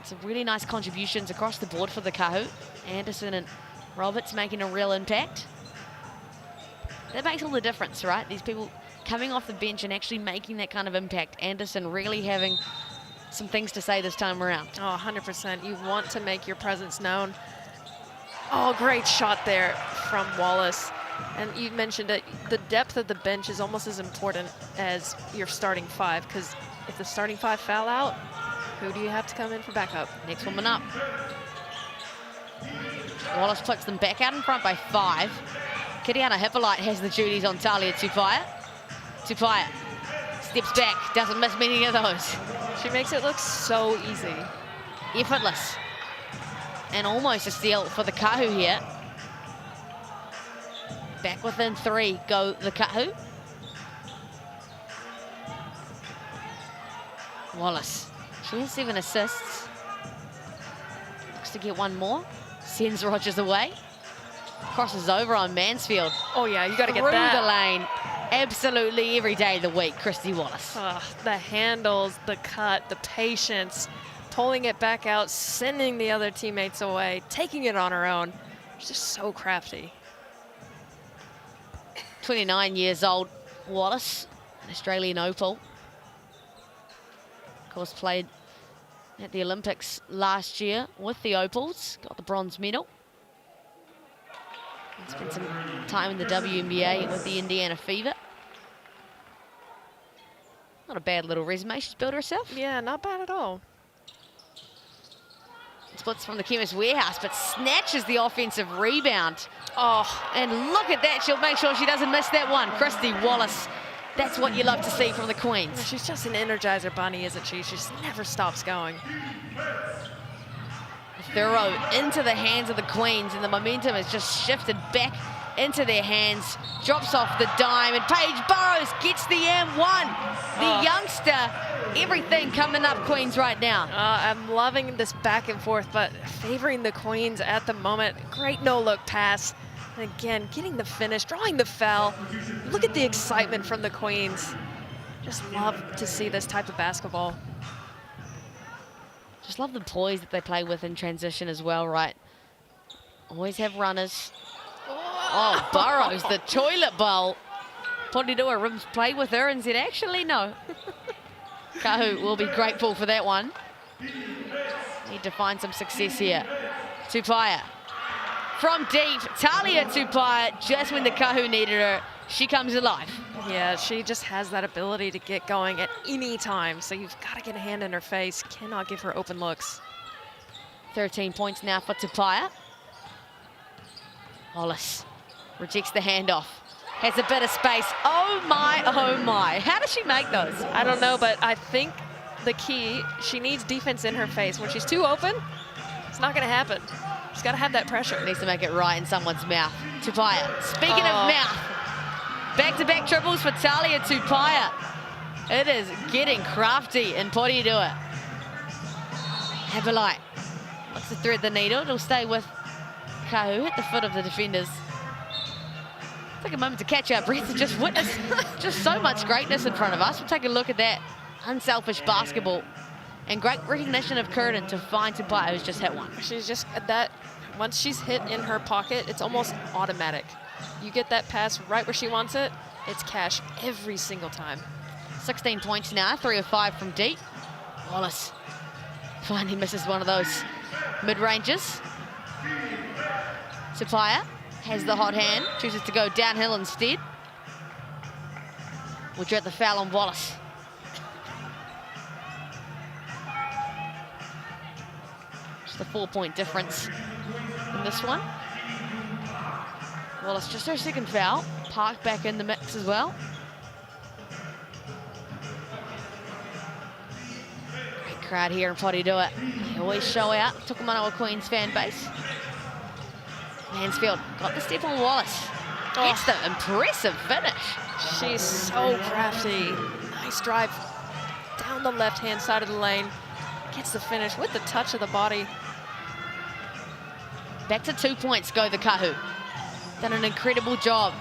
Some really nice contributions across the board for the Kāhu. Anderson and Roberts making a real impact. That makes all the difference, right? These people coming off the bench and actually making that kind of impact. Anderson really having some things to say this time around. Oh, 100%. You want to make your presence known. Oh, great shot there from Wallace. And you mentioned it, the depth of the bench is almost as important as your starting 5, because if the starting 5 foul out, who do you have to come in for backup? Next woman up. Wallace puts them back out in front by 5. Kiriana Hippolyte has the duties on Talia Tupaya. Tupaya steps back, doesn't miss many of those. She makes it look so easy. Effortless. And almost a steal for the Kāhu here. Back within 3 go the Kāhu. Wallace. She has 7 assists. Looks to get one more. Sends Rogers away. Crosses over on Mansfield. Oh yeah, you got to get through that. the lane. Absolutely every day of the week, Christy Wallace. The handles, the cut, the patience. pulling it back out, sending the other teammates away, taking it on her own. She's just so crafty. 29 years old, Wallace, an Australian opal. Of course, played at the Olympics last year with the opals, got the bronze medal. And spent some time in the WNBA with the Indiana Fever. Not a bad little resume she's built herself. Yeah, not bad at all. Splits from the Chemist Warehouse, but snatches the offensive rebound. Oh, And look at that, she'll make sure she doesn't miss that one. Christy Wallace, that's what you love to see from the Queens. she's just an Energizer bunny, isn't she? She just never stops going. Thorough into the hands of the Queens, and the momentum has just shifted back into their hands. Drops off the dime, and Paige Burrows gets the M1. The youngster, everything coming up Queens right now. I'm loving this back and forth, but favoring the Queens at the moment. Great no-look pass. And again, getting the finish, drawing the foul. Look at the excitement from the Queens. Just love to see this type of basketball. Just love the poise that they play with in transition as well, right? Always have runners. Oh, Burrows, the toilet bowl. Porirua rims play with her and said, actually, no. Kāhu will be grateful for that one. Need to find some success here. Tupaia. From deep, Talia Tupaia, just when the Kāhu needed her, she comes alive. Yeah, she just has that ability to get going at any time, so you've got to get a hand in her face. Cannot give her open looks. 13 points now for Tupaia. Wallace rejects the handoff. Has a bit of space. Oh my, oh my. How does she make those? I don't know, but I think the key, she needs defense in her face. When she's too open, it's not going to happen. She's got to have that pressure. Needs to make it right in someone's mouth. Tupaia, speaking of mouth, back-to-back triples for Talia Tupaia. It is getting crafty in Porirua. Haverlight looks to thread the needle. It'll stay with Kāhu at the foot of the defenders. Take a moment to catch our breath and just witness just so much greatness in front of us. We'll take a look at that unselfish basketball. And great recognition of Curtin to find Tupaia, who's just hit one. She's just that, once she's hit in her pocket, it's almost automatic. You get that pass right where she wants it, it's cash every single time. 16 points now, 3 of 5 from deep. Wallace finally misses one of those mid-ranges. Tupaia has the hot hand, chooses to go downhill instead. We'll dread the foul on Wallace. Just a 4-point difference in this one. Wallace just her second foul. Park back in the mix as well. Great crowd here in Porirua. They always show out. Tokomanawa Queens fan base. Mansfield got the step on Wallace. Gets the impressive finish. She's so crafty. Nice drive down the left-hand side of the lane. Gets the finish with the touch of the body. Back to 2 points go the Kāhu. Done an incredible job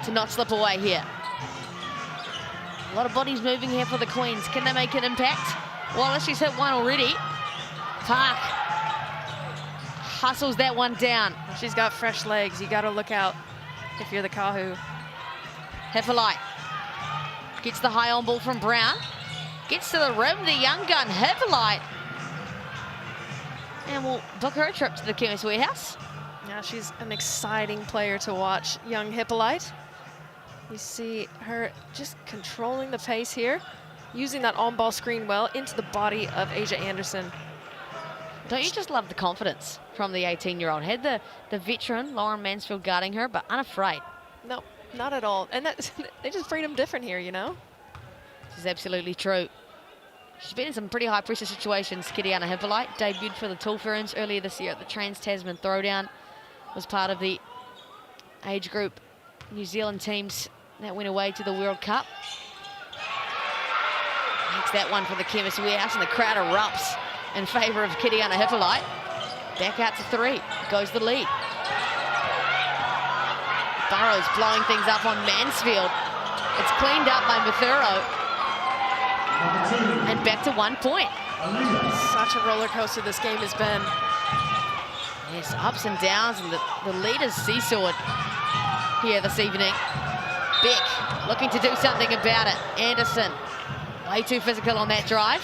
to not slip away here. A lot of bodies moving here for the Queens. Can they make an impact? Wallace, she's hit one already. Park hustles that one down. She's got fresh legs. You got to look out if you're the Kāhu. Hefferlight gets the high on ball from Brown. Gets to the rim, the young gun, Hefferlight. And we'll book her a trip to the Chemist Warehouse. Yeah, she's an exciting player to watch, young Hippolyte. You see her just controlling the pace here, using that on-ball screen well into the body of Asia Anderson. Don't you just love the confidence from the 18-year-old? Had the veteran, Lauren Mansfield, guarding her, but unafraid. No, not at all. And they just treat them different here, you know? This is absolutely true. She's been in some pretty high-pressure situations, Kiriana Hippolyte. Debuted for the Tall Ferns earlier this year at the Trans-Tasman Throwdown. Was part of the age group New Zealand teams that went away to the World Cup. Makes that one for the Chemist Warehouse, and the crowd erupts in favour of Kiriana Hippolyte. Back out to 3, goes the lead. Burrows blowing things up on Mansfield. It's cleaned up by Mathuro. And back to 1 point. Such a roller coaster this game has been. Yes, ups and downs, and the leaders seesawed here this evening. Beck looking to do something about it. Anderson, way too physical on that drive.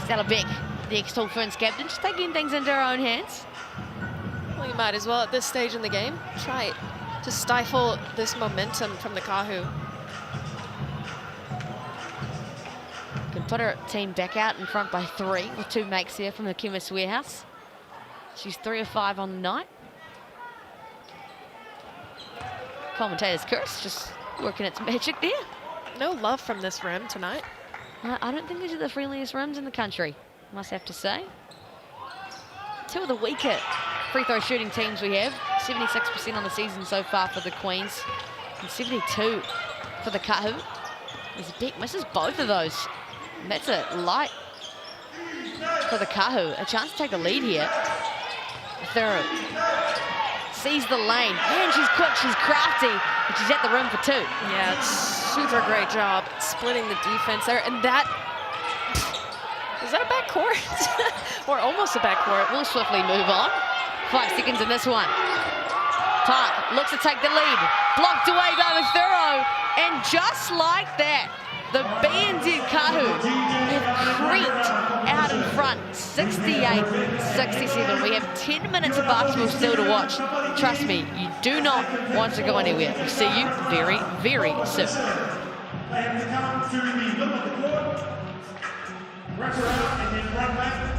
Stella Beck, the ex-Tall Ferns captain, just taking things into her own hands. Well, you might as well at this stage in the game try to stifle this momentum from the Kāhu. Can put her team back out in front by 3 with 2 makes here from the Chemist Warehouse. She's 3 of 5 on the night. Commentator's curse just working its magic there. No love from this rim tonight. I don't think these are the friendliest rims in the country, must have to say. 2 of the weaker free throw shooting teams we have. 76% on the season so far for the Queens, and 72 for the Kāhu. As Beck misses both of those. And that's a light for the Kāhu. A chance to take the lead here. Thorough sees the lane. Man, she's quick, she's crafty, and she's at the rim for 2. Yeah, it's super great job splitting the defense there. And that, is that a backcourt? Or almost a backcourt. We'll swiftly move on. 5 seconds in this one. Park looks to take the lead. Blocked away by Thorough. And just like that, the BBNZ Kāhu have creeped out in front, 68-67. We have 10 minutes of basketball still to watch. Trust me, you do not want to go anywhere. We'll see you very, very soon. Players come to the middle of the court, wrap around and then run back.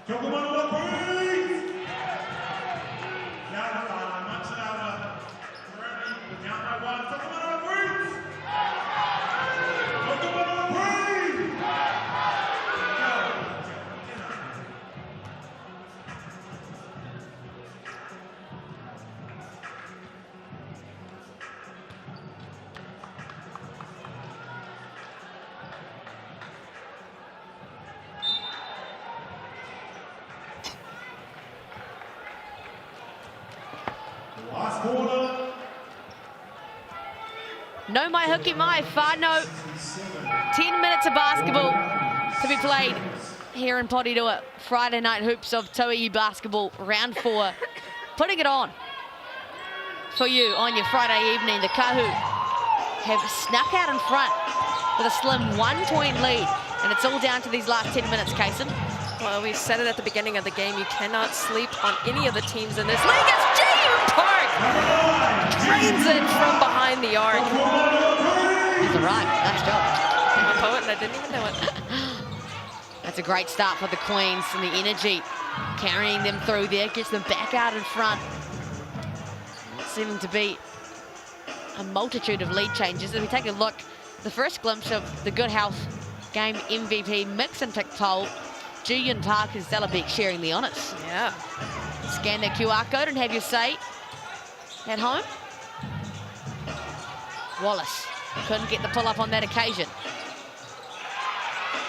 Tokomanawa Queens! Down the line, much louder. Currently down by 1. Tokomanawa Queens! Tokomanawa Queens! Last quarter. No mai hooky mai, whānau. 10 minutes of basketball to be played here in Porirua. Friday night hoops of Tauihi Basketball, round 4. Putting it on for you on your Friday evening. The Kāhu have snuck out in front with a slim 1-point lead. And it's all down to these last 10 minutes, Kason. Well, we said it at the beginning of the game. You cannot sleep on any of the teams in this league. It's James Park! Drains it from behind the arc. That's all right. Nice job. I'm a poet and I didn't even know it. That's a great start for the Queens, and the energy carrying them through there gets them back out in front. Seeming to be a multitude of lead changes. As we take a look, the first glimpse of the Good Health Game MVP mix and pick poll, Julian Park and Stella Beck sharing the honours. Yeah. Scan that QR code and have your say at home. Wallace couldn't get the pull up on that occasion.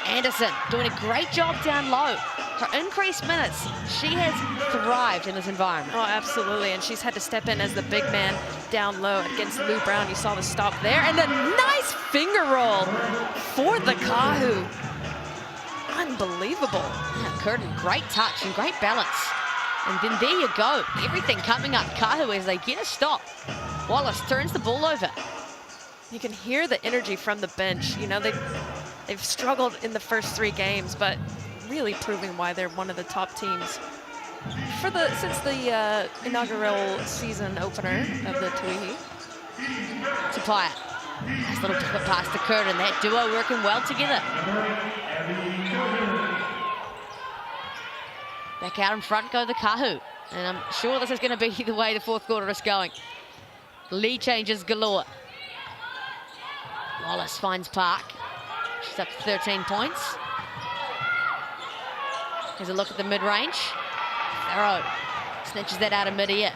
Anderson doing a great job down low. Her increased minutes, she has thrived in this environment. Oh, absolutely, and she's had to step in as the big man down low against Lou Brown. You saw the stop there, and a nice finger roll for the Kāhu. Unbelievable. Yeah, Curtin, great touch and great balance. And then there you go, everything coming up Kāhu as they get a stop. Wallace turns the ball over. You can hear the energy from the bench. You know, They've struggled in the first 3 games, but really proving why they're one of the top teams since the inaugural season opener of the Tauihi. Tauihi. Nice little pass to Curtin. That duo working well together. Back out in front go the Kāhu. And I'm sure this is going to be the way the fourth quarter is going. Lead changes galore. Wallace finds Park. She's up to 13 points. Here's a look at the mid-range. Farrow snatches that out of mid-air.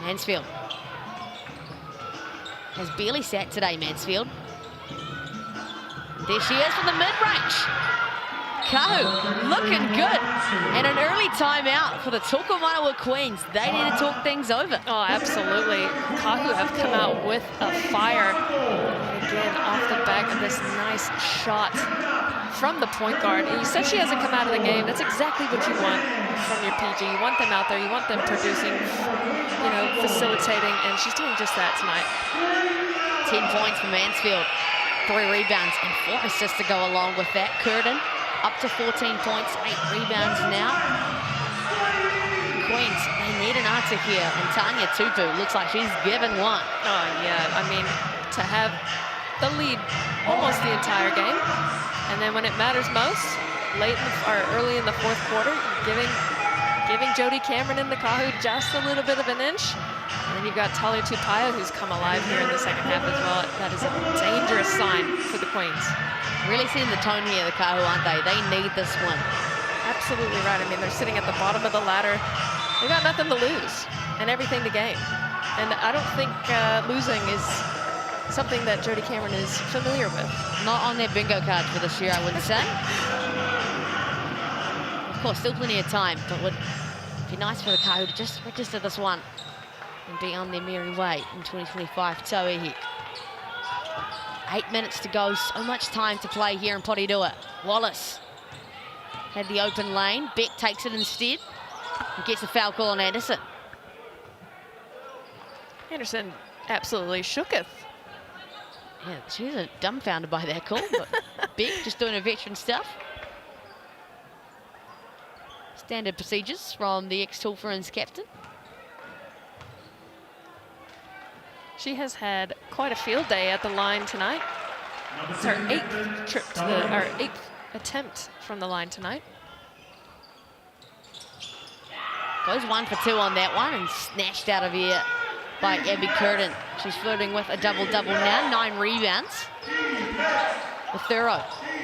Mansfield. Has barely sat today, Mansfield. There she is from the mid-range. Kāhu looking good. And an early timeout for the Tokomanawa Queens. They need to talk things over. Oh, absolutely. Kāhu have come out with a fire. And again, off the back of this nice shot from the point guard. And you said she hasn't come out of the game. That's exactly what you want from your PG. You want them out there. You want them producing, you know, facilitating. And she's doing just that tonight. 10 points for Mansfield. 3 rebounds and 4 assists to go along with that. Curtin up to 14 points, 8 rebounds now. Queens, they need an answer here. And Tanya Tupu looks like she's given one. Oh, yeah. I mean, to have the lead almost the entire game. And then when it matters most, early in the fourth quarter, giving Jodie Cameron and the Kāhu just a little bit of an inch. And then you've got Talia Tupaya, who's come alive here in the second half as well. That is a dangerous sign for the Queens. Really seeing the tone here, the Kāhu, aren't they? They need this one. Absolutely right. I mean, they're sitting at the bottom of the ladder. They've got nothing to lose and everything to gain. And I don't think losing is something that Jodie Cameron is familiar with. Not on their bingo card for this year, I wouldn't say. Of course, still plenty of time, but would be nice for the Kāhu to just register this one and be on their merry way in 2025 Tauihi. 8 minutes to go, so much time to play here in Porirua. Wallace had the open lane. Beck takes it instead and gets a foul call on Anderson. Anderson absolutely shooketh. Yeah, she was dumbfounded by that call, but Beck just doing her veteran stuff. Standard procedures from the ex-Tulferens captain. She has had quite a field day at the line tonight. It's her 8th trip to our 8th attempt from the line tonight. Goes 1 for 2 on that one and snatched out of here by Abby Curtin. She's flirting with a double-double now, 9 rebounds. The thorough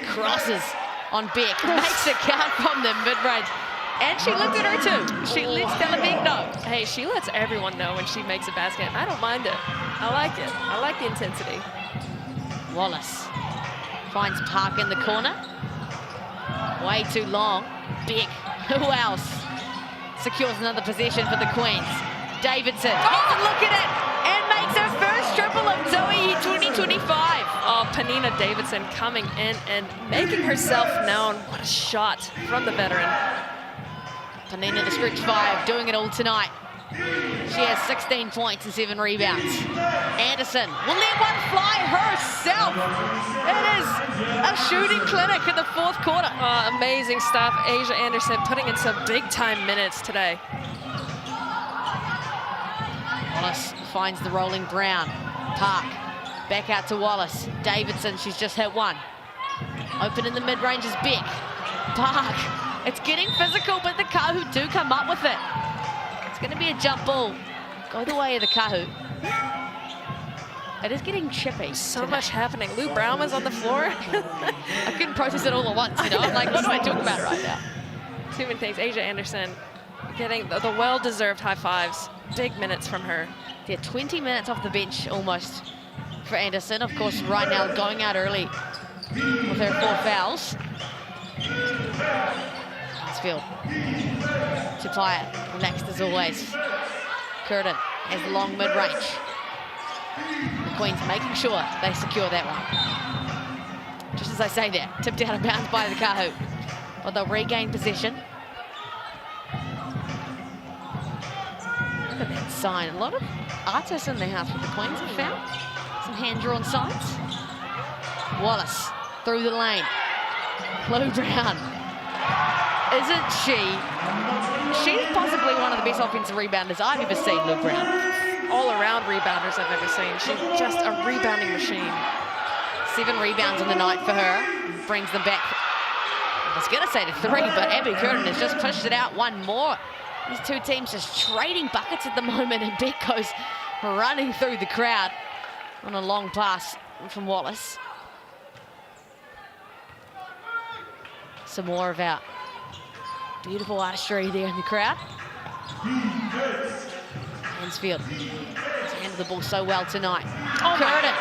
crosses on Beck, makes it count from the mid-range. And she looked at her too. She lets Stella Beck know. Hey, she lets everyone know when she makes a basket. I don't mind it. I like it. I like the intensity. Wallace finds Park in the corner. Way too long. Beck, who else? Secures another possession for the Queens. Davidson, gets a look at it and makes her first triple of Tauihi 2025. Oh, Panina Davidson coming in and making herself known. What a shot from the veteran. Panina, the stretch 5, doing it all tonight. She has 16 points and 7 rebounds. Anderson will let one fly herself. It is a shooting clinic in the fourth quarter. Oh, amazing stuff. Asia Anderson putting in some big-time minutes today. Wallace finds the rolling Brown. Park, back out to Wallace. Davidson, she's just hit one. Open in the mid-range is Beck. Park. It's getting physical, but the Kāhu do come up with it. It's going to be a jump ball. Go the way of the Kāhu. It is getting chippy. So much happening. Lou Brown was on the floor. I couldn't process it all at once, you know? I'm like, what do I talk about right now? Too many things. Asia Anderson getting the well-deserved high fives. Big minutes from her. Yeah, 20 minutes off the bench almost for Anderson. Of course, right now going out early with her 4 fouls. Mansfield. Tupaya, relaxed as always. Curtin has the long mid-range. The Queens making sure they secure that one. Just as I say that, tipped out of bounds by the Kāhu. But they'll regain possession. Look at that sign. A lot of artists in the house with the Queens have found. Some hand-drawn signs. Wallace through the lane. Lou Brown. Isn't she? She's possibly one of the best offensive rebounders I've ever seen, Lou Brown. All-around rebounders I've ever seen. She's just a rebounding machine. 7 rebounds on the night for her. Brings them back. I was going to say to 3, but Abby Curtin has just pushed it out one more. These two teams just trading buckets at the moment, and Beck goes running through the crowd on a long pass from Wallace. Some more of our beautiful artistry there in the crowd. Mansfield has handled the ball so well tonight. Oh, Curtin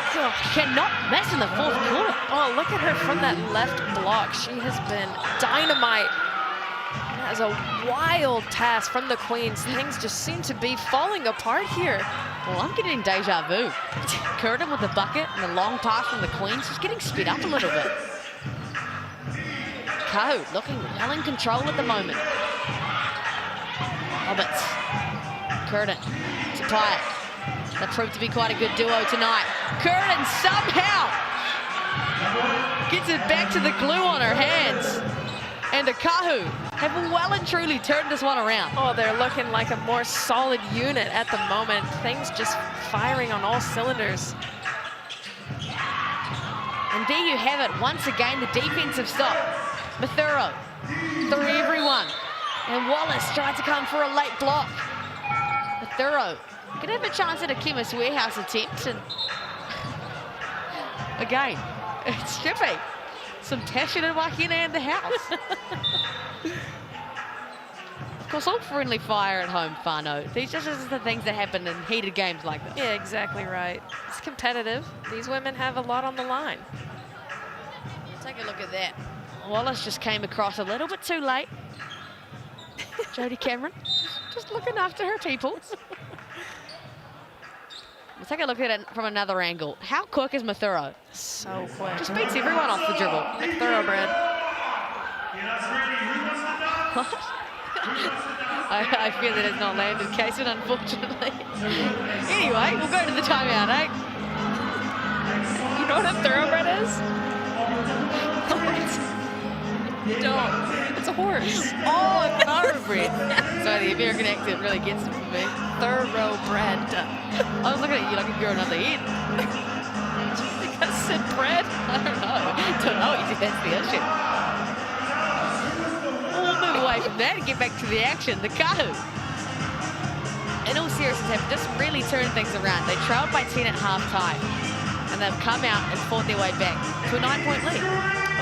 cannot miss in the 4th quarter. Oh, look at her from that left block. She has been dynamite. That is a wild pass from the Queens. Things just seem to be falling apart here. Well, I'm getting deja vu. Curtin with the bucket and the long pass from the Queens. She's getting sped up a little bit. Kāhu looking well in control at the moment. Roberts. Curtin to Pyatt. That proved to be quite a good duo tonight. Curtin somehow gets it back to the glue on her hands. And the Kāhu have well and truly turned this one around. Oh, they're looking like a more solid unit at the moment. Things just firing on all cylinders. And there you have it. Once again, the defensive stop. Mathuro through everyone. And Wallace tried to come for a late block. Mathuro could have a chance at a Chemist Warehouse attempt. And again, it's Chippy. Some passionate wakina in the house. Of course, all friendly fire at home, whānau. These are just the things that happen in heated games like this. Yeah, exactly right. It's competitive. These women have a lot on the line. Take a look at that. Wallace just came across a little bit too late. Jodie Cameron, just looking after her people. Let's take a look at it from another angle. How quick is Mathuro? So quick. Just beats everyone off the dribble. Thoroughbred. What? I fear that it's not landed, Kaysen, unfortunately. Anyway, we'll go to the timeout, eh? You know what a thoroughbred is? You don't. It's a horse. Oh, a thoroughbred. Sorry, the American accent really gets it for me. Thoroughbred. I was looking at you like a girl on the head. think I said bread. I don't know what you think that's the issue. We'll move away from that and get back to the action. The Kāhu, in all seriousness, have just really turned things around. They trailed by 10 at half-time, and they've come out and fought their way back to a 9-point lead.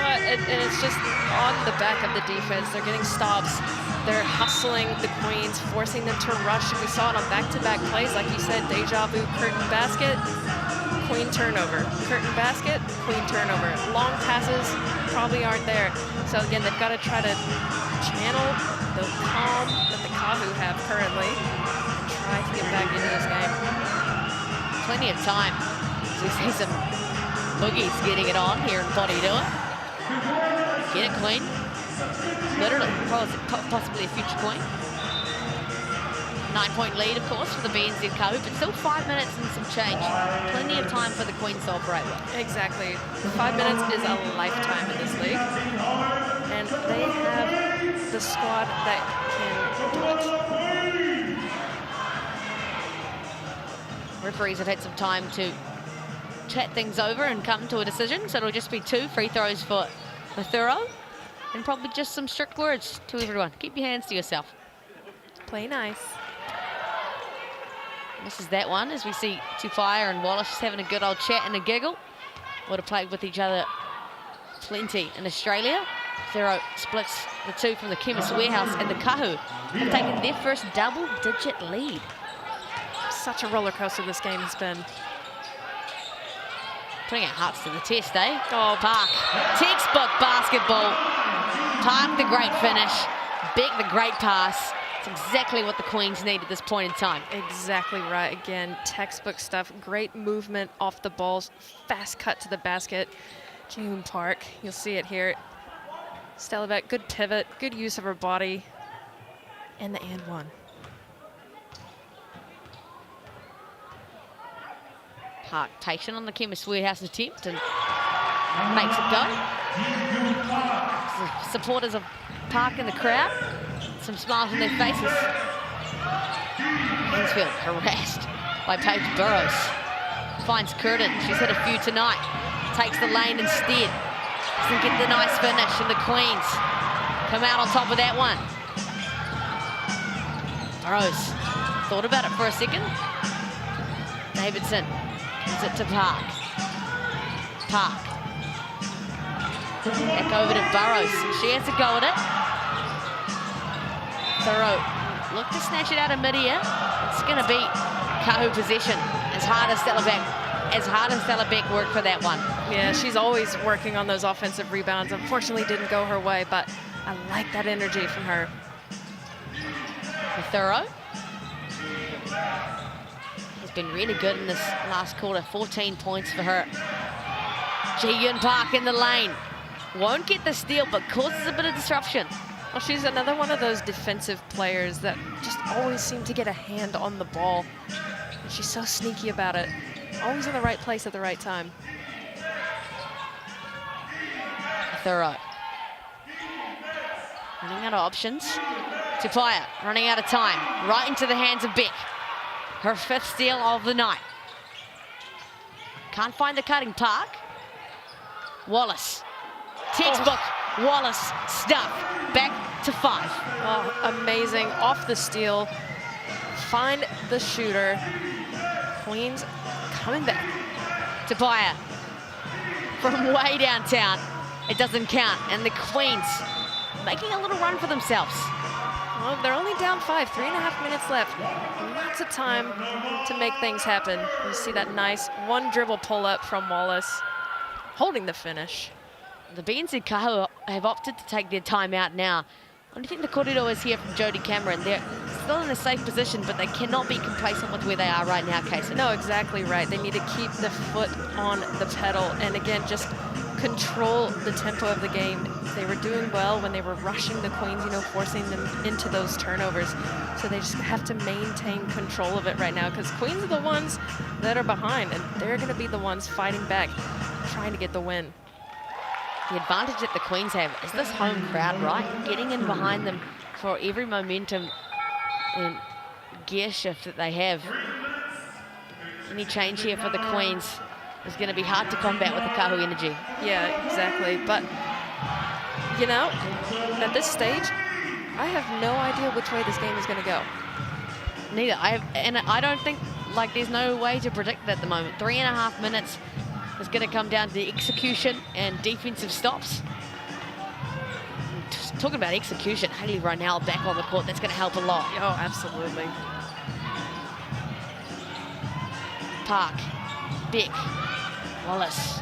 And it's just on the back of the defense. They're getting stops. They're hustling the Queens, forcing them to rush. And we saw it on back-to-back plays. Like you said, deja vu, curtain basket, Queen turnover. Curtain basket, Queen turnover. Long passes probably aren't there. So again, they've got to try to channel the calm that the Kāhu have currently and try to get back into this game. Plenty of time. So we see some boogies getting it on here in Porirua. Get it, Queen. Literally, possibly a future Queen. 9-point lead, of course, for the BNZ Kāhu, but still 5 minutes and some change. Plenty of time for the Queens to operate with. Exactly. 5 minutes is a lifetime in this league. And they have the squad that can do it. Referees have had some time to chat things over and come to a decision, so it'll just be 2 free throws for Mathuro, and probably just some strict words to everyone. Keep your hands to yourself. Play nice. This is that one, as we see Tufire and Wallace just having a good old chat and a giggle. Would have played with each other plenty in Australia. Mathuro splits the 2 from the Chemist Warehouse, and the Kāhu have taken their first double-digit lead. Such a roller coaster this game has been. Putting our hearts to the test, eh? Oh, Park, textbook basketball. Park, the great finish. Beck, the great pass. It's exactly what the Queens need at this point in time. Exactly right. Again, textbook stuff. Great movement off the balls. Fast cut to the basket. June Park, you'll see it here. Stella Beck, good pivot, good use of her body. And the and one. Park patient on the Chemist Warehouse attempt, and makes it go. The supporters of Park in the crowd, some smiles on their faces. Mansfield harassed by Paige Burrows. Finds Curtin, she's hit a few tonight. Takes the lane instead. Doesn't get the nice finish, and the Queens come out on top of that one. Burrows thought about it for a second. Davidson gives it to Park. Park. Back over to Burrows. She has to go at it. Thoreau look to snatch it out of mid-air. It's going to be Kāhu possession. As hard as Stellabeck worked for that one. Yeah, she's always working on those offensive rebounds. Unfortunately, didn't go her way, but I like that energy from her. Thoreau has been really good in this last quarter. 14 points for her. Ji-Yun Park in the lane. Won't get the steal, but causes a bit of disruption. Well, she's another one of those defensive players that just always seem to get a hand on the ball. And she's so sneaky about it. Always in the right place at the right time. Thoreau. Running out of options. Tupaya running out of time. Right into the hands of Beck. Her 5th steal of the night. Can't find the cutting. Park. Wallace. Textbook Wallace stuff. Back to 5. Oh, amazing. Off the steal. Find the shooter. Queens coming back. Tupaya from way downtown. It doesn't count. And the Queens making a little run for themselves. Well, they're only down 5, 3.5 minutes left. Lots of time to make things happen. You see that nice one dribble pull up from Wallace, holding the finish. The BNZ Kāhu have opted to take their time out now. I don't think the Porirua is here from Jodie Cameron. They're still in a safe position, but they cannot be complacent with where they are right now, Casey. No, exactly right. They need to keep the foot on the pedal and, again, just control the tempo of the game. They were doing well when they were rushing the Queens, you know, forcing them into those turnovers. So they just have to maintain control of it right now, because Queens are the ones that are behind, and they're going to be the ones fighting back, trying to get the win. The advantage that the Queens have is this home crowd, right? Getting in behind them for every momentum and gear shift that they have. Any change here for the Queens is going to be hard to combat with the Kāhu energy. Yeah, exactly. But, you know, at this stage, I have no idea which way this game is going to go. Neither. And I don't think, like, there's no way to predict it at the moment. 3.5 minutes is going to come down to the execution and defensive stops. Talking about execution, Hayley Ronell back on the court. That's going to help a lot. Oh, absolutely. Park. Beck. Wallace.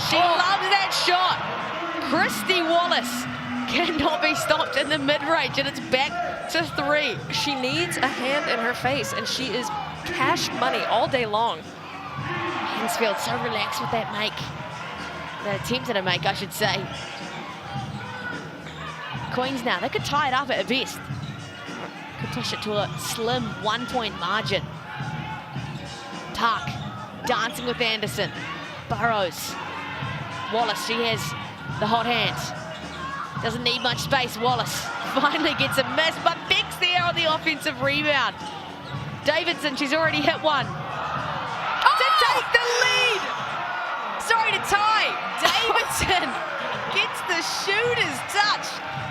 She loves that shot. Christy Wallace cannot be stopped in the mid-range, and it's back to 3. She needs a hand in her face, and she is cash money all day long. Mansfield so relaxed with that make. The attempt at a make, I should say. Queens now, they could tie it up at best. Could push it to a slim 1-point margin. Park dancing with Anderson. Burrows. Wallace, she has the hot hands. Doesn't need much space. Wallace finally gets a miss, but Beck's there on the offensive rebound. Davidson, she's already hit one. To take the lead! Sorry, to tie. Davidson gets the shooter's touch,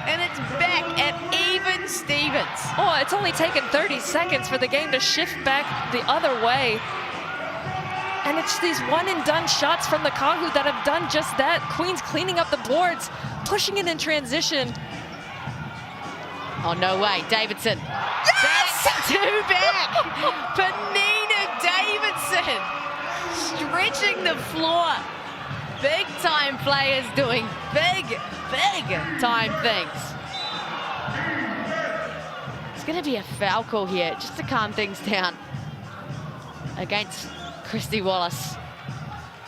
and it's back at even Stevens. Oh, it's only taken 30 seconds for the game to shift back the other way. And it's these one-and-done shots from the Kāhu that have done just that. Queens cleaning up the boards, pushing it in transition. Oh, no way. Davidson. Yes! Back. Panina Davidson stretching the floor. Big-time players doing big-time things. It's going to be a foul call here just to calm things down against Christy Wallace.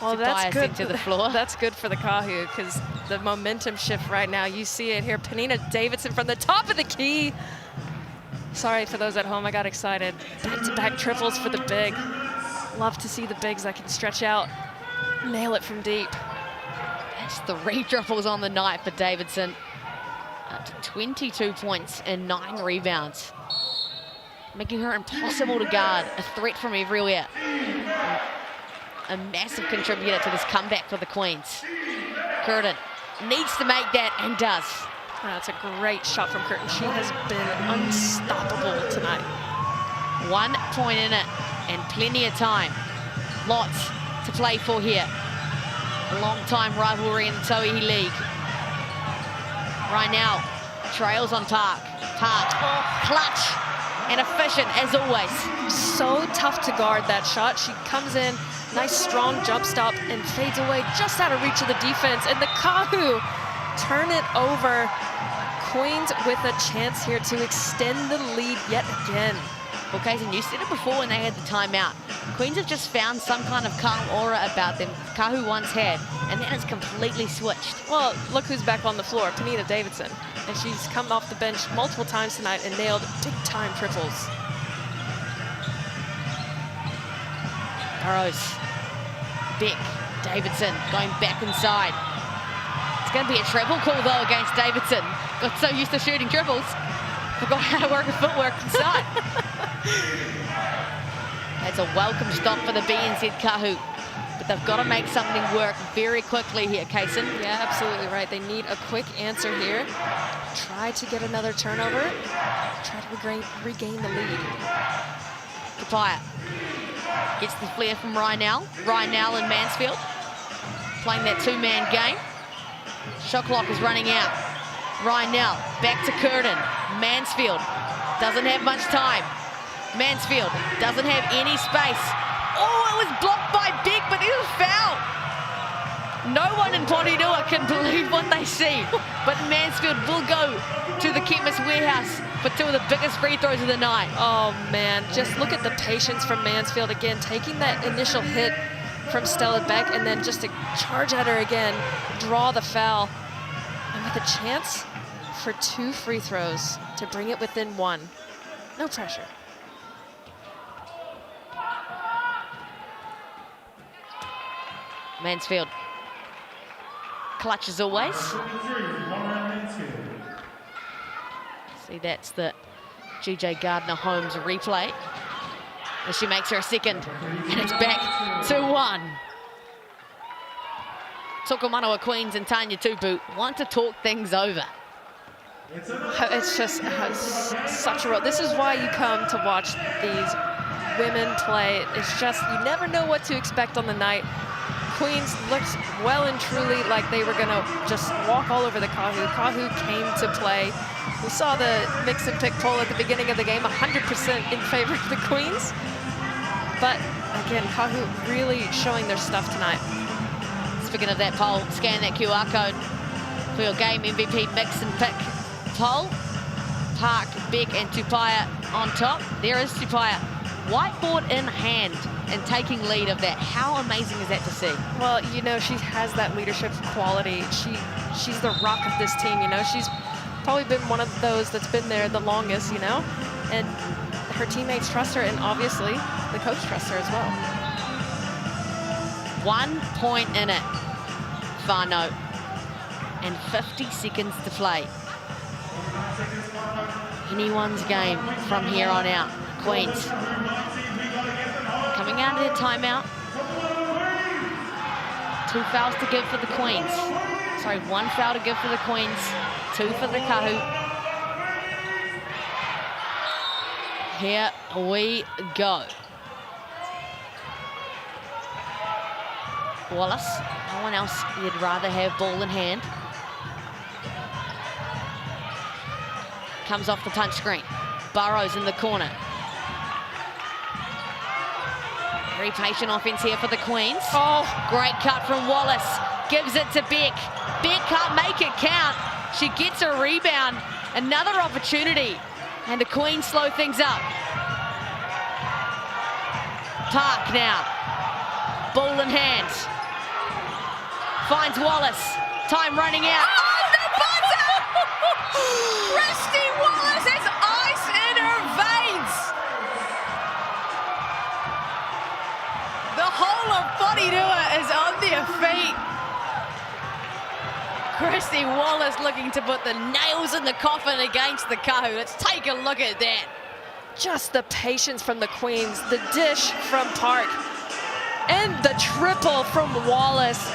Well, that's good. To the floor. That's good for the Kāhu, because the momentum shift right now, you see it here. Panina Davidson from the top of the key. Sorry for those at home, I got excited. Back-to-back triples for the big. Love to see the bigs that can stretch out. Nail it from deep. That's 3 triples on the night for Davidson. Up to 22 points and 9 rebounds. Making her impossible to guard. A threat from everywhere. A massive contributor to this comeback for the Queens. Curtin needs to make that and does. That's a great shot from Curtin. She has been unstoppable tonight. 1 point in it and plenty of time. Lots to play for here. A long-time rivalry in the Tauihi League. Right now, trails on Park. Park, clutch and efficient as always. So tough to guard that shot. She comes in, nice strong jump stop and fades away just out of reach of the defense. And the Kāhu turn it over. Queens with a chance here to extend the lead yet again. Well, Kason, you said it before when they had the timeout. Queens have just found some kind of calm aura about them Kāhu once had, and then it's completely switched. Well, look who's back on the floor, Panita Davidson. And she's come off the bench multiple times tonight and nailed big-time triples. Burrows, Beck, Davidson going back inside. It's going to be a treble call, though, against Davidson. Got so used to shooting triples, forgot how to work her footwork inside. That's a welcome stop for the BNZ Kāhu, but they've got to make something work very quickly here, Kason. Yeah, absolutely right. They need a quick answer here. Try to get another turnover. Try to regain the lead. Kapaya gets the flare from Rynell. Rynell and Mansfield playing that 2-man game. Shot clock is running out. Rynell back to Curtin. Mansfield doesn't have much time. Mansfield doesn't have any space. Oh, it was blocked by Beck, but it was foul. No one in Porirua can believe what they see, but Mansfield will go to the Chemist Warehouse for 2 of the biggest free throws of the night. Oh man, just look at the patience from Mansfield again, taking that initial hit from Stella Beck and then just to charge at her again, draw the foul, and with a chance for 2 free throws to bring it within 1. No pressure. Mansfield clutch as always. See, that's the GJ Gardner-Holmes replay. And she makes her a second, and it's back to 1. Tokomanawa Queens and Tanya Tupu want to talk things over. It's just such a role. This is why you come to watch these women play. It's just, you never know what to expect on the night. Queens looked well and truly like they were going to just walk all over the Kāhu. Kāhu came to play. We saw the mix and pick poll at the beginning of the game, 100% in favor of the Queens. But again, Kāhu really showing their stuff tonight. Speaking of that poll, scan that QR code for your game MVP mix and pick poll. Park, Beck and Tupaya on top. There is Tupaya, whiteboard in hand and taking lead of that. How amazing is that to see? Well, you know, she has that leadership quality. She's the rock of this team, you know. She's probably been one of those that's been there the longest, you know. And her teammates trust her, and obviously the coach trusts her as well. 1 point in it, Whānau, and 50 seconds to play. Anyone's game from here on out. Queens coming out of their timeout. 2 fouls to give for the Queens. Sorry, 1 foul to give for the Queens, 2 for the Kāhu. Here we go. Wallace, no one else you'd rather have ball in hand. Comes off the punch screen. Burrows in the corner. Very patient offense here for the Queens. Oh, great cut from Wallace. Gives it to Beck. Beck can't make it count. She gets a rebound. Another opportunity. And the Queens slow things up. Park now. Ball in hand. Finds Wallace. Time running out. Oh, the buzzer! Christy Wallace has ice in her veins. The whole of Porirua is on their feet. Christy Wallace looking to put the nails in the coffin against the Kāhu. Let's take a look at that. Just the patience from the Queens, the dish from Park, and the triple from Wallace.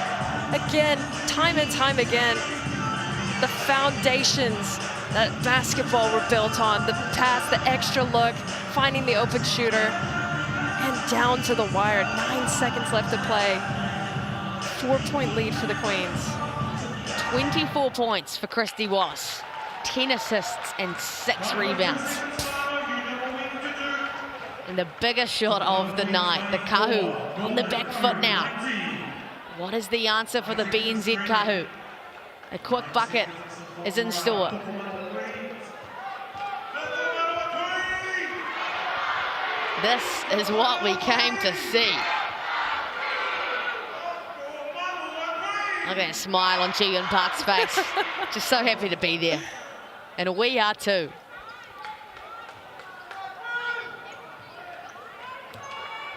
Again, time and time again, the foundations that basketball were built on, the pass, the extra look, finding the open shooter, and down to the wire. 9 seconds left to play. 4-point lead for the Queens. 24 points for Christy Wallace, 10 assists and 6 rebounds. And the biggest shot of the night, the Kāhu on the back foot now. What is the answer for the BNZ Kāhu? A quick bucket is in store. This is what we came to see. Look at that smile on Ji-Yeon Park's face. Just so happy to be there. And we are too.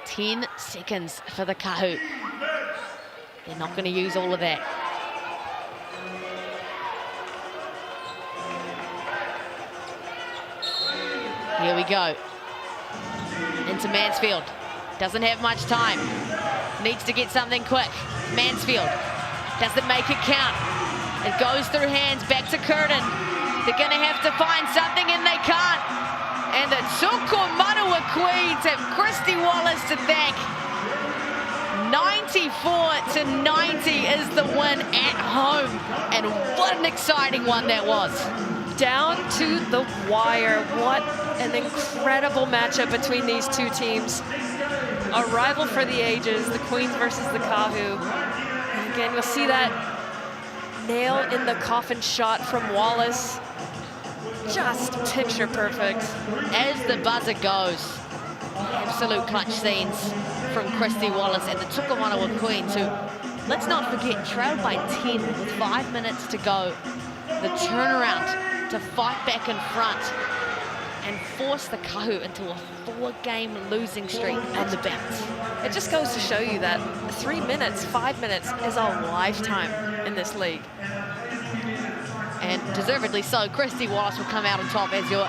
Ten seconds for the Kāhu. They're not going to use all of that. Here we go. Into Mansfield. Doesn't have much time. Needs to get something quick. Mansfield doesn't make it count. It goes through hands back to Curtin. They're going to have to find something and they can't. And the Tokomanawa Queens have Christy Wallace to thank. 94-90 is the win at home. And what an exciting one that was. Down to the wire. What an incredible matchup between these two teams. A rival for the ages, the Queens versus the Kāhu. And again, you'll see that nail in the coffin shot from Wallace. Just picture perfect. As the buzzer goes, absolute clutch scenes from Christy Wallace and the Tokomanawa Queens, who, let's not forget, trailed by 10 with 5 minutes to go. The turnaround to fight back in front and force the Kāhu into a 4-game losing streak on the bounce. It just goes to show you that 3 minutes, 5 minutes is a lifetime in this league. And deservedly so. Christy Wallace will come out on top as your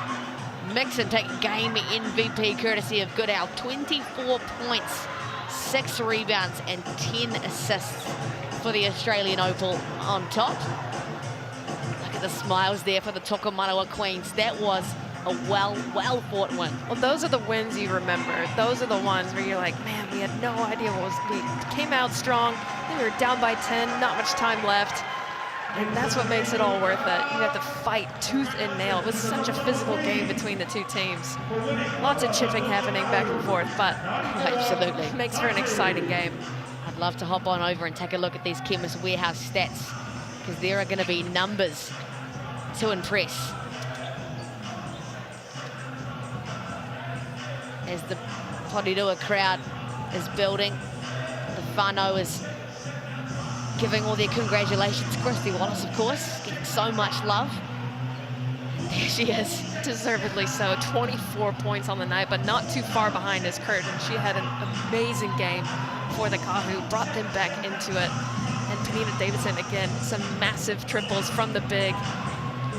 mix and take game MVP courtesy of Goodale. 24 points, 6 rebounds and 10 assists for the Australian Opal on top. Look at the smiles there for the Tokomanawa Queens. That was a well fought win. Well, those are the wins you remember. Those are the ones where you're like, man, we had no idea what was, we came out strong. We were down by 10, not much time left. And that's what makes it all worth it. You have to fight tooth and nail. It was such a physical game between the two teams. Lots of chipping happening back and forth, but absolutely it makes for an exciting game. I'd love to hop on over and take a look at these Chemist Warehouse stats, because there are going to be numbers to impress. As the Porirua crowd is building, the whānau is giving all their congratulations. Christy Wallace, of course, getting so much love. And there she is. Deservedly so. 24 points on the night, but not too far behind is Curtin. She had an amazing game for the Kāhu, brought them back into it. And Penina Davidson, again, some massive triples from the big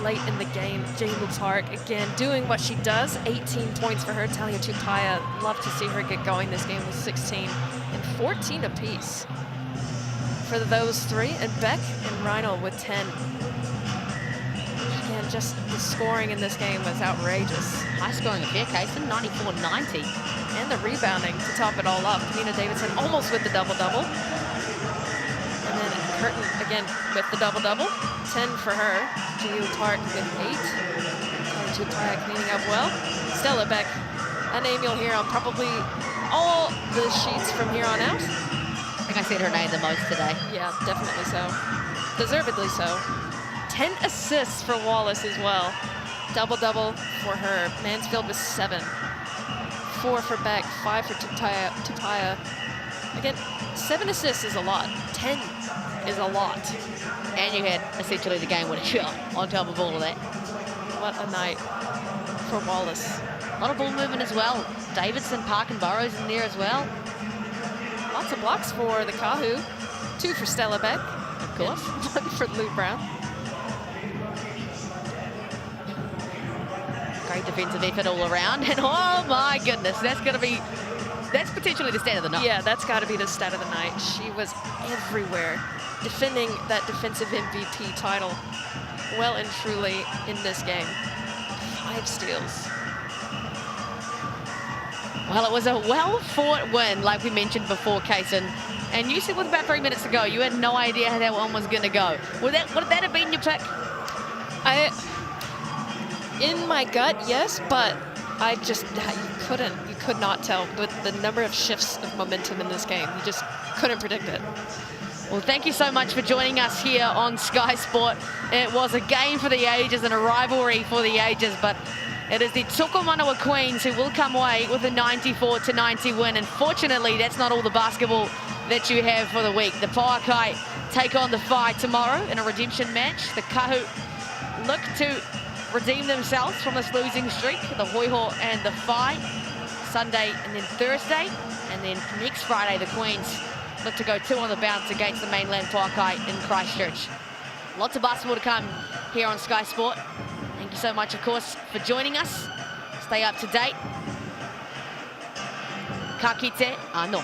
late in the game. J-Lu Park, again, doing what she does. 18 points for her. Talia Tupaya, love to see her get going this game with 16 and 14 apiece for those three, and Beck and Reinhold with 10. Again, just the scoring in this game was outrageous. High scoring affair, Kason, 94-90. And the rebounding to top it all up. Penina Davidson almost with the double-double. And then Curtin again with the double-double. 10 for her. J-Lu Park with 8. And Tupaya cleaning up well. Stella Beck, a name you'll hear on probably all the sheets from here on out. I think I said her name the most today. Yeah, definitely so. Deservedly so. 10 assists for Wallace as well. Double-double for her. Mansfield with 7. 4 for Beck, 5 for Tupaya. Again, 7 assists is a lot. 10 is a lot. And you had essentially the game winning shot on top of all of that. What a night for Wallace. A lot of ball movement as well. Davidson, Park and Burrows in there as well. Lots of blocks for the Kāhu. 2 for Stella Beck, of course. 1 for Lou Brown. Great defensive effort all around. And oh my goodness, that's potentially the stat of the night. Yeah, that's got to be the stat of the night. She was everywhere, defending that defensive MVP title well and truly in this game. 5 steals. Well, it was a well-fought win, like we mentioned before, Kaysen. And you said with about 3 minutes to go, you had no idea how that one was going to go. Would that have been your pick? In my gut, yes, but you could not tell with the number of shifts of momentum in this game. You just couldn't predict it. Well, thank you so much for joining us here on Sky Sport. It was a game for the ages and a rivalry for the ages, but it is the Tokomanawa Queens who will come away with a 94-90 win. And fortunately, that's not all the basketball that you have for the week. The Pauakai take on the Whai tomorrow in a redemption match. The Kāhu look to redeem themselves from this losing streak. The Hoiho and the Whai Sunday and then Thursday. And then next Friday, the Queens look to go 2 on the bounce against the mainland Pauakai in Christchurch. Lots of basketball to come here on Sky Sport. Thank you so much, of course, for joining us. Stay up to date. Ka kite anō.